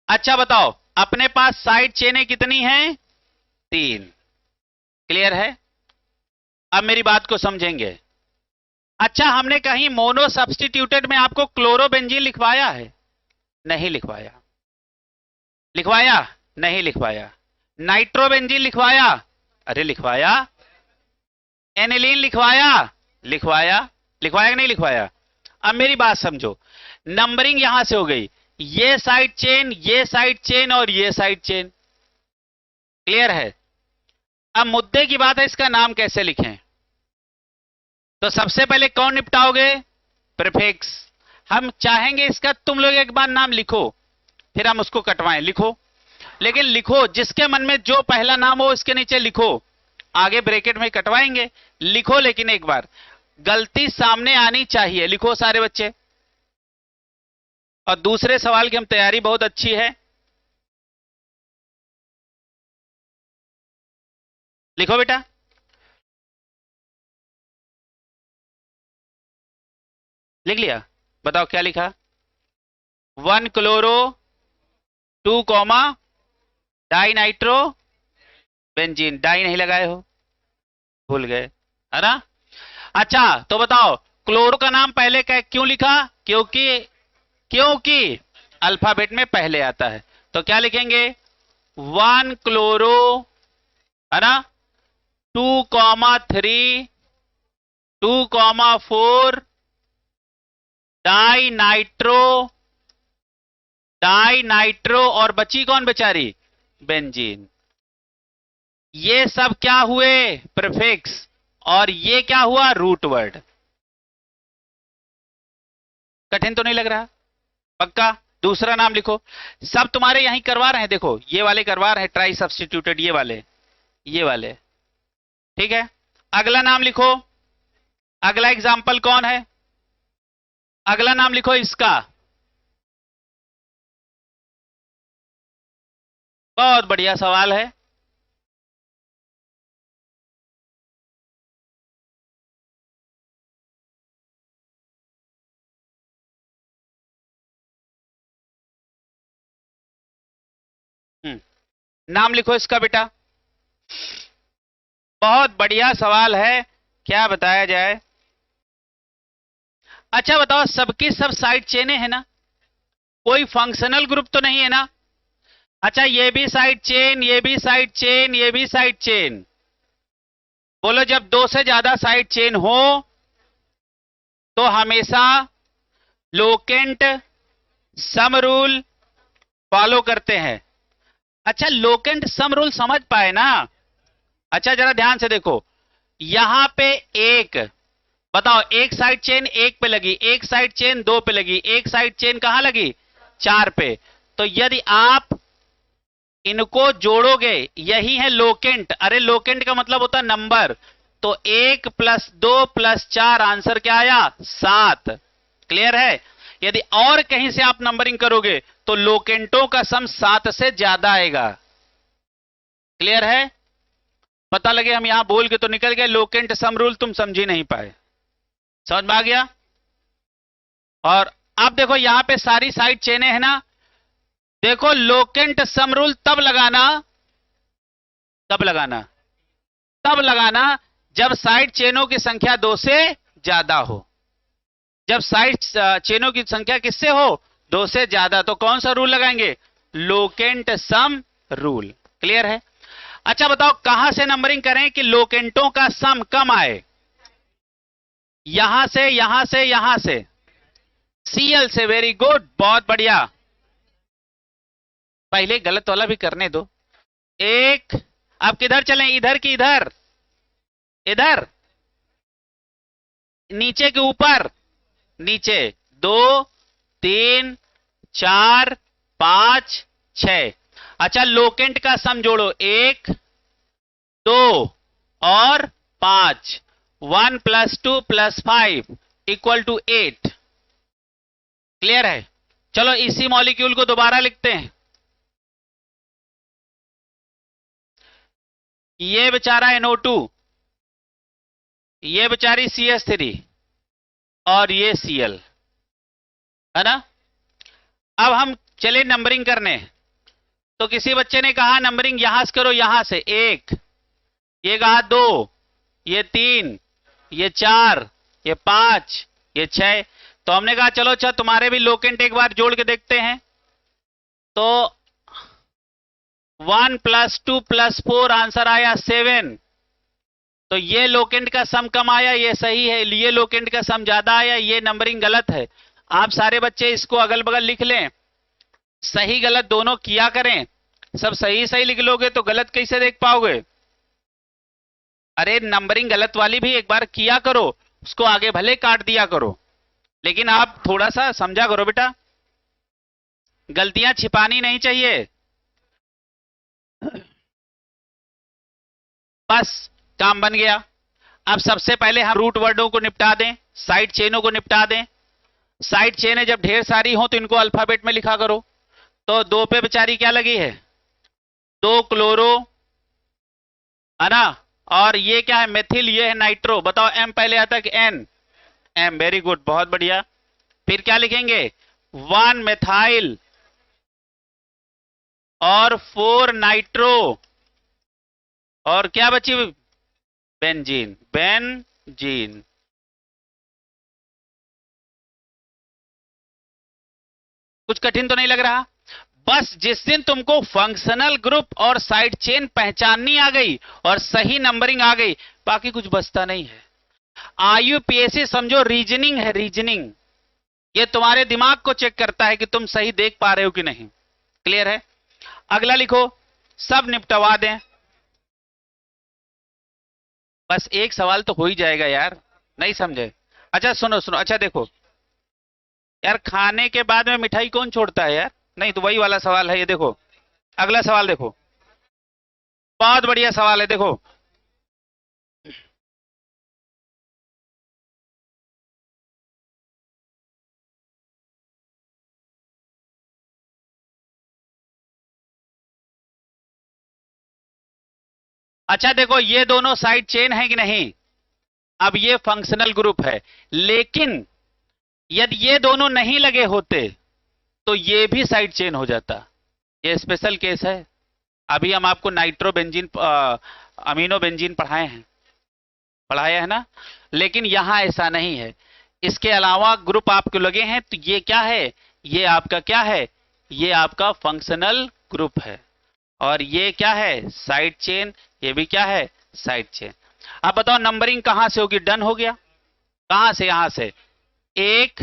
अच्छा बताओ, अपने पास साइड चेनें कितनी हैं? 3। क्लियर है? अब मेरी बात को समझेंगे। अच्छा हमने कहीं मोनो सब्स्टिट्यूटेड में आपको क्लोरोबेंजीन लिखवाया है? नहीं लिखवाया। लिखवाया? नहीं लिखवाया। नाइट्रोबेंजीन लिखवाया? अरे लिखवाया। एनिलीन लिखवाया? लिखवाया। लिखवाया कि नहीं लिखवाया? अब मेरी बात समझो, नंबरिंग यहां से हो गई, ये साइड चेन, ये साइड चेन और ये साइड चेन। क्लियर है? अब मुद्दे की बात है, इसका नाम कैसे लिखें? तो सबसे पहले कौन निपटाओगे? प्रीफिक्स। हम चाहेंगे इसका तुम लोग एक बार नाम लिखो, फिर हम उसको कटवाएं। लिखो, लेकिन लिखो जिसके मन में जो पहला नाम हो इसके नीचे लिखो, आगे ब्रैकेट में कटवाएंगे। लिखो, लेकिन एक बार गलती सामने आनी चाहिए। लिखो सारे बच्चे। और दूसरे सवाल की हम तैयारी बहुत अच्छी है। लिखो बेटा। लिख लिया? बताओ क्या लिखा? 1 chloro 2 comma di nitro benzene. Di नहीं लगाए हो, भूल गए, है ना? अच्छा तो बताओ, क्लोरो का नाम पहले क्यों लिखा? क्योंकि अल्फाबेट में पहले आता है। तो क्या लिखेंगे? 1 क्लोरो, है ना? 2,3 2,4 डाई नाइट्रो और बची कौन बेचारी? बेंजीन। ये सब क्या हुए? प्रीफिक्स। और ये क्या हुआ? Root word. कठिन तो नहीं लग रहा? पक्का? दूसरा नाम लिखो। सब तुम्हारे यहीं करवा रहे हैं, देखो ये वाले करवा रहे हैं, ट्राई सब्स्टिट्यूटेड, ये वाले। ठीक है, अगला नाम लिखो। अगला एग्जाम्पल कौन है? अगला नाम लिखो इसका। बहुत बढ़िया सवाल है। नाम लिखो इसका बेटा। बहुत बढ़िया सवाल है, क्या बताया जाए? अच्छा बताओ, सबकी सब साइड चेनें है ना? कोई फंक्शनल ग्रुप तो नहीं है ना? अच्छा ये भी साइड चेन, ये भी साइड चेन, ये भी साइड चेन। बोलो, जब दो से ज्यादा साइड चेन हो तो हमेशा लोकेंट सम रूल फॉलो करते हैं। अच्छा, लोकेंट सम रूल समझ पाए ना? अच्छा, जरा ध्यान से देखो, यहां पे एक, बताओ, एक साइड चेन एक पे लगी, एक साइड चेन दो पे लगी, एक साइड चेन कहां लगी? चार पे। तो यदि आप इनको जोड़ोगे, यही है लोकेंट। अरे लोकेंट का मतलब होता है नंबर। तो 1+2+4 आंसर क्या आया? 7। क्लियर है? यदि और कहीं से आप नंबरिंग करोगे तो लोकेंटों का सम 7 से ज्यादा आएगा। क्लियर है? पता लगे हम यहां बोल के तो निकल गए, लोकेंट सम रूल तुम समझ ही नहीं पाए। समझ में आ गया? और अब देखो, यहां पे सारी साइड चेनें है ना। देखो, लोकेंट सम रूल तब लगाना, तब लगाना, तब लगाना जब साइड चेनों की संख्या 2 से ज्यादा हो। जब साइड चेनों की संख्या किससे हो? 2 से ज्यादा। तो कौन सा रूल लगाएंगे? Locant sum rule. क्लियर है? अच्छा बताओ, कहां से नंबरिंग करें कि लोकेंटों का सम कम आए? यहां से, यहां से, यहां से, सीएल से। वेरी गुड, बहुत बढ़िया। पहले गलत वाला भी करने दो। एक, अब किधर चलें? इधर की इधर? इधर, नीचे के ऊपर? नीचे। 2, 3, 4, 5, 6। अच्छा, लोकेंट का सम जोड़ो। 1, 2 और 5। 1+2+5 = 8। क्लियर है? चलो इसी मॉलिक्यूल को दोबारा लिखते हैं। ये बेचारा NO2, ये बेचारी CH3 और ये Cl, है ना? अब हम चले नंबरिंग करने। तो किसी बच्चे ने कहा नंबरिंग यहां से करो, यहां से। 1, ये कहा 2, ये 3, ये 4, ये 5, ये 6। तो हमने कहा चलो अच्छा, तुम्हारे भी लोकेंट एक बार जोड़ के देखते हैं। तो 1+2+4 आंसर आया 7। तो ये लोकेंट का सम कम आया, ये सही है। ये लोकेंट का सम ज्यादा आया, ये नंबरिंग गलत है। आप सारे बच्चे इसको अगल बगल लिख लें, सही गलत दोनों किया करें। सब सही सही लिख लोगे तो गलत कैसे देख पाओगे? अरे नंबरिंग गलत वाली भी एक बार किया करो, उसको आगे भले काट दिया करो, लेकिन आप थोड़ा सा समझा करो बेटा, गलतियां छिपानी नहीं चाहिए। बस, काम बन गया। अब सबसे पहले हम रूट वर्डों को निपटा दें, साइड चेनों को निपटा दें। साइड चेनें जब ढेर सारी हो तो इनको अल्फाबेट में लिखा करो। तो 2 पे बेचारी क्या लगी है? 2 क्लोरो, है ना? और ये क्या है? मेथिल। ये है नाइट्रो। बताओ एम पहले आता है कि एन? एम। वेरी गुड, बहुत बढ़िया। फिर क्या लिखेंगे? 1 मेथाइल और 4 नाइट्रो। और क्या बची? बेंजीन। बेंजीन। कुछ कठिन तो नहीं लग रहा? बस जिस दिन तुमको फंक्शनल ग्रुप और साइड चेन पहचाननी आ गई और सही नंबरिंग आ गई, बाकी कुछ बचता नहीं है। IUPAC समझो रीजनिंग है, रीजनिंग। ये तुम्हारे दिमाग को चेक करता है कि तुम सही देख पा रहे हो कि नहीं। क्लियर है? अगला लिखो, सब निपटवा दें। बस एक सवाल तो हो ही जाएगा यार, नहीं समझे? अच्छा सुनो सुनो, अच्छा देखो यार, खाने के बाद में मिठाई कौन छोड़ता है यार? नहीं तो वही वाला सवाल है ये, देखो अगला सवाल देखो, बहुत बढ़िया सवाल है, देखो। अच्छा देखो, ये दोनों साइड चेन है कि नहीं? अब ये फंक्शनल ग्रुप है, लेकिन यदि ये दोनों नहीं लगे होते तो ये भी साइड चेन हो जाता। ये स्पेशल केस है। अभी हम आपको नाइट्रो बेंजीन, अमीनो बेंजीन पढ़ाया है ना? लेकिन यहां ऐसा नहीं है। इसके अलावा ग्रुप आपको लगे हैं तो ये क्या है? ये आपका क्या है? ये आपका फंक्शनल ग्रुप है। और ये क्या है? Side chain. ये भी क्या है? Side chain. अब बताओ नंबरिंग कहां से होगी? डन हो गया। कहां से? यहां से 1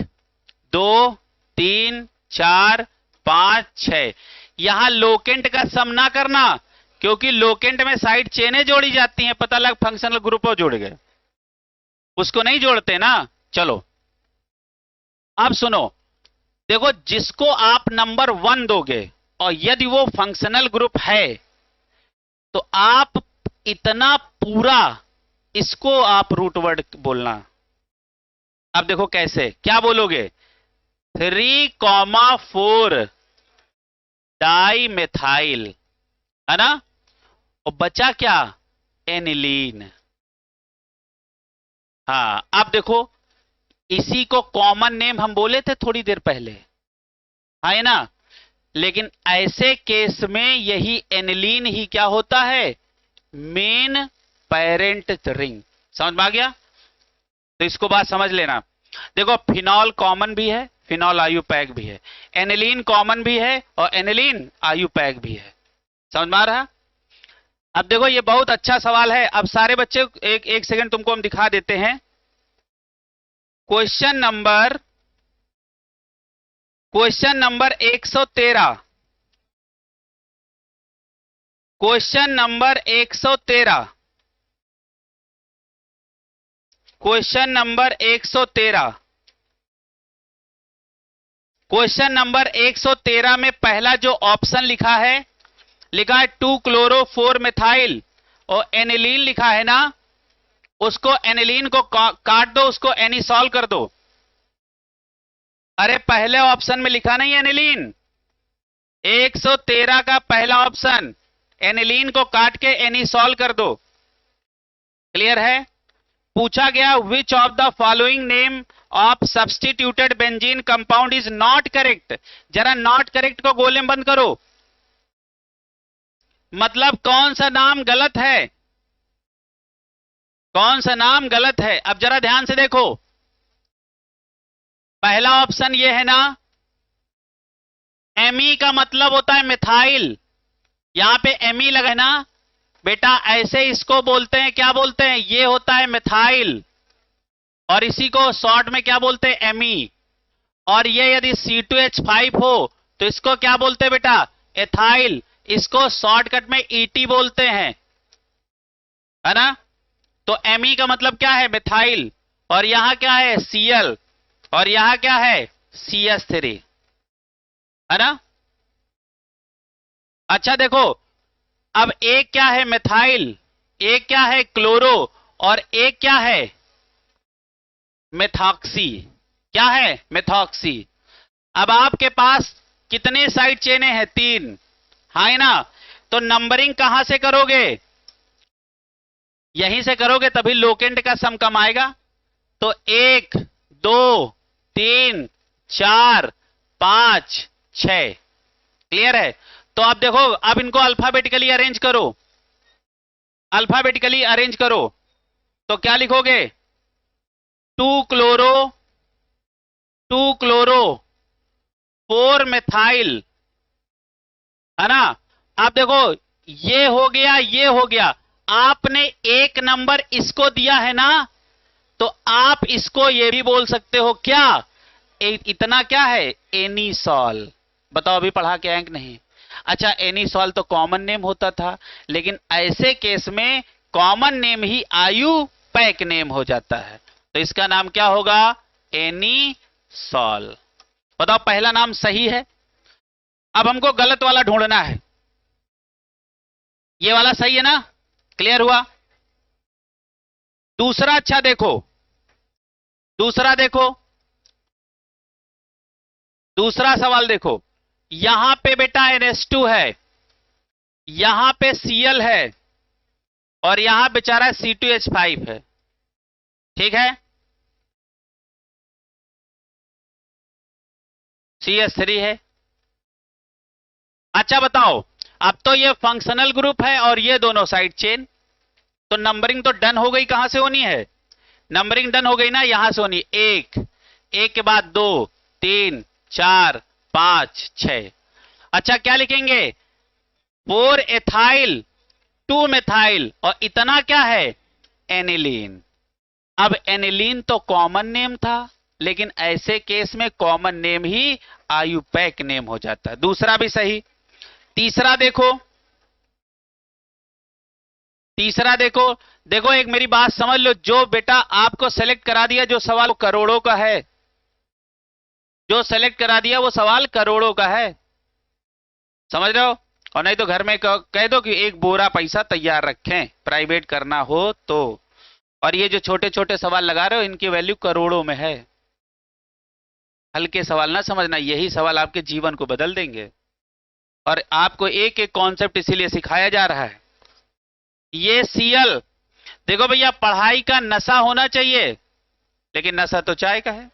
2 3 4 5 6। यहां लोकेंट का सम ना करना, क्योंकि लोकेंट में साइड चेनें जोड़ी जाती हैं, पता लग फंक्शनल ग्रुप जुड़ गए, उसको नहीं जोड़ते ना। चलो अब सुनो, देखो जिसको आप नंबर 1 दोगे और यदि वो फंक्शनल ग्रुप है तो आप इतना पूरा इसको आप रूट वर्ड बोलना। अब देखो कैसे, क्या बोलोगे? 3,4 डाई मेथाइल, है ना? और बचा क्या? एनिलीन। हाँ अब देखो, इसी को कॉमन नेम हम बोले थे थोड़ी देर पहले, है ना? लेकिन ऐसे केस में यही एनिलीन ही क्या होता है? Main parent ring. समझ में आ गया? तो इसको बात समझ लेना। देखो फिनॉल कॉमन भी है, फिनॉल आयुपैक भी है, एनिलीन कॉमन भी है और एनिलीन आयुपैक भी है। समझ में आ रहा? अब देखो ये बहुत अच्छा सवाल है। अब सारे बच्चे एक सेकंड तुमको हम दिखा देते हैं। Question number 113, question number 113, question number 113, question number 113 में पहला जो ऑप्शन लिखा है, लिखा है 2-chloro-4 methyl और एनिलीन लिखा है ना, उसको एनिलीन को काट दो, उसको एनिसॉल कर दो। अरे पहले ऑप्शन में लिखा नहीं एनिलीन, 113 का पहला ऑप्शन, एनिलीन को काट के एनिसॉल कर दो। क्लियर है? पूछा गया which of the following name of substituted benzene compound is not correct. जरा नॉट करेक्ट को गोले में बंद करो, मतलब कौन सा नाम गलत है, कौन सा नाम गलत है। अब जरा ध्यान से देखो, पहला ऑप्शन ये है ना, एमी का मतलब होता है मिथाइल, यहां पे एमी लगा है ना बेटा, ऐसे इसको बोलते हैं, क्या बोलते हैं? ये होता है मिथाइल, और इसी को शॉर्ट में क्या बोलते हैं? एमी। और ये यदि C2H5 हो तो इसको क्या बोलते हैं बेटा? एथाइल। इसको शॉर्टकट में ET बोलते हैं, है ना? तो एमी का मतलब क्या है? मिथाइल। और यहां क्या है? Cl। और यहां क्या है? CH3, है ना? अच्छा देखो, अब एक क्या है? मिथाइल, एक क्या है? क्लोरो, और एक क्या है? मेथॉक्सी। क्या है? मेथॉक्सी। अब आपके पास कितने साइड चेनें हैं? 3, है ना? तो नंबरिंग कहां से करोगे? यहीं से करोगे, तभी लोकेंट का सम कम आएगा। तो 1 2 3 4 5 6। क्लियर है? तो अब देखो, अब इनको अल्फाबेटिकली अरेंज करो, अल्फाबेटिकली अरेंज करो। तो क्या लिखोगे? 2-chloro 4 methyl, है ना? अब देखो, ये हो गया, ये हो गया। आपने एक नंबर इसको दिया है ना, तो आप इसको ये भी बोल सकते हो क्या? इतना क्या है? एनिसॉल। बताओ, अभी पढ़ा के अंक नहीं? अच्छा, एनिसॉल तो कॉमन नेम होता था, लेकिन ऐसे केस में कॉमन नेम ही आयुपैक नेम हो जाता है, तो इसका नाम क्या होगा? एनिसॉल। बताओ पहला नाम सही है। अब हमको गलत वाला ढूंढना है। ये वाला सही है ना? क्लियर हुआ? दूसरा, अच्छा देखो, दूसरा देखो, दूसरा सवाल देखो। यहां पे बेटा NH2 है, यहां पे Cl है, और यहां बेचारा C2H5 है। ठीक है? CH3 है। अच्छा बताओ, अब तो ये फंक्शनल ग्रुप है और ये दोनों साइड चेन, तो नंबरिंग तो डन हो गई। कहां से होनी है? नंबरिंग डन हो गई ना, यहां से होनी। 1, 1 के बाद 2 3 4 5 6। अच्छा क्या लिखेंगे? 4 एथाइल 2 मेथाइल, और इतना क्या है? एनिलीन। अब एनिलीन तो कॉमन नेम था, लेकिन ऐसे केस में कॉमन नेम ही आयुपैक नेम हो जाता है। दूसरा भी सही। तीसरा देखो, तीसरा देखो, देखो एक मेरी बात समझ लो, जो बेटा आपको सेलेक्ट करा दिया जो सवाल करोड़ों का है, जो सेलेक्ट करा दिया वो सवाल करोड़ों का है, समझ रहे हो? और नहीं तो घर में कह दो कि एक बोरा पैसा तैयार रखें प्राइवेट करना हो तो। और ये जो छोटे छोटे सवाल लगा रहे हो इनकी वैल्यू करोड़ों में है। हल्के सवाल ना समझना, यही सवाल आपके जीवन को बदल देंगे। और आपको एक एक कॉन्सेप्ट इसीलिए सिखाया जा रहा है। ये सीएल, देखो भैया पढ़ाई का नशा होना चाहिए, लेकिन नशा तो चाय का है।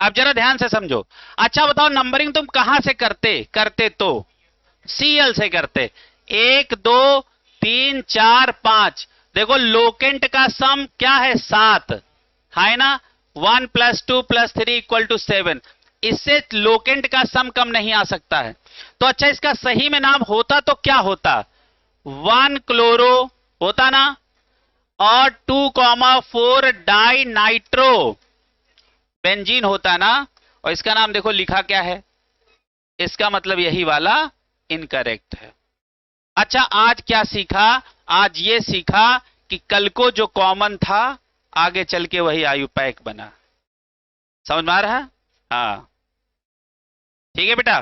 अब जरा ध्यान से समझो। अच्छा बताओ नंबरिंग तुम कहां से करते? करते तो सीएल से करते। 1 2 3 4 5। देखो लोकेंट का सम क्या है? 7 है ना। 1 + 2 + 3 = 7। इससे लोकेंट का सम कम नहीं आ सकता है। तो अच्छा इसका सही में नाम होता तो क्या होता? 1 क्लोरो होता ना, और 2,4 डाई नाइट्रो बेंजीन होता ना। और इसका नाम देखो लिखा क्या है, इसका मतलब यही वाला इनकरेक्ट है। अच्छा आज क्या सीखा? आज ये सीखा कि कल को जो कॉमन था आगे चल के वही आयुपैक बना। समझ में आ रहा है? हाँ ठीक है बेटा।